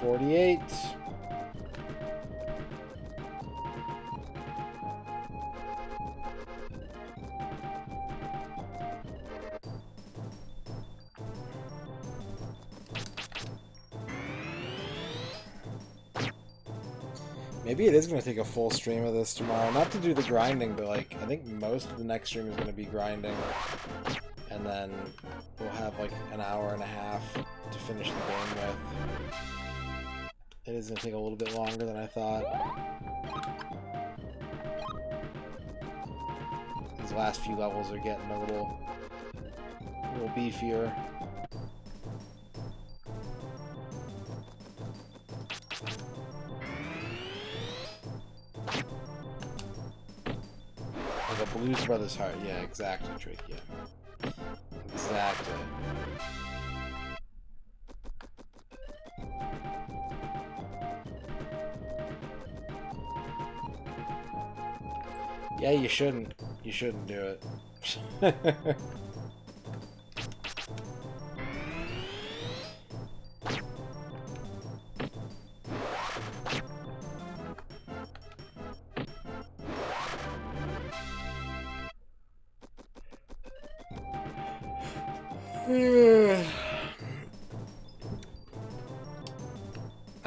48. Maybe it is going to take a full stream of this tomorrow. Not to do the grinding, but like, I think most of the next stream is going to be grinding. And then we'll have like an hour and a half to finish the game with. It is going to take a little bit longer than I thought. These last few levels are getting a little beefier. Blues Brothers heart, yeah, exactly, Drake, yeah. Exactly. Yeah, you shouldn't. You shouldn't do it.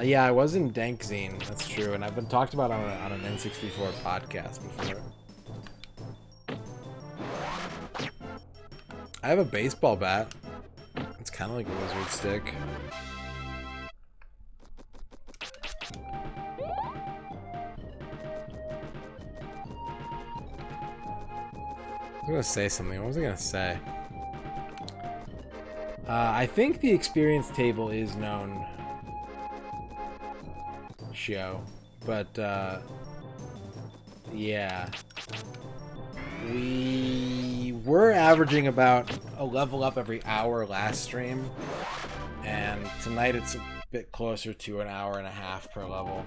Yeah, I was in Dankzine, that's true, and I've been talked about on an N64 podcast before. I have a baseball bat. It's kind of like a wizard stick. I was gonna say something. What was I gonna say? I think the experience table is known. Show, but yeah, we were averaging about a level up every hour last stream, and tonight it's a bit closer to an hour and a half per level.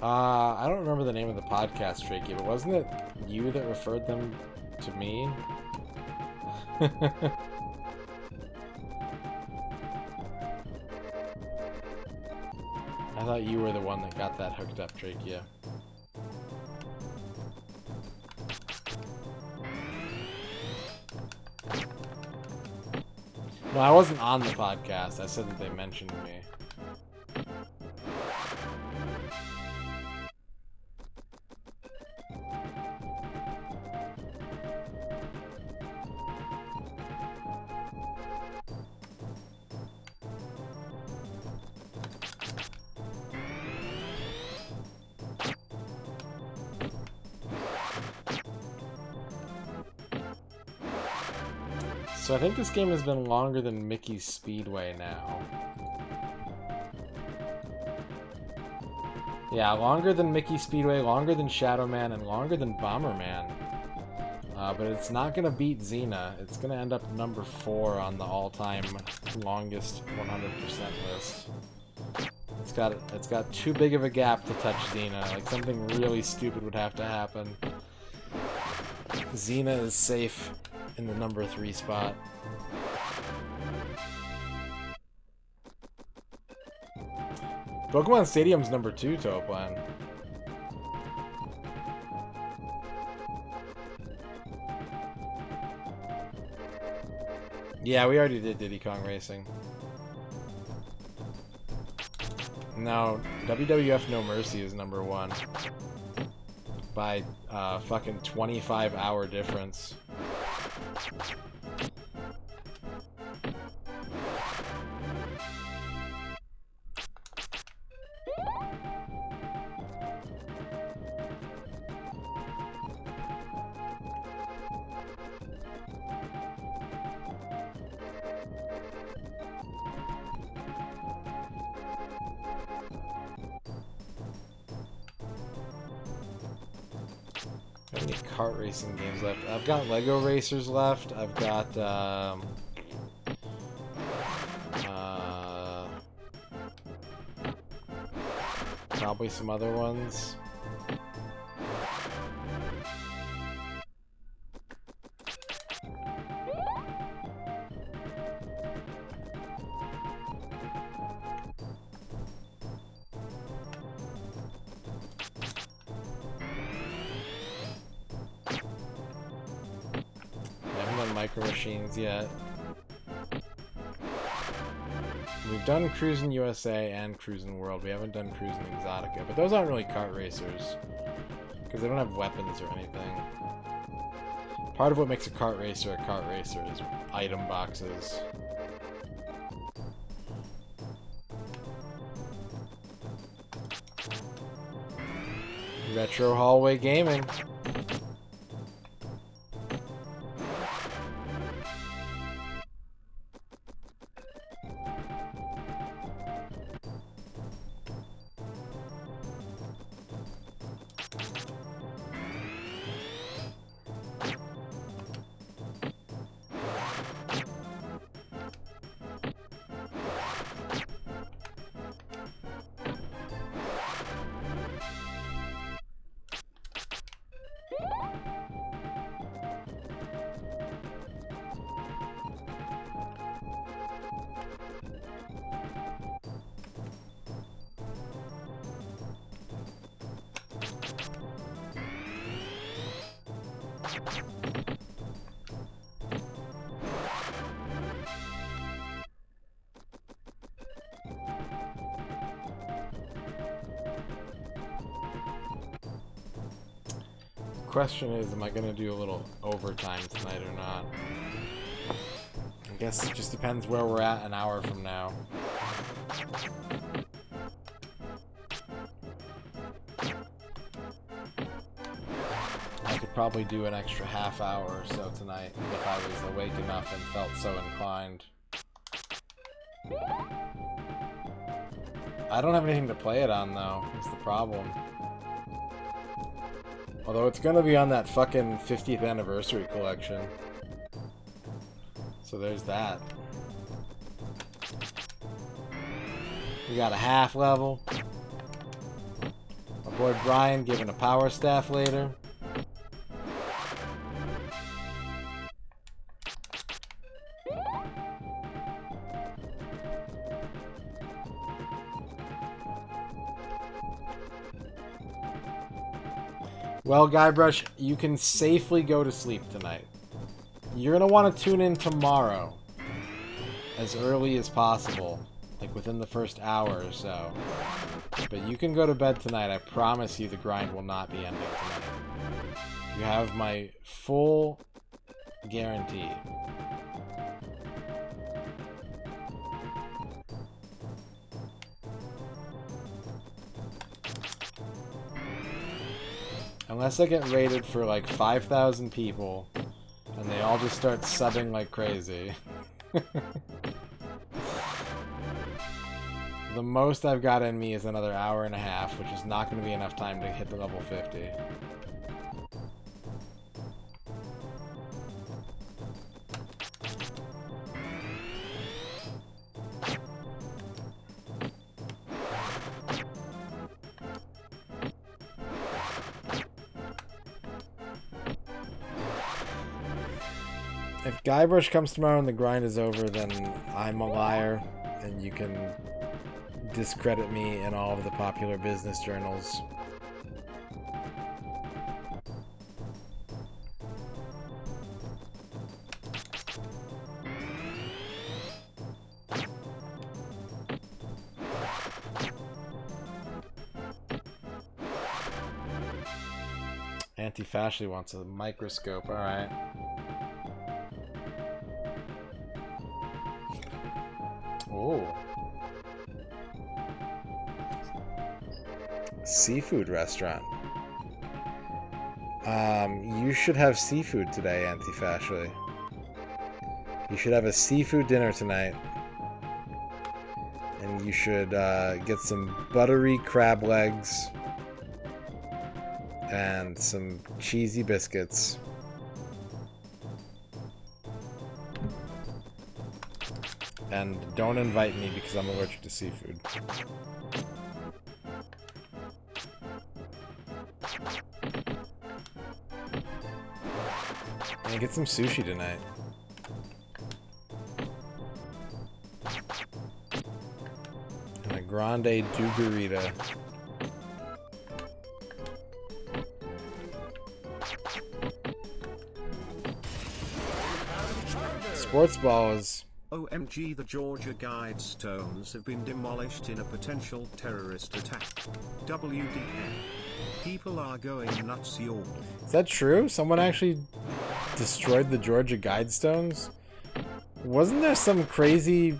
I don't remember the name of the podcast, Tricky, but wasn't it you that referred them to me? I thought you were the one that got that hooked up, Trachea. No, I wasn't on the podcast. I said that they mentioned me. So I think this game has been longer than Mickey's Speedway now. Yeah, longer than Mickey Speedway, longer than Shadow Man, and longer than Bomberman. But it's not going to beat Xena. It's going to end up number 4 on the all-time longest 100% list. It's got too big of a gap to touch Xena. Like, something really stupid would have to happen. Xena is safe in the number 3 spot. Pokemon Stadium's number 2, Toplan. Yeah, we already did Diddy Kong Racing. No, WWF No Mercy is number 1. By fucking 25-hour difference. How many kart racing games left? I've got Lego Racers left. I've got probably some other ones. Micro Machines yet. We've done Cruisin' USA and Cruisin' World. We haven't done Cruisin' Exotica, but those aren't really kart racers because they don't have weapons or anything. Part of what makes a kart racer is item boxes. Retro Hallway Gaming. Question is, am I going to do a little overtime tonight or not? I guess it just depends where we're at an hour from now. I could probably do an extra half hour or so tonight if I was awake enough and felt so inclined. I don't have anything to play it on though, that's the problem. Although it's gonna be on that fucking 50th anniversary collection. So there's that. We got a half level. My boy Brian giving a power staff later. Well, Guybrush, you can safely go to sleep tonight. You're going to want to tune in tomorrow as early as possible, like within the first hour or so. But you can go to bed tonight. I promise you the grind will not be ending tonight. You have my full guarantee. Unless I get rated for like 5,000 people, And they all just start subbing like crazy. The most I've got in me is another hour and a half, which is not going to be enough time to hit the level 50. If Guybrush comes tomorrow and the grind is over, then I'm a liar, and you can discredit me in all of the popular business journals. Anti-Fashly wants a microscope, alright. Oh. Seafood restaurant. You should have seafood today, Anti-Fashly. You should have a seafood dinner tonight. And you should get some buttery crab legs and some cheesy biscuits. And don't invite me because I'm allergic to seafood. And get some sushi tonight. And a grande dugarita. Sports ball is... OMG, the Georgia Guidestones have been demolished in a potential terrorist attack. WDF. People are going nuts, y'all. Is that true? Someone actually destroyed the Georgia Guidestones? Wasn't there some crazy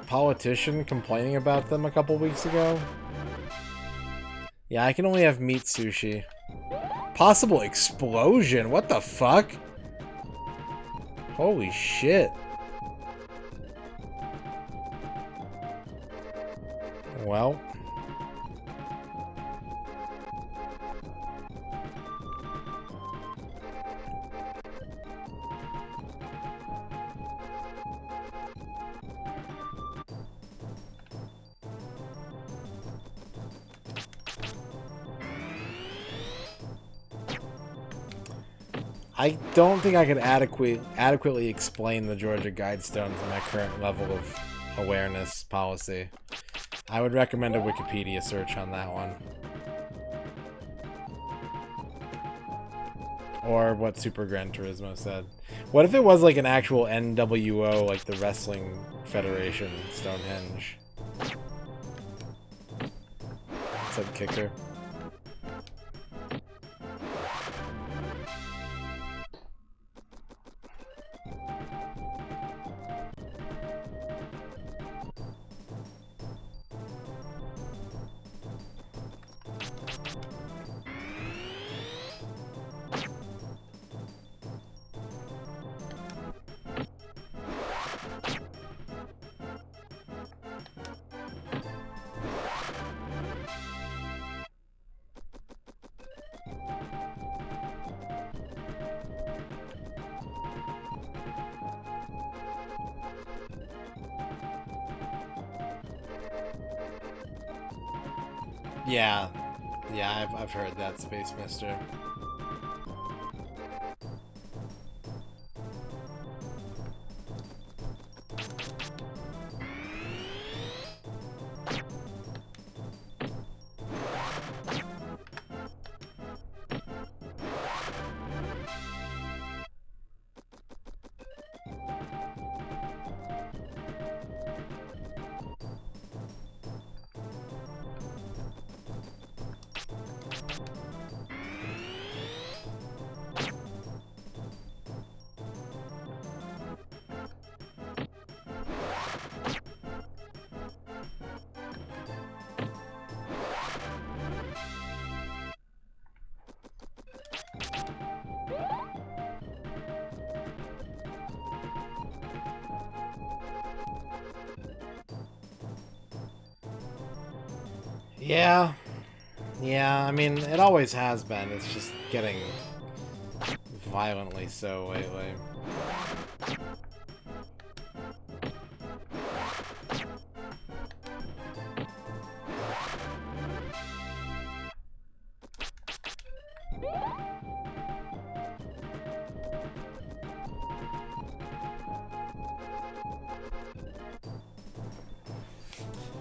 politician complaining about them a couple weeks ago? Yeah, I can only have meat sushi. Possible explosion? What the fuck? Holy shit. Well. I don't think I could adequately explain the Georgia Guidestones in my current level of awareness policy. I would recommend a Wikipedia search on that one. Or what Super Gran Turismo said. What if it was like an actual NWO, like the Wrestling Federation, Stonehenge? What's up, Kicker? Yeah, I've heard that, Space Mister. Yeah. Yeah, I mean, it always has been. It's just getting violently so lately.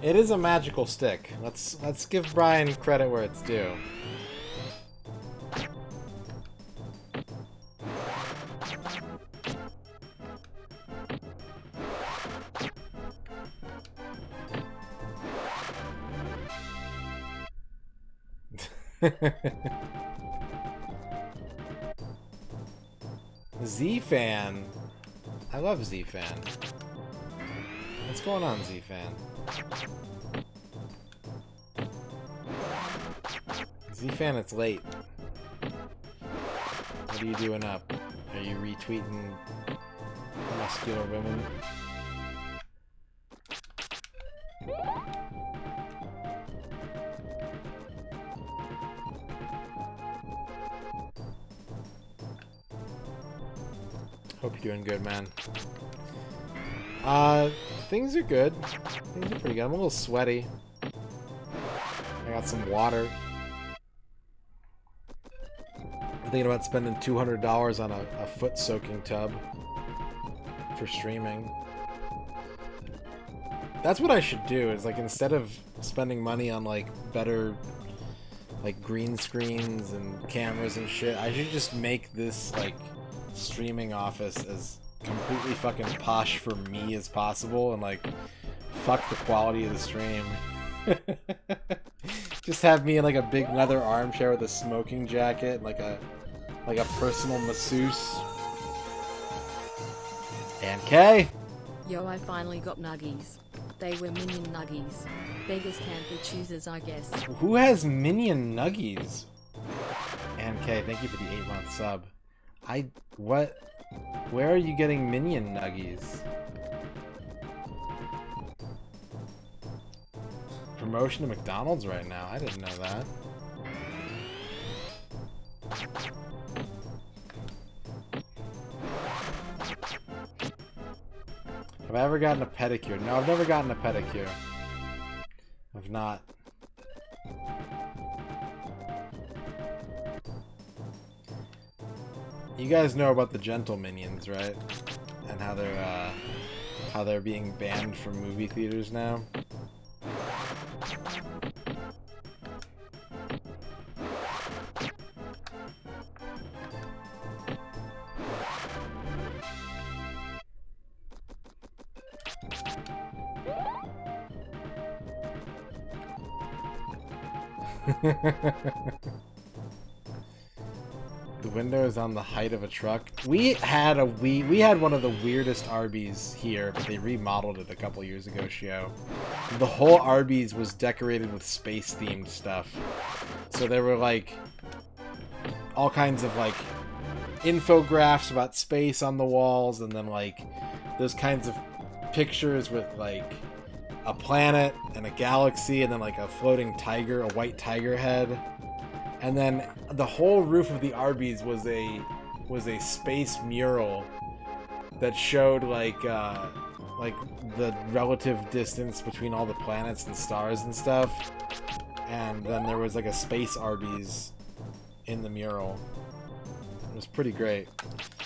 It is a magical stick. Let's give Brian credit where it's due. Z-Fan. I love Z-Fan. What's going on, Z-Fan? Z-Fan, it's late. What are you doing up? Are you retweeting muscular women? Hope you're doing good, man. Things are good. Things are pretty good. I'm a little sweaty. I got some water. I'm thinking about spending $200 on a foot-soaking tub for streaming. That's what I should do, is like instead of spending money on like better like green screens and cameras and shit, I should just make this like streaming office as completely fucking posh for me as possible and like fuck the quality of the stream. Just have me in like a big leather armchair with a smoking jacket and like a personal masseuse. And Kay. Yo, I finally got nuggies. They were minion nuggies. Beggars can't be choosers, I guess. Who has minion nuggies? And Kay, thank you for the 8-month sub. What? Where are you getting minion nuggies? Promotion to McDonald's right now. I didn't know that. Have I ever gotten a pedicure? No, I've never gotten a pedicure. I've not. You guys know about the gentle minions, right? And how they're being banned from movie theaters now. The window is on the height of a truck. We had one of the weirdest Arby's here, but they remodeled it a couple years ago, Shio. The whole Arby's was decorated with space-themed stuff. So there were like all kinds of like infographics about space on the walls, and then like those kinds of pictures with like a planet and a galaxy, and then like a floating tiger, a white tiger head. And then the whole roof of the Arby's was a space mural that showed like the relative distance between all the planets and stars and stuff. And then there was like a space Arby's in the mural. It was pretty great.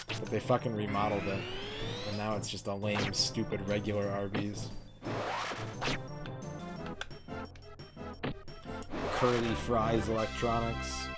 But they fucking remodeled it. And now it's just a lame, stupid, regular Arby's. Curly Fries Electronics.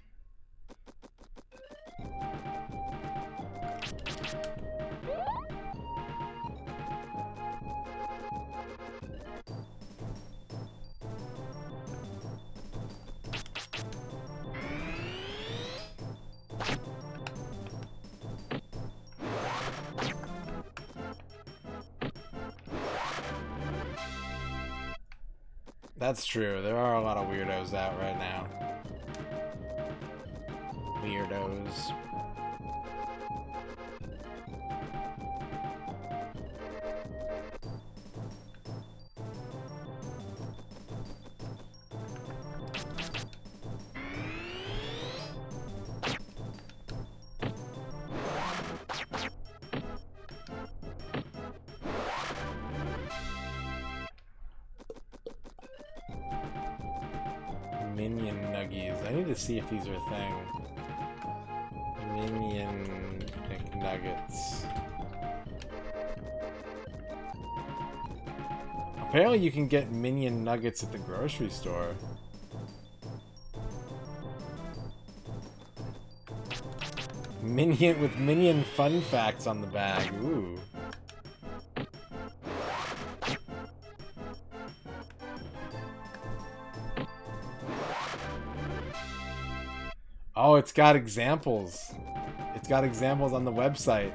That's true. There are a lot of weirdos out right now. Weirdos. Minion nuggies. I need to see if these are a thing. Minion McNuggets. Apparently you can get Minion nuggets at the grocery store. Minion with Minion fun facts on the bag. Ooh. Oh, it's got examples. It's got examples on the website.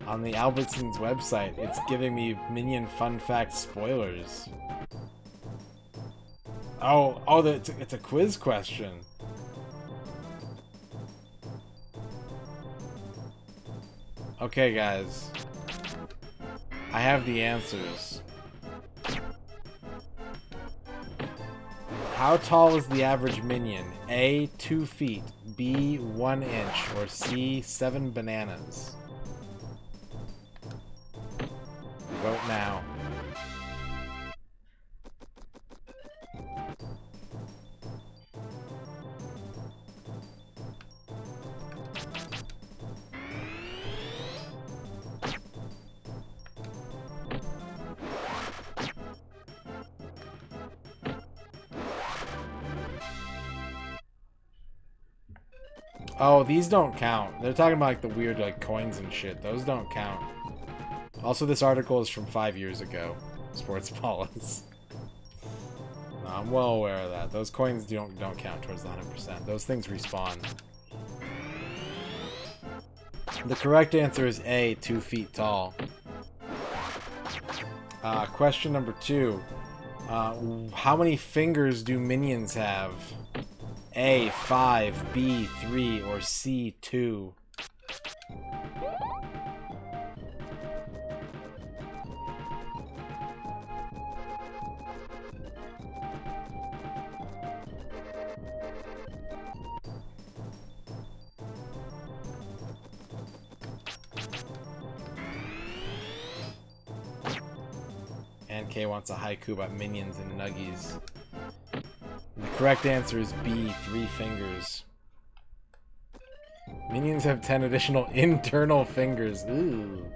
On the Albertsons website. It's giving me Minion fun fact spoilers. Oh, it's a quiz question. Okay, guys. I have the answers. How tall is the average minion? A, 2 feet, B, 1 inch, or C, 7 bananas? Vote now. Oh, these don't count. They're talking about like the weird like coins and shit. Those don't count. Also, this article is from 5 years ago. Sports Paulus. No, I'm well aware of that. Those coins don't count towards the 100%. Those things respawn. The correct answer is A, 2 feet tall. Question number 2. How many fingers do minions have? A, 5, B, 3, or C, 2? And K wants a haiku about minions and nuggies. The correct answer is B, 3 fingers. Minions have 10 additional internal fingers. Ooh.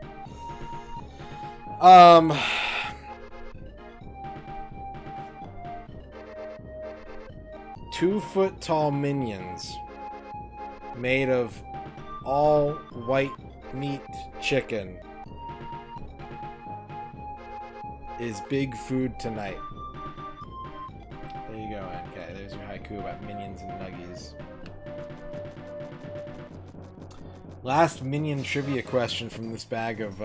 2-foot tall minions made of all white meat chicken is big food tonight. There you go, NK. There's your haiku about minions and nuggies. Last minion trivia question from this bag of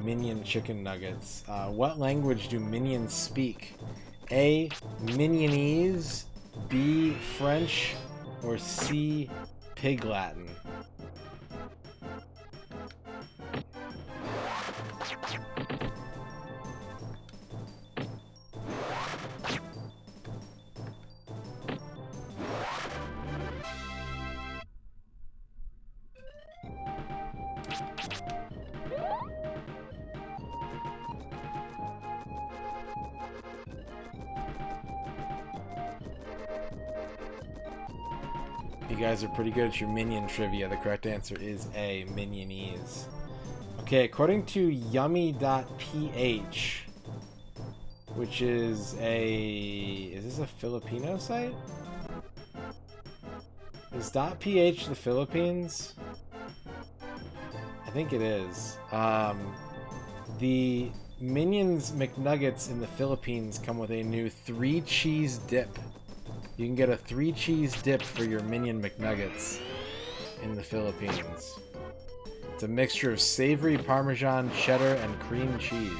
minion chicken nuggets. What language do minions speak? A, Minionese, B, French, or C, Pig Latin? You guys are pretty good at your minion trivia. The correct answer is A, Minionese. Okay, according to yummy.ph, which is a... Is this a Filipino site? Is .ph the Philippines? I think it is. The Minions McNuggets in the Philippines come with a new 3-cheese dip. You can get a 3-cheese dip for your Minion McNuggets in the Philippines. It's a mixture of savory Parmesan, cheddar, and cream cheese.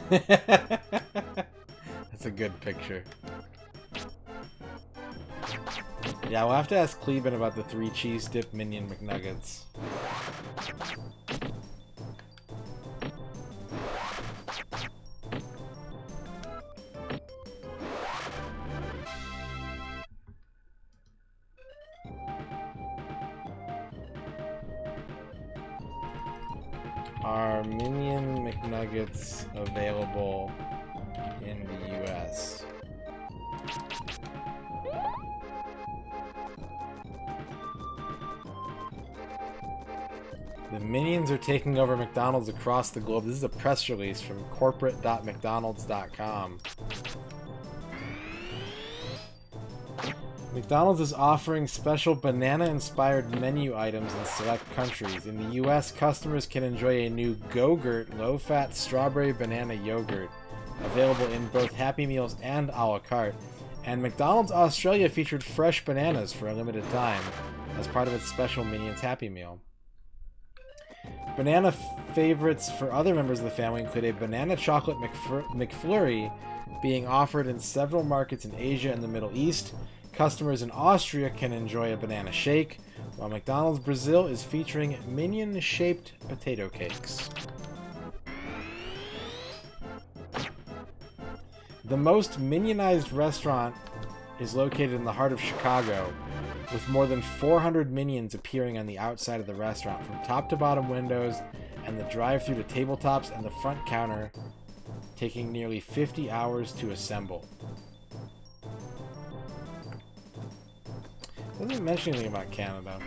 That's a good picture. Yeah, we'll have to ask Cleveland about the 3-cheese dip Minion McNuggets. McNuggets available in the US. The Minions are taking over McDonald's across the globe. This is a press release from corporate.mcdonalds.com. McDonald's is offering special banana-inspired menu items in select countries. In the US, customers can enjoy a new Go-Gurt low-fat strawberry banana yogurt, available in both Happy Meals and a la carte. And McDonald's Australia featured fresh bananas for a limited time as part of its special Minions Happy Meal. Banana favorites for other members of the family include a banana chocolate McFlurry being offered in several markets in Asia and the Middle East. Customers in Austria can enjoy a banana shake, while McDonald's Brazil is featuring minion-shaped potato cakes. The most minionized restaurant is located in the heart of Chicago, with more than 400 minions appearing on the outside of the restaurant, from top to bottom windows and the drive-thru to tabletops and the front counter, taking nearly 50 hours to assemble. Doesn't mention anything about Canada.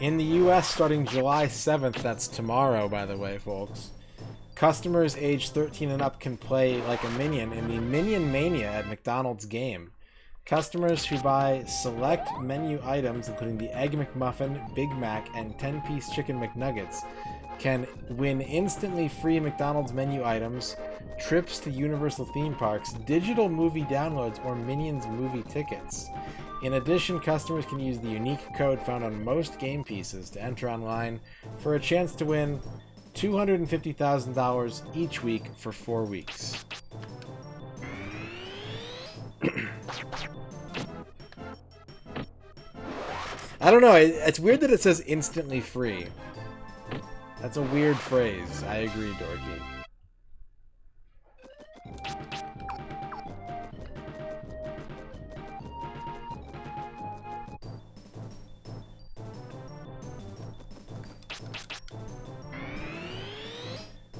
In the US, starting July 7th, that's tomorrow, by the way, folks, customers age 13 and up can play like a minion in the Minion Mania at McDonald's game. Customers who buy select menu items, including the Egg McMuffin, Big Mac, and 10-piece Chicken McNuggets, can win instantly free McDonald's menu items, trips to Universal theme parks, digital movie downloads, or Minions movie tickets. In addition, customers can use the unique code found on most game pieces to enter online for a chance to win $250,000 each week for 4 weeks. I don't know, it's weird that it says instantly free. That's a weird phrase. I agree, Dorky.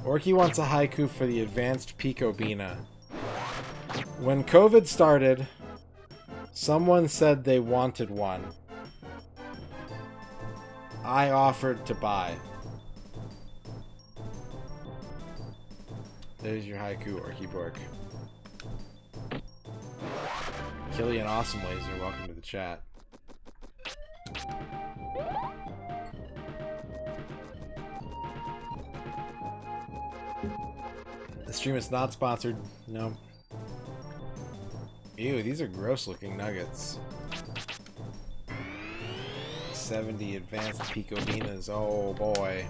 Orky wants a haiku for the advanced Pico Bina. When COVID started, someone said they wanted one. I offered to buy. There's your haiku, Orky Bork. Killian Awesome Laser, welcome to the chat. The stream is not sponsored. No. Ew, these are gross looking nuggets. 70 advanced Pico Binas. Oh boy.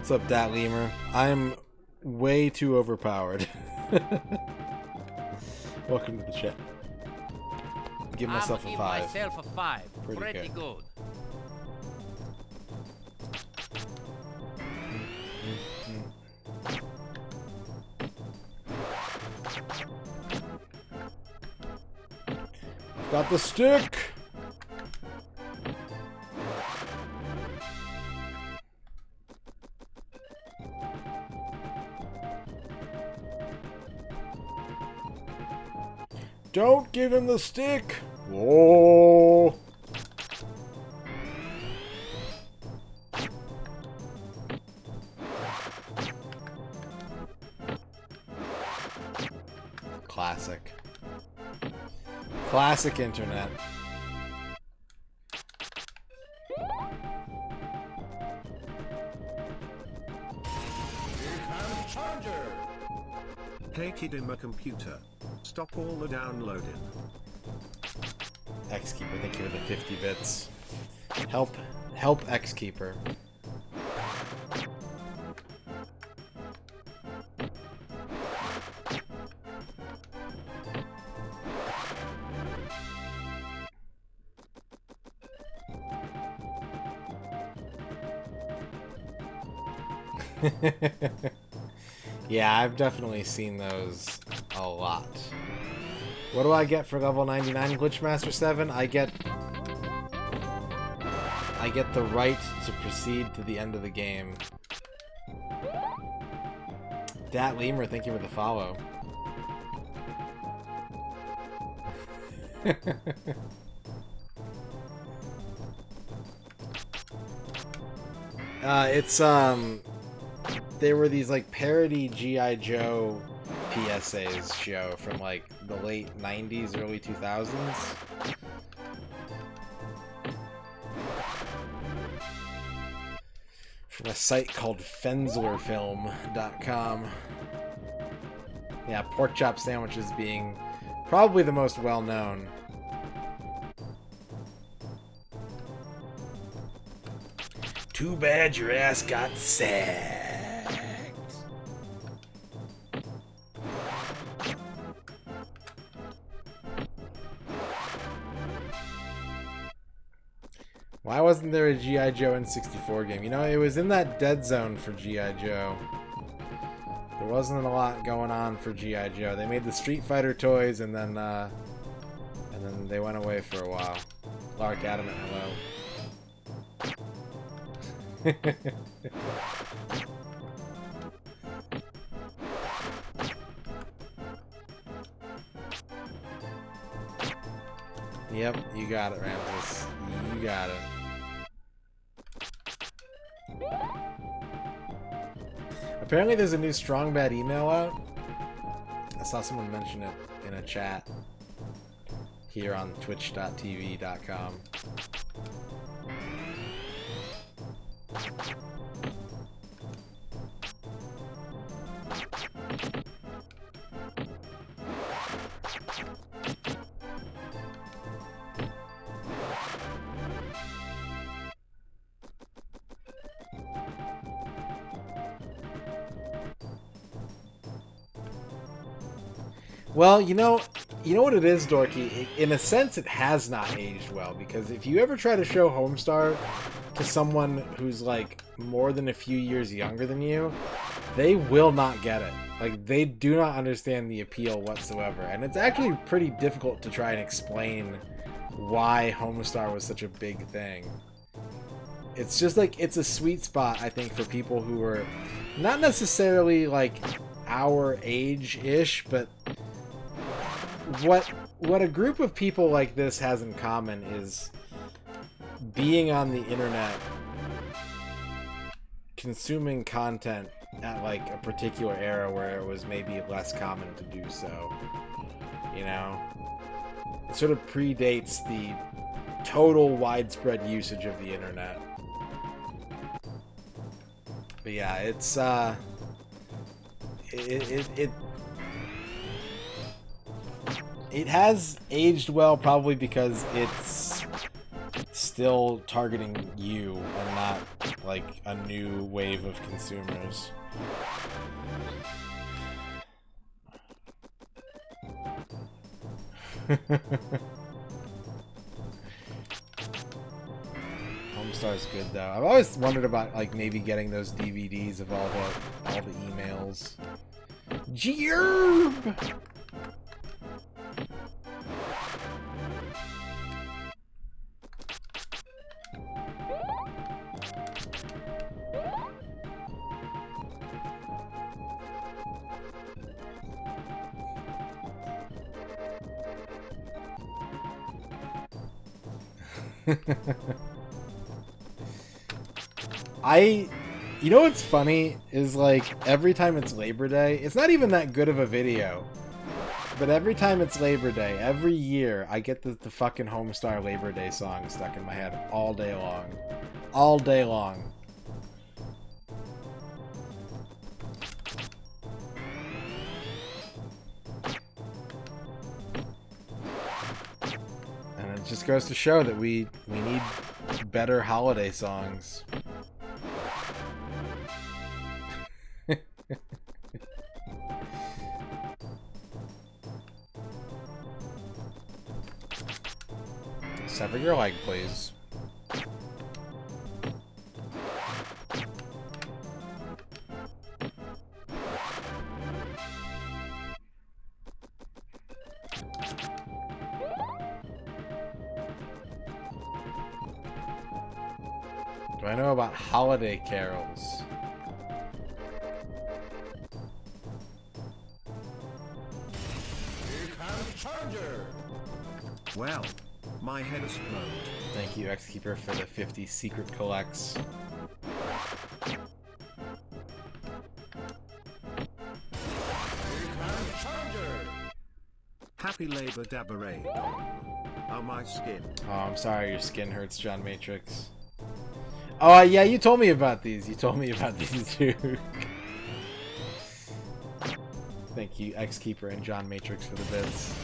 What's up, Dat Lemur? I'm way too overpowered. Welcome to the chat. Give myself a 5. Myself a 5. Pretty good. Got the stick! Don't give him the stick! Whoa! Classic. Classic internet. Hey kid in my computer. Stop all the downloading. Xkeeper, thank you for the 50 bits. Help X Keeper. Yeah, I've definitely seen those a lot. What do I get for level 99 Glitchmaster 7? I get the right to proceed to the end of the game. Dat Lemur, thank you for the follow. There were these like parody G.I. Joe PSAs show from like the late 90s, early 2000s. From a site called fenslerfilm.com. Yeah, pork chop sandwiches being probably the most well known. Too bad your ass got sacked. Why wasn't there a G.I. Joe N64 game? You know, it was in that dead zone for G.I. Joe. There wasn't a lot going on for G.I. Joe. They made the Street Fighter toys and then they went away for a while. Lark Adamant, hello. Yep, you got it, Ramses. You got it. Apparently there's a new Strong Bad email out. I saw someone mention it in a chat here on twitch.tv.com. Well, you know what it is, Dorky? In a sense, it has not aged well, because if you ever try to show Homestar to someone who's, like, more than a few years younger than you, they will not get it. Like, they do not understand the appeal whatsoever. And it's actually pretty difficult to try and explain why Homestar was such a big thing. It's just, like, it's a sweet spot, I think, for people who are not necessarily, like, our age-ish, but what a group of people like this has in common is being on the internet, consuming content at like a particular era where it was maybe less common to do so. You know? It sort of predates the total widespread usage of the internet. But yeah, it's it has aged well, probably because it's still targeting you and not like a new wave of consumers. Homestar's good though. I've always wondered about like maybe getting those DVDs of all the emails. Gerb! You know what's funny is like every time it's Labor Day, it's not even that good of a video, but every time it's Labor Day, every year I get the fucking Homestar Labor Day song stuck in my head all day long. All day long. And it just goes to show that we need better holiday songs. Sever your leg, please. Do I know about holiday carols? Well, my head exploded. Thank you, Xkeeper, for the 50 secret collects. Happy Labor Dabberay. Oh, my skin. Oh, I'm sorry your skin hurts, John Matrix. Oh, yeah, you told me about these. You told me about these too. Thank you, Xkeeper and John Matrix, for the bits.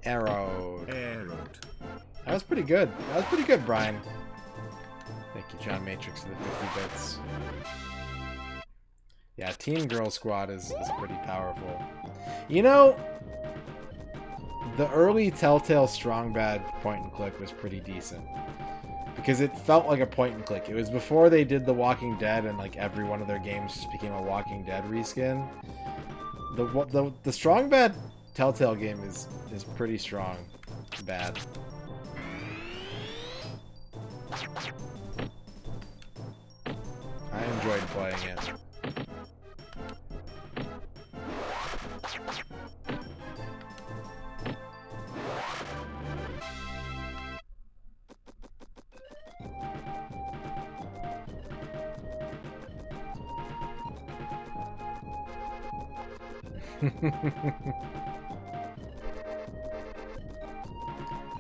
Arrowed. That was pretty good. That was pretty good, Brian. Thank you, John Matrix, for the 50 bits. Yeah, Teen Girl Squad is pretty powerful. You know, the early Telltale Strong Bad point and click was pretty decent. Because it felt like a point and click. It was before they did The Walking Dead and like every one of their games just became a Walking Dead reskin. The Strong Bad Telltale game is pretty strong. Bad. I enjoyed playing it.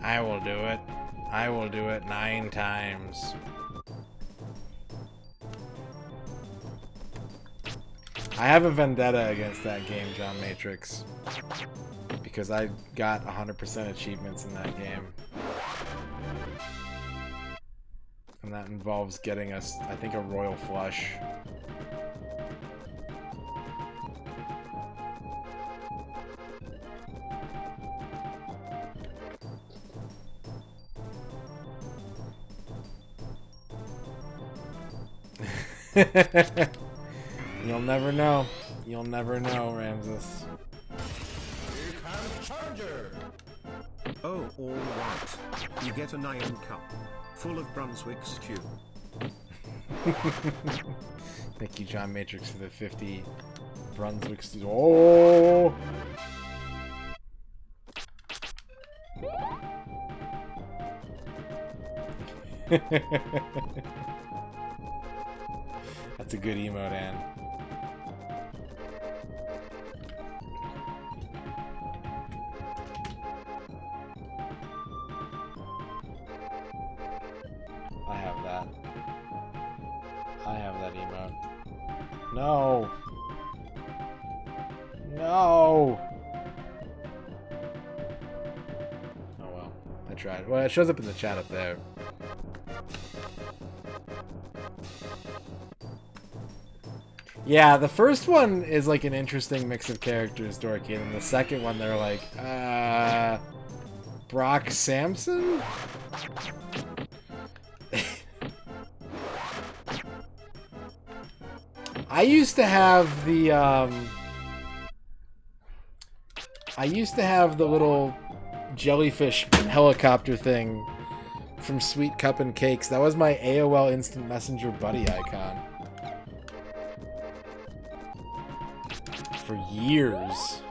I will do it. I will do it 9 times. I have a vendetta against that game, John Matrix. Because I got 100% achievements in that game. And that involves getting us, I think, a royal flush. You'll never know. You'll never know, Ramses. Oh, all right. You get an iron cup full of Brunswick stew. Thank you, John Matrix, for the 50 Brunswick stew. Oh! That's a good emote, Ann. I have that. I have that emote. No! No! Oh well. I tried. Well, it shows up in the chat up there. Yeah, the first one is like an interesting mix of characters, Dorky, and the second one they're like, Brock Samson? I used to have the, little jellyfish helicopter thing from Sweet Cup and Cakes. That was my AOL Instant Messenger buddy icon. For years.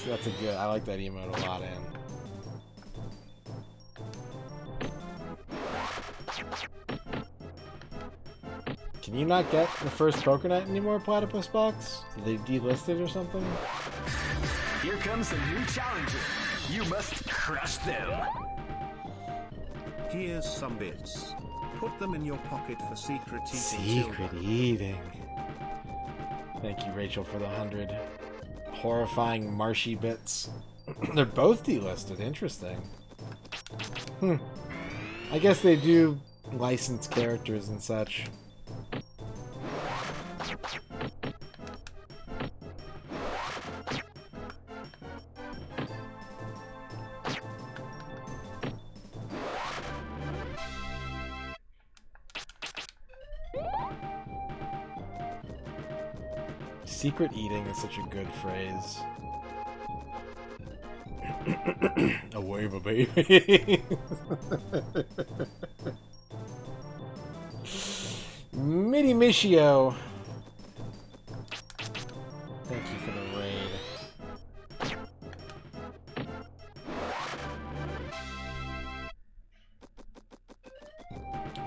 That's a good. I like that emote a lot, Ann. Can you not get the first Coconut anymore, Platypus Box? Did they delist it or something? Here comes a new challenger. You must crush them. Here's some bits. Put them in your pocket for secret eating. Secret eating. Thank you, Rachel, for the 100 horrifying marshy bits. They're both delisted. Interesting. I guess they do license characters and such. Secret eating is such a good phrase. Away, baby. Midi Michio. Thank you for the raid.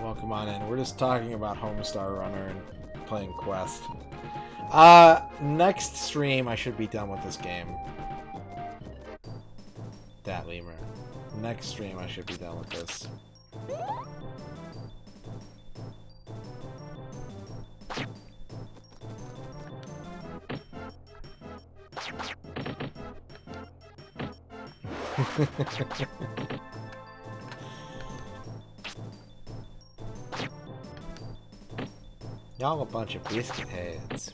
Welcome on in. We're just talking about Homestar Runner and playing Quest. Next stream I should be done with this game. That lemur. Next stream I should be done with this. Y'all a bunch of biscuit heads.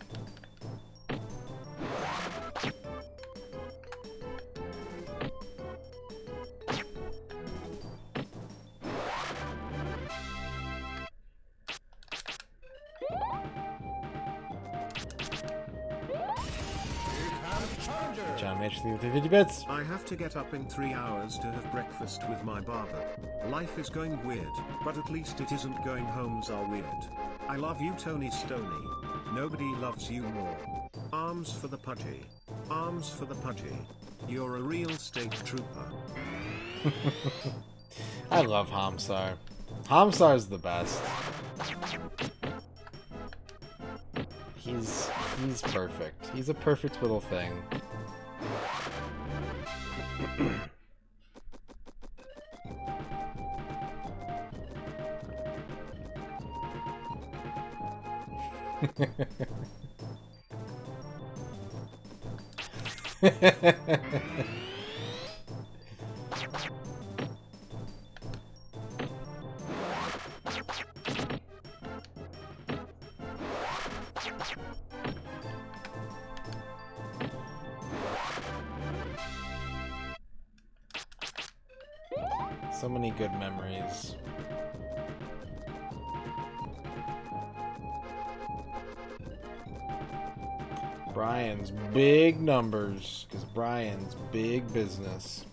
John Mitch, 50 bits. I have to get up in 3 hours to have breakfast with my barber. Life is going weird, but at least it isn't going homes are weird. I love you, Tony Stoney. Nobody loves you more. Arms for the pudgy. Arms for the pudgy. You're a real state trooper. I love Hamsar. Hamsar's the best. He's perfect. He's a perfect little thing. So many good memories. Brian's big numbers, because Brian's big business.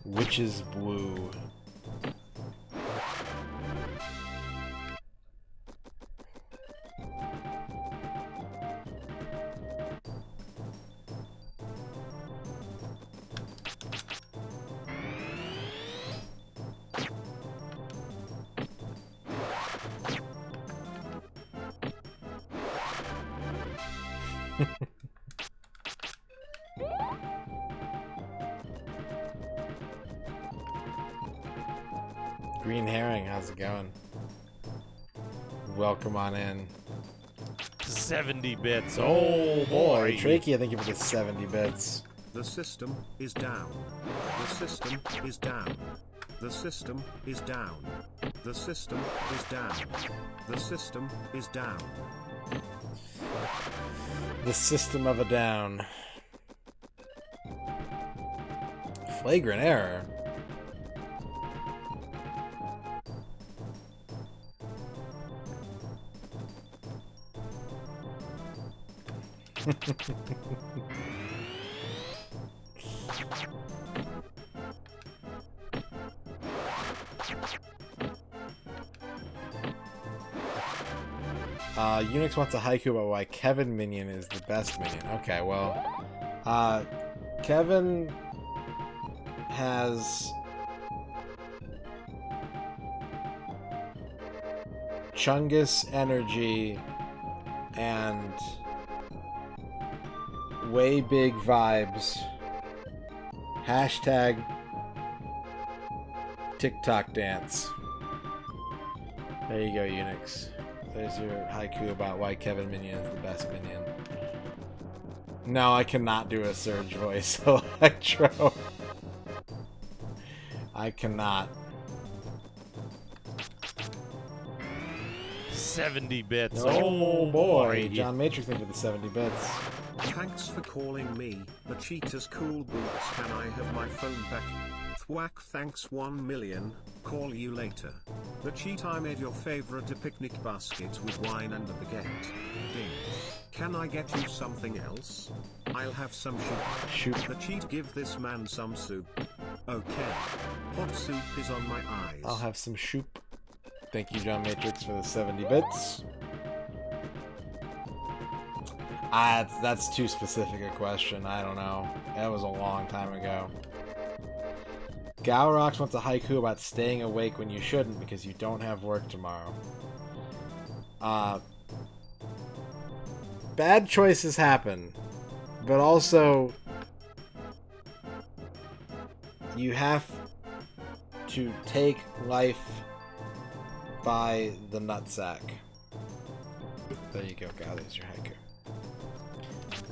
Witch's Blue. Green Herring, how's it going? Welcome on in. 70 bits. Oh boy. Trakey, I think you for the 70 bits. The system is down. The system is down. The system is down. The system is down. The system is down. The system of a down. Flagrant error. Unix wants a haiku about why Kevin Minion is the best minion. Okay, well, Kevin has Chungus energy and way big vibes. Hashtag TikTok dance. There you go, Unix. There's your haiku about why Kevin Minion is the best minion. No, I cannot do a Surge voice, Electro. I cannot. 70 bits. Oh boy, John Matrix into the 70 bits. Thanks for calling me, the cheater's cool boots. Can I have my phone back? Thwack, thanks 1 million, call you later. The cheat, I made your favorite a picnic basket with wine and a baguette. Ding. Can I get you something else? I'll have some soup. Shoot. The cheat, give this man some soup. Okay. Hot soup is on my eyes. I'll have some shoop. Thank you, John Matrix, for the 70 bits. That's too specific a question. I don't know. That was a long time ago. Galrox wants a haiku about staying awake when you shouldn't because you don't have work tomorrow. Bad choices happen, but also you have to take life by the nutsack. There you go, Gal. There's your haiku.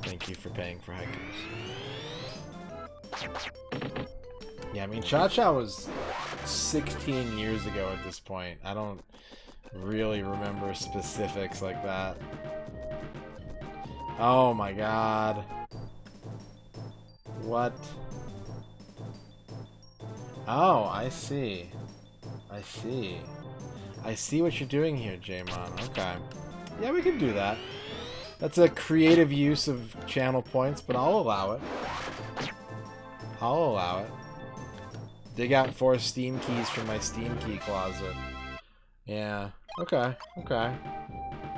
Thank you for paying for haikus. Yeah, I mean, Cha-Cha was 16 years ago at this point. I don't really remember specifics like that. Oh my god. What? Oh, I see. I see. I see what you're doing here, Jaymon. Okay. Yeah, we can do that. That's a creative use of channel points, but I'll allow it. I'll allow it. Dig out 4 Steam keys from my Steam key closet. Yeah. Okay. Okay.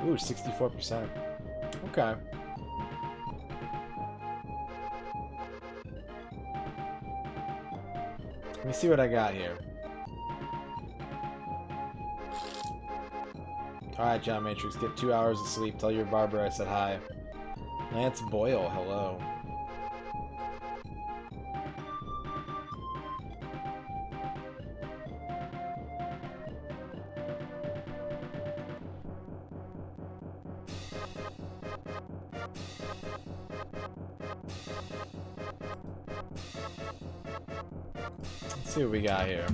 Ooh, 64%. Okay. Let me see what I got here. Alright, John Matrix, get 2 hours of sleep. Tell your barber I said hi. Lance Boyle, hello. Let's see what we got here.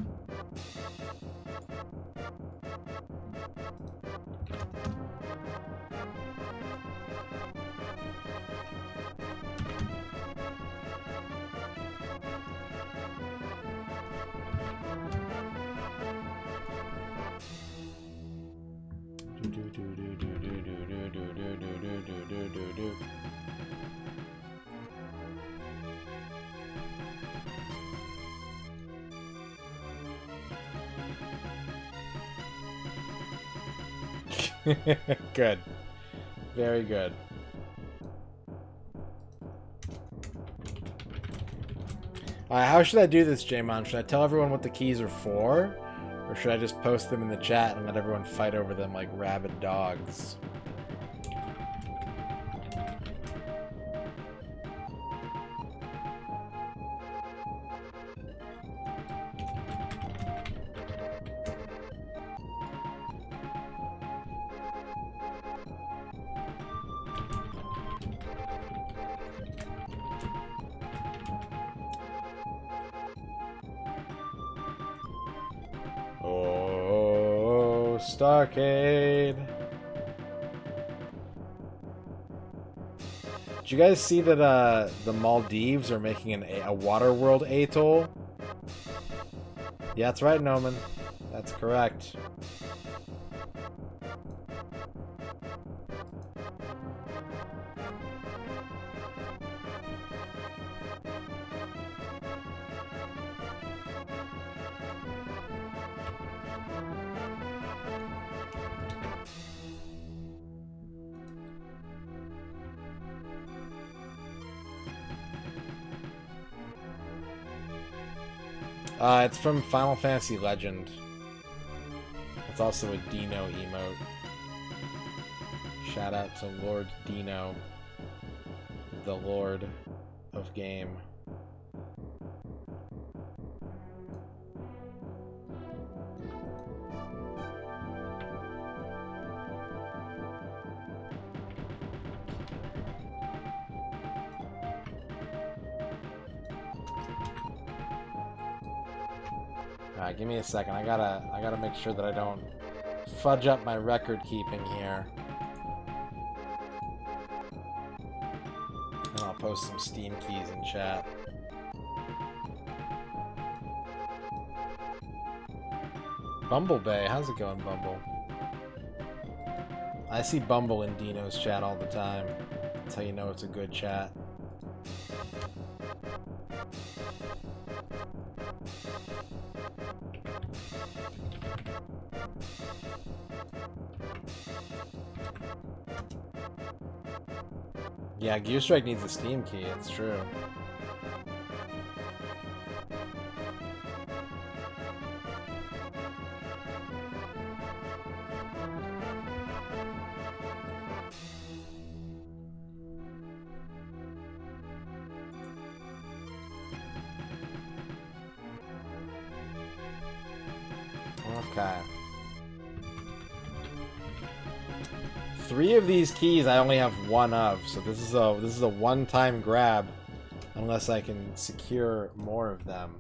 Good. Very good. Alright, how should I do this, Jaymon? Should I tell everyone what the keys are for? Or should I just post them in the chat and let everyone fight over them like rabid dogs? Oh, Starcade. Did you guys see that the Maldives are making a water world atoll? Yeah, that's right, Noman. That's correct. It's from Final Fantasy Legend. It's also a Dino emote. Shout out to Lord Dino, the Lord of Game. Alright, give me a second. I gotta make sure that I don't fudge up my record keeping here. And I'll post some Steam keys in chat. Bumblebee, how's it going, Bumble? I see Bumble in Dino's chat all the time. That's how you know it's a good chat. Yeah, Gear Strike needs a Steam key, it's true. Okay. 3 of these keys I only have 1 of, so this is a one-time grab unless I can secure more of them.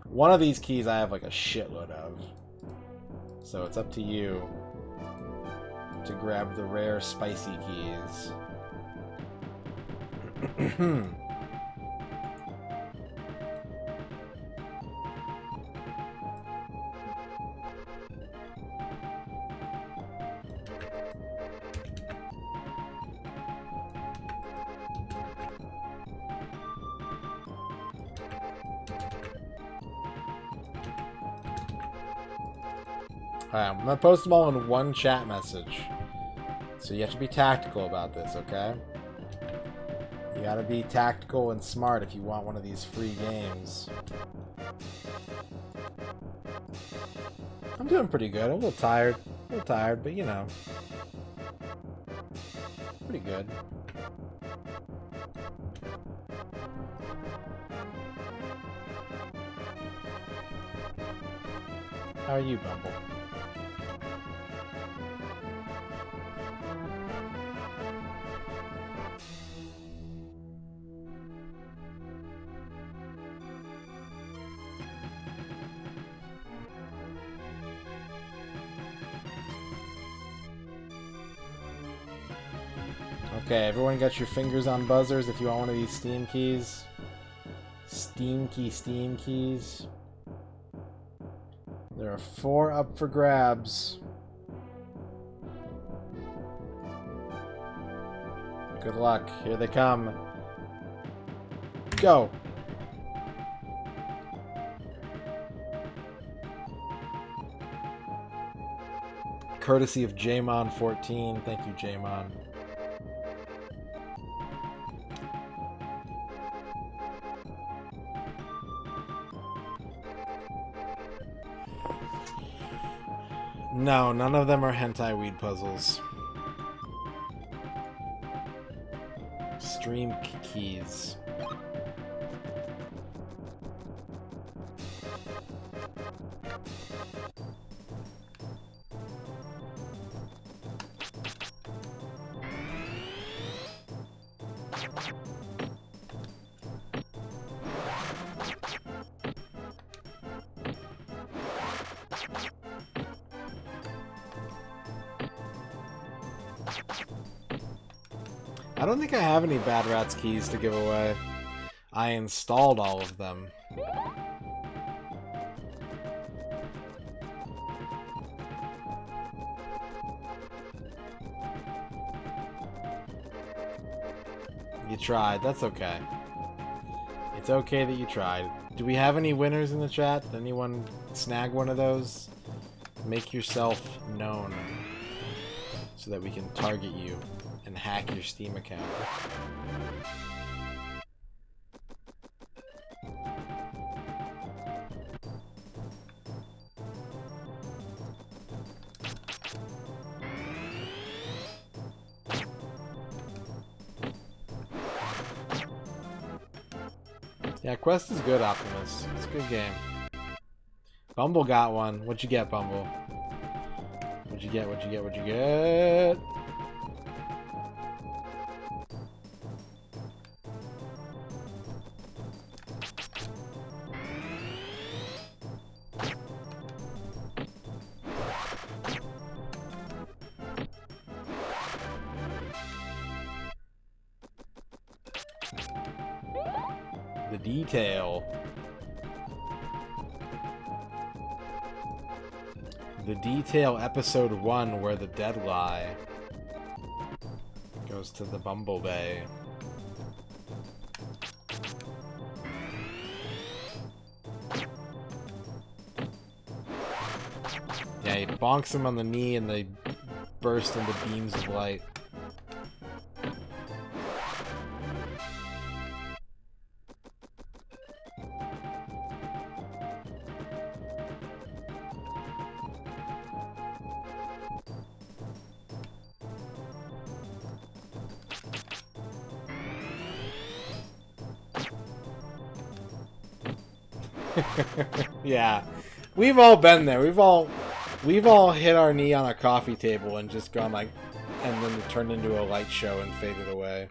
1 of these keys I have like a shitload of. So it's up to you to grab the rare spicy keys. Alright, I'm gonna post them all in one chat message. So you have to be tactical about this, okay? You gotta be tactical and smart if you want one of these free games. I'm doing pretty good. I'm a little tired, but you know. Pretty good. How are you, Bumble? Okay, everyone got your fingers on buzzers if you want one of these Steam keys. Steam keys. There are 4 up for grabs. Good luck. Here they come. Go! Courtesy of Jamon14. Thank you, Jamon. No, none of them are hentai weed puzzles. Stream keys. I don't think I have any Bad Rats keys to give away. I installed all of them. You tried, that's okay. It's okay that you tried. Do we have any winners in the chat? Did anyone snag one of those? Make yourself known so that we can target you and hack your Steam account. Yeah, Quest is good, Optimus. It's a good game. Bumble got one. What'd you get, Bumble? What'd you get? What'd you get? What'd you get? The detail. The detail episode 1 where the dead lie goes to the Bumblebee. Yeah, he bonks him on the knee and they burst into beams of light. Yeah, we've all been there. We've all hit our knee on a coffee table and just gone like, and then it turned into a light show and faded away.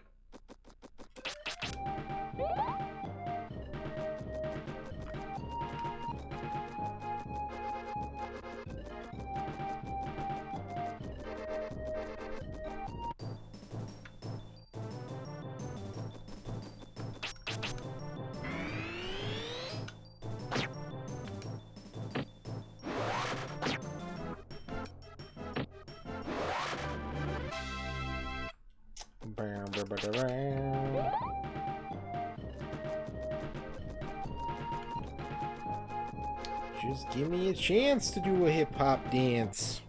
Just give me a chance to do a hip-hop dance.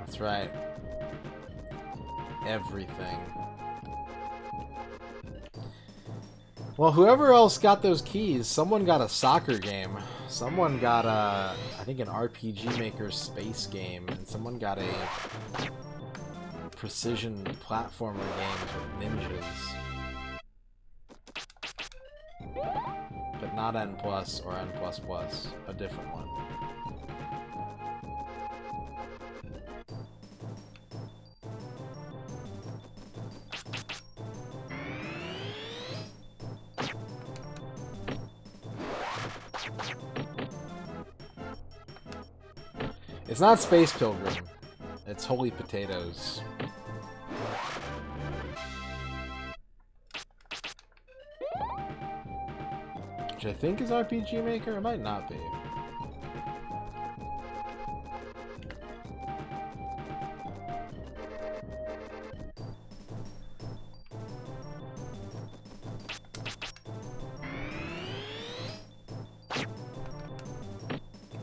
That's right. Everything. Well, whoever else got those keys, someone got a soccer game. Someone got a, I think, an RPG Maker space game, and someone got a precision platformer games with ninjas. But not N plus or N plus plus, a different one. It's not Space Pilgrim. It's Holy Potatoes. Which I think is RPG Maker. It might not be.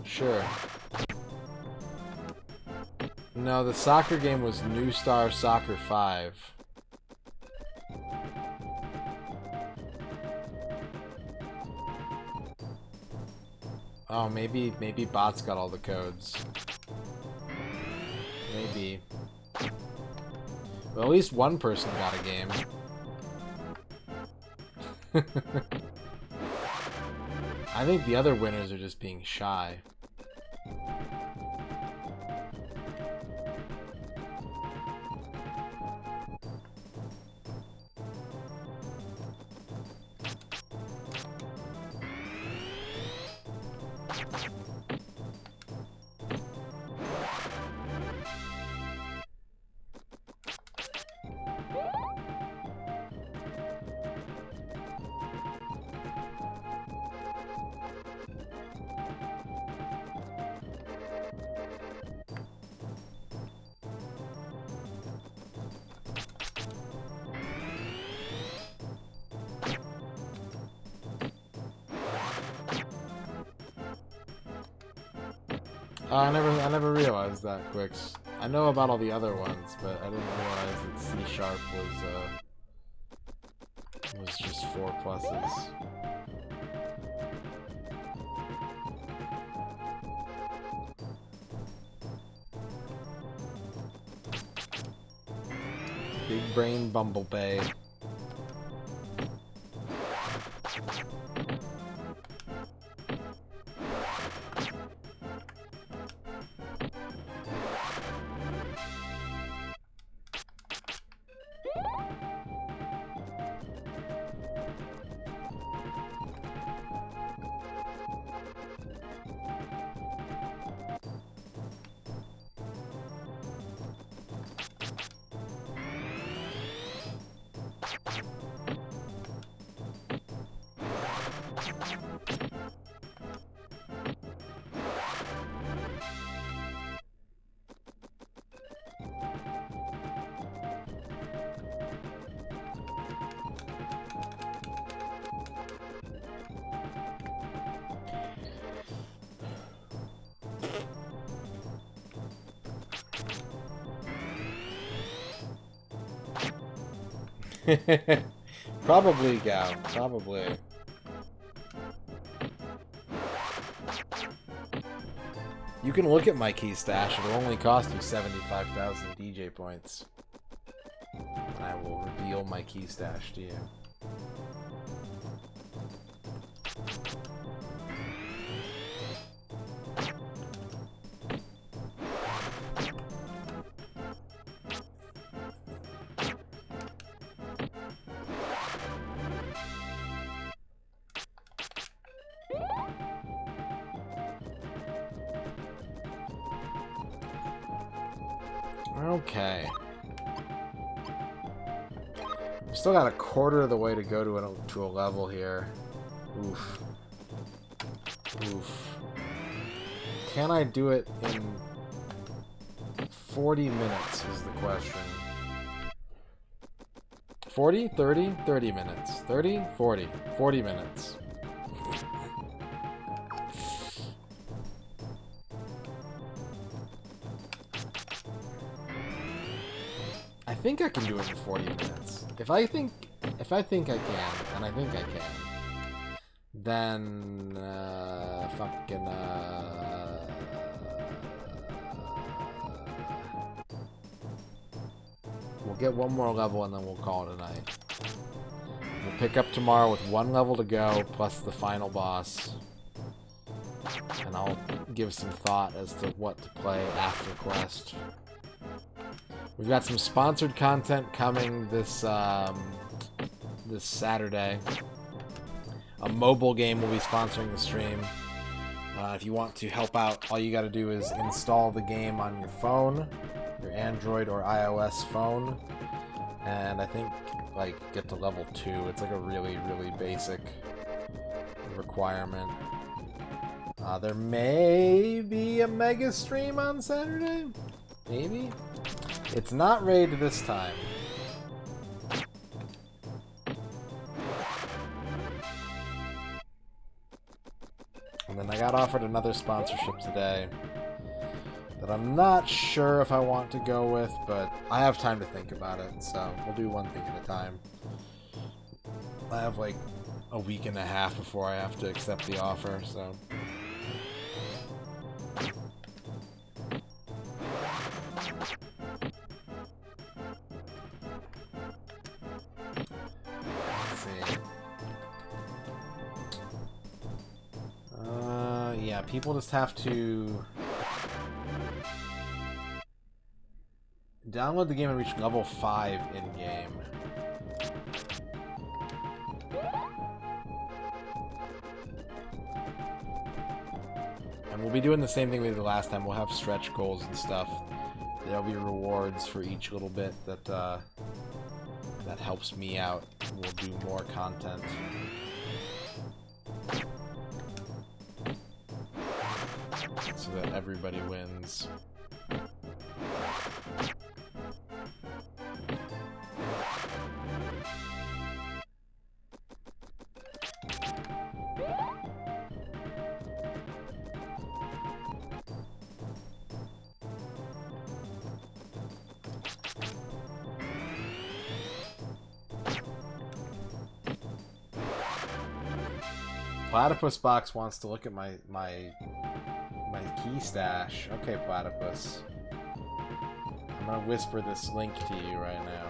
Sure. No, the soccer game was New Star Soccer 5. Oh, maybe bots got all the codes. Maybe. Well, at least one person got a game. I think the other winners are just being shy. I never realized that, Quicks. I know about all the other ones, but I didn't realize that C# was just 4 pluses. Big Brain Bumblebee. Probably, Gal. Probably. You can look at my key stash. It'll only cost you 75,000 DJ points. I will reveal my key stash to you. Okay. We still got a quarter of the way to go to a level here. Oof. Oof. Can I do it in 40 minutes is the question. 40? 30? 30 minutes. 30? 40. 40 minutes. I think I can do it in 40 minutes. If I think I can, and I think I can, then we'll get one more level and then we'll call it a night. We'll pick up tomorrow with one level to go plus the final boss, and I'll give some thought as to what to play after Quest. We've got some sponsored content coming this this Saturday. A mobile game will be sponsoring the stream. If you want to help out, all you got to do is install the game on your phone, your Android or iOS phone, and I think like get to level 2. It's like a really, really basic requirement. There may be a mega stream on Saturday, maybe. It's not raid this time. And then I got offered another sponsorship today that I'm not sure if I want to go with, but I have time to think about it, so we'll do one thing at a time. I have like a week and a half before I have to accept the offer, so... yeah, people just have to download the game and reach level 5 in-game. And we'll be doing the same thing we did the last time. We'll have stretch goals and stuff. There'll be rewards for each little bit that that helps me out. We'll do more content. So that everybody wins. Platypus Box wants to look at my key stash. Okay, Platypus. I'm gonna whisper this link to you right now.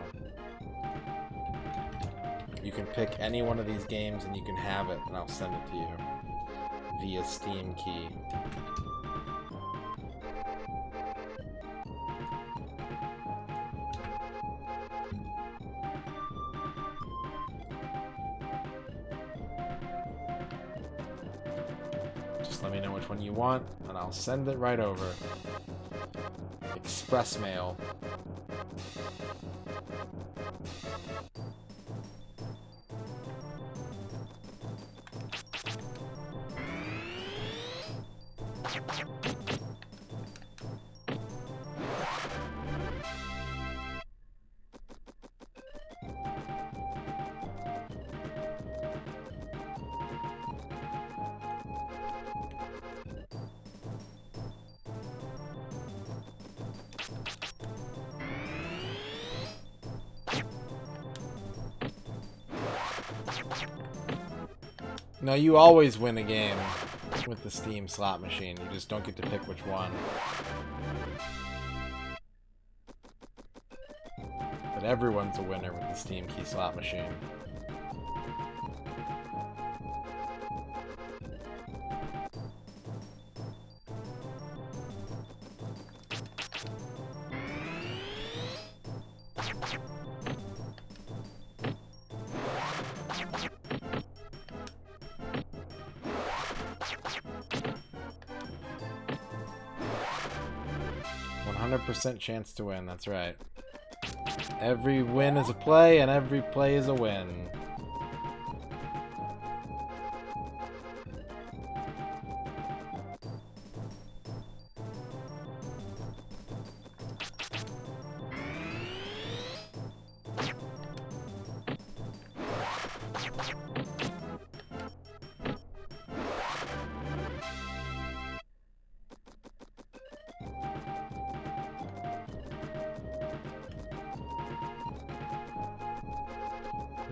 You can pick any one of these games and you can have it, and I'll send it to you via Steam key. Just let me know which one you want, and I'll send it right over. Express mail. No, you always win a game with the Steam slot machine. You just don't get to pick which one. But everyone's a winner with the Steam key slot machine. % chance to win, that's right. Every win is a play, and every play is a win.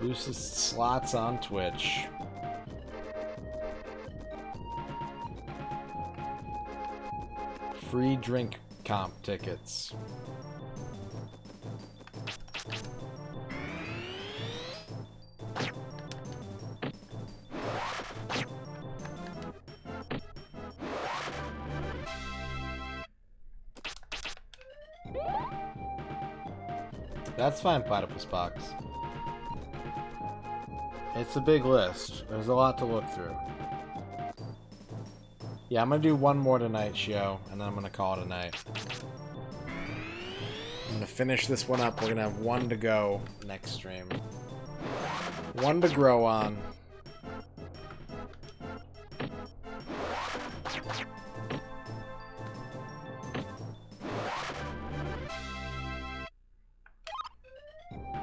Loosest slots on Twitch. Free drink comp tickets. That's fine, Platypus Box. It's a big list. There's a lot to look through. Yeah, I'm gonna do one more tonight, Shio, and then I'm gonna call it a night. I'm gonna finish this one up. We're gonna have one to go next stream. One to grow on.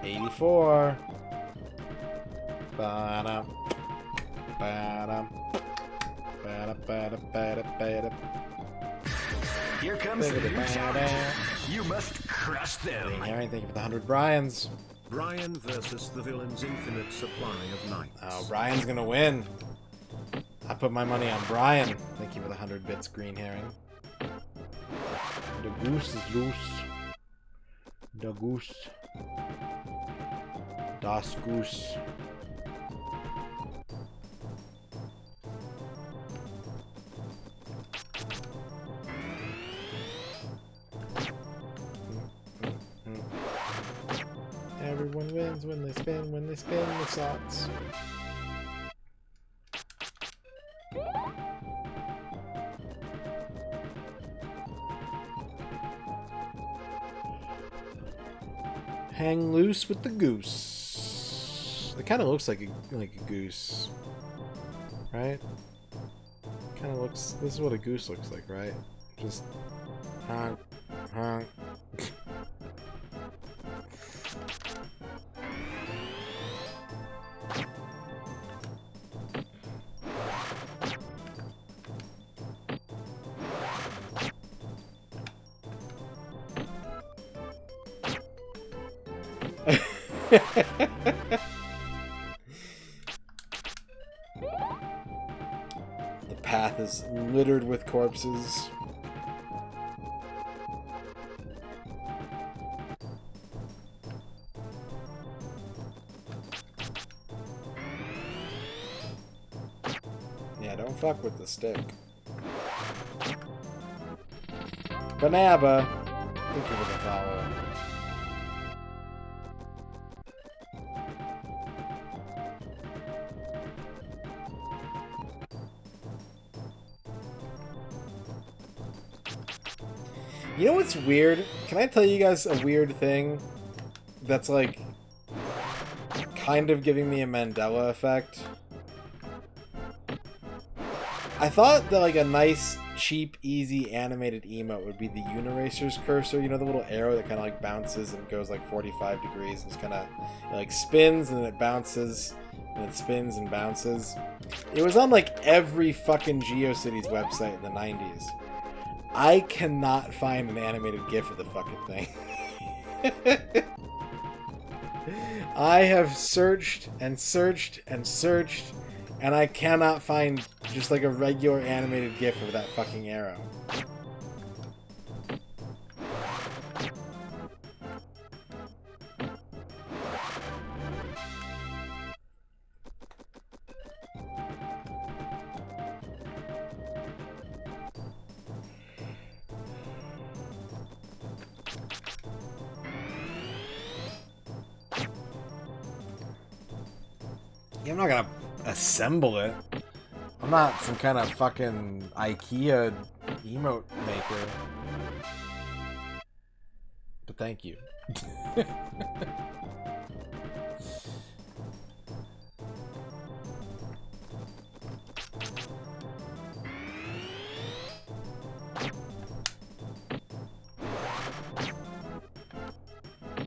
$84. Ba-da, ba-da, ba-da, ba-da, ba-da, ba-da. Here comes the new challenge. You must crush them. Herring, thank you for the 100 Bryans. Brian versus the villain's infinite supply of knights. Oh, Brian's gonna win. I put my money on Brian. Thank you for the 100 bits, Green Herring. The goose is loose. The goose. Das Goose. Everyone wins when they spin the slots. Hang loose with the goose. It kind of looks like a goose, right? Kind of looks. This is what a goose looks like, right? Just honk, honk. path is littered with corpses. Yeah, don't fuck with the stick. Banaba! Thank you for the follow. You know what's weird? Can I tell you guys a weird thing that's like kind of giving me a Mandela effect? I thought that like a nice, cheap, easy animated emote would be the Uniracer's cursor. You know, the little arrow that kind of like bounces and goes like 45 degrees and just kind of like spins and then it bounces and it spins and bounces. It was on like every fucking GeoCities website in the 90s. I cannot find an animated GIF of the fucking thing. I have searched and searched and searched, and I cannot find just like a regular animated GIF of that fucking arrow. I'm not gonna assemble it. I'm not some kind of fucking IKEA emote maker. But thank you.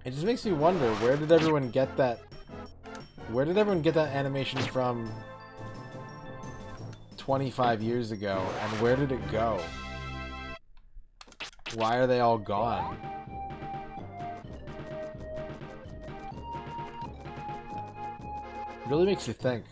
It just makes me wonder, where did everyone get that? Where did everyone get that animation from 25 years ago, and where did it go? Why are they all gone? Really makes you think.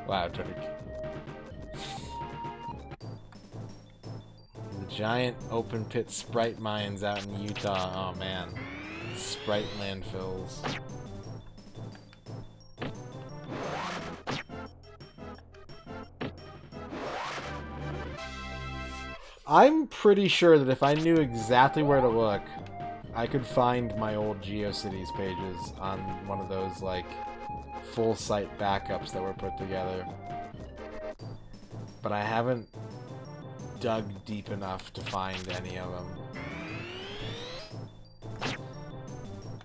Wow, Turk. The giant open pit Sprite mines out in Utah. Oh man. Sprite landfills. I'm pretty sure that if I knew exactly where to look, I could find my old GeoCities pages on one of those, like, full site backups that were put together. But I haven't dug deep enough to find any of them.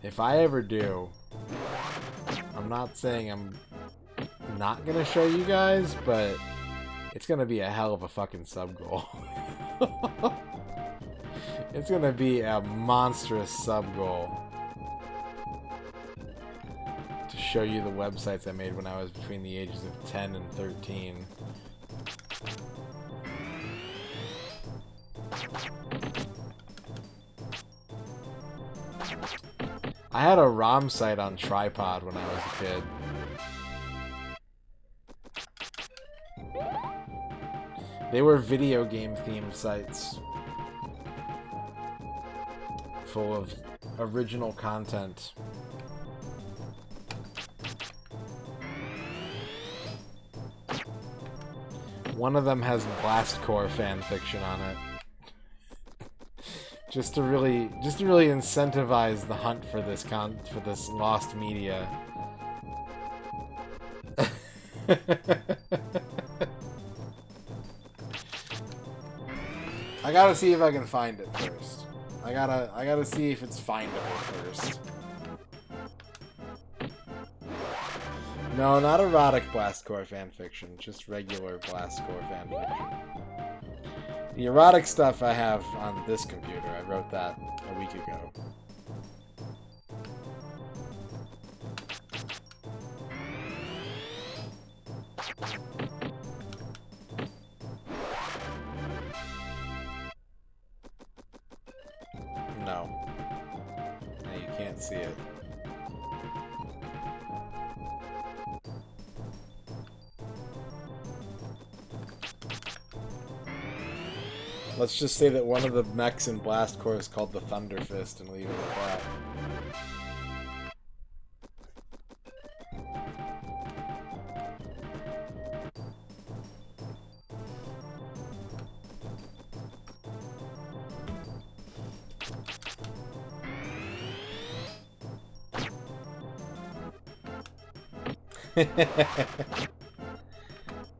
If I ever do, I'm not saying I'm not gonna show you guys, but it's gonna be a hell of a fucking sub goal. It's gonna be a monstrous sub goal to show you the websites I made when I was between the ages of 10 and 13. I had a ROM site on Tripod when I was a kid. They were video game themed sites full of original content. One of them has Blastcore fanfiction on it. Just to really incentivize the hunt for this lost media. I gotta see if I can find it first. I gotta see if it's findable first. No, not erotic Blastcore fanfiction, just regular Blastcore fanfiction. The erotic stuff I have on this computer. I wrote that a week ago. No. No, you can't see it. Let's just say that one of the mechs in Blast Corps is called the Thunder Fist and leave it at that.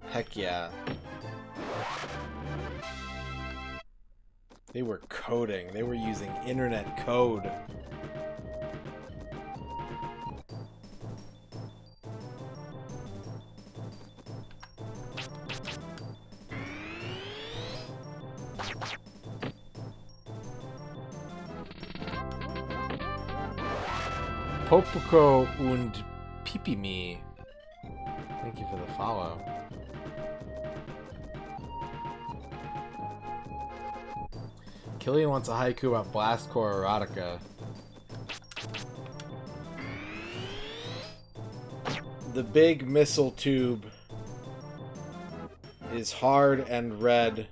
Heck yeah. They were coding. They were using internet code. Popuko und Pipimi. Thank you for the follow. Killian wants a haiku about Blast Corps erotica. The big missile tube is hard and red,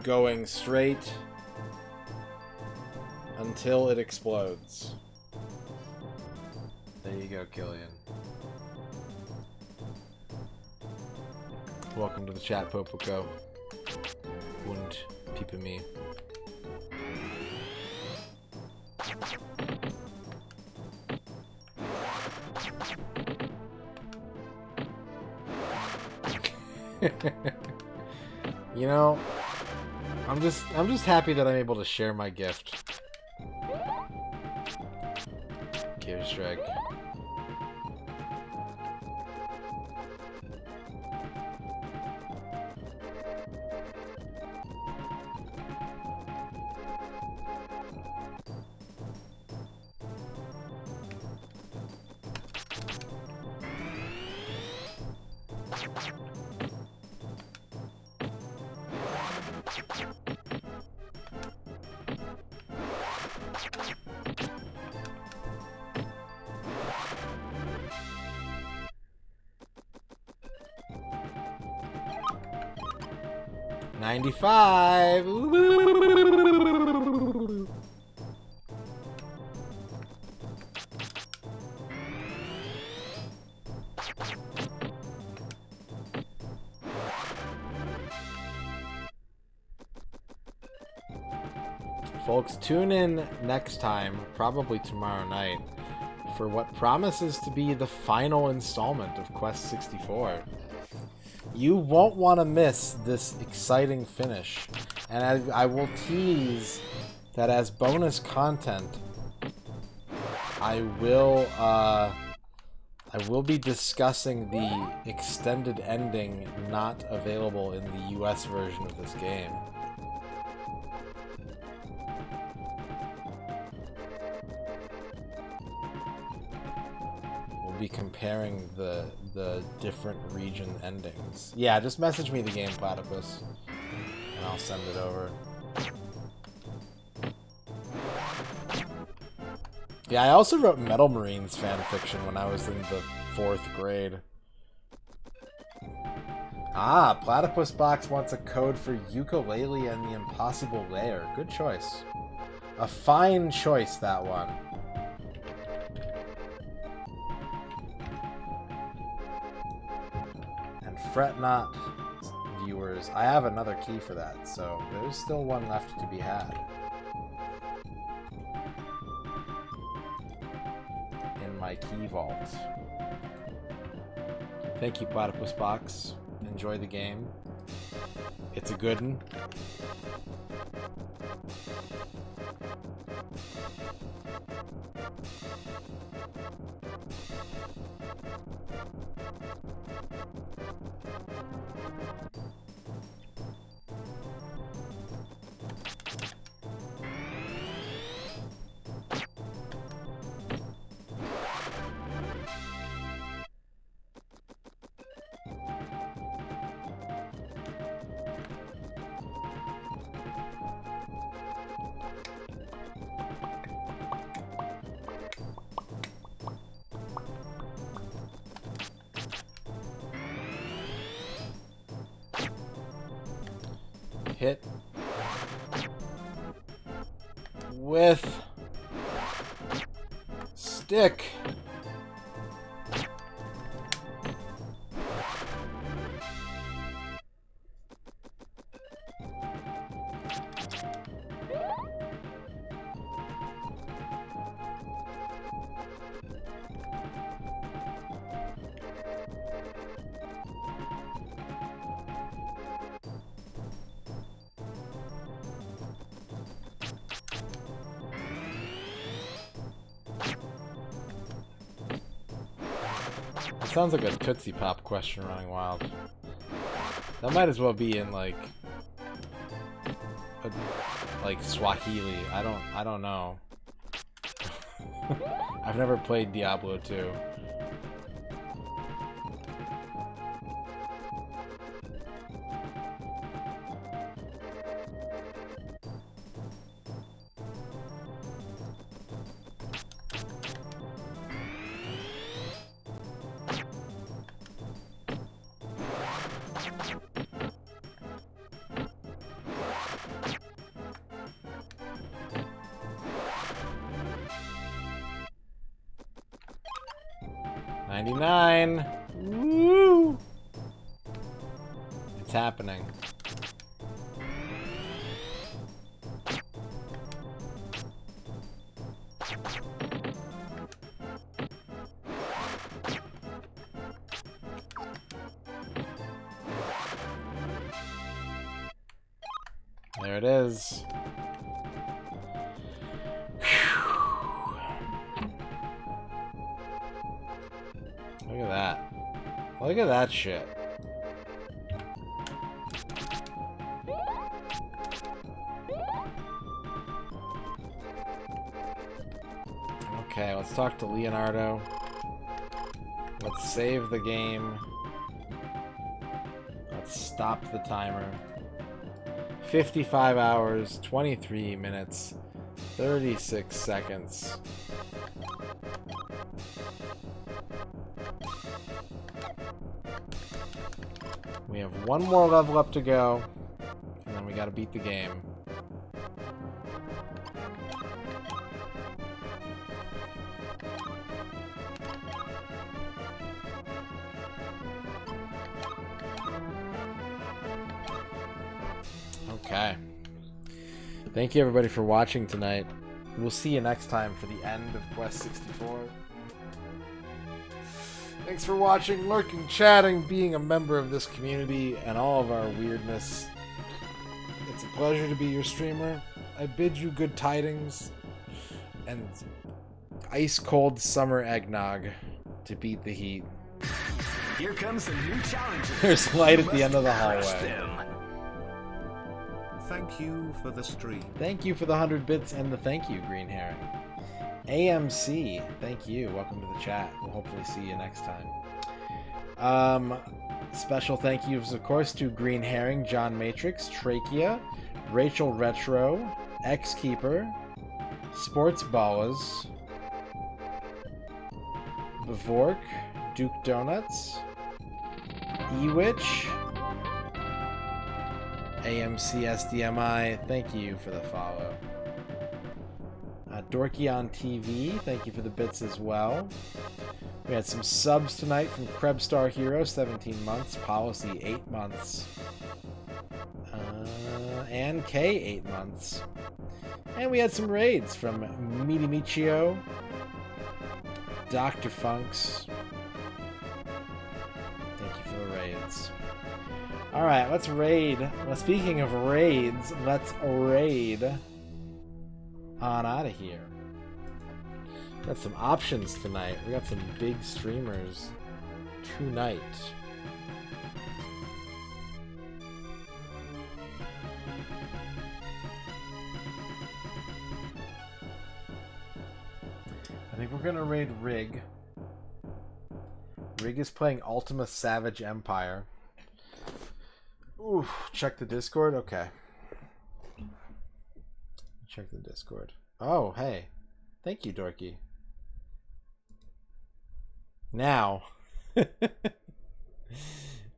going straight until it explodes. There you go, Killian. Welcome to the chat, Popuko. Und Pipimi. You know, I'm just happy that I'm able to share my gift. Gearstrike. $95. Folks, tune in next time, probably tomorrow night, for what promises to be the final installment of Quest 64. You won't want to miss this exciting finish, and I will tease that as bonus content, I will be discussing the extended ending not available in the US version of this game. Be comparing the different region endings. Yeah, just message me the game, Platypus, and I'll send it over. Yeah, I also wrote Metal Marines fanfiction when I was in the 4th grade. Ah, Platypus Box wants a code for Ukulele and the Impossible Lair. Good choice. A fine choice, that one. Fret not, viewers. I have another key for that, so there's still one left to be had. In my key vault. Thank you, Platypus Box. Enjoy the game. It's a good one. Hit with stick. It sounds like a Tootsie Pop question running wild. That might as well be in like Swahili. I don't know. I've never played Diablo 2. $99. Woo! It's happening. There it is. Look at that. Look at that shit. Okay, let's talk to Leonardo. Let's save the game. Let's stop the timer. 55 hours, 23 minutes, 36 seconds. We have one more level up to go, and then we gotta beat the game. Okay. Thank you everybody for watching tonight. We'll see you next time for the end of Quest 64. Thanks for watching, lurking, chatting, being a member of this community, and all of our weirdness. It's a pleasure to be your streamer. I bid you good tidings and ice-cold summer eggnog to beat the heat. Here comes some new challenges. There's light at the end of the hallway. Thank you for the stream. Thank you for the 100 bits and the thank you, Green Herring. AMC, thank you. Welcome to the chat. We'll hopefully see you next time. Special thank yous, of course, to Green Herring, John Matrix, Trachea, Rachel Retro, X-Keeper, Sports Ballas, Bevork, Duke Donuts, Ewitch, AMC SDMI, thank you for the follow. Dorky on TV, thank you for the bits as well. We had some subs tonight from Krebstar Hero, 17 months, Policy, 8 months, and K, 8 months. And we had some raids from Meaty Michio, Dr. Funks. Thank you for the raids. Alright, let's raid. Well, speaking of raids, let's raid on out of here. Got some options tonight. We got some big streamers tonight. I think we're gonna raid Rig. Rig is playing Ultima Savage Empire. Ooh, check the Discord? Okay. Check the Discord. Oh, hey. Thank you, Dorky. Now,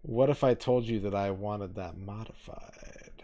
what if I told you that I wanted that modified?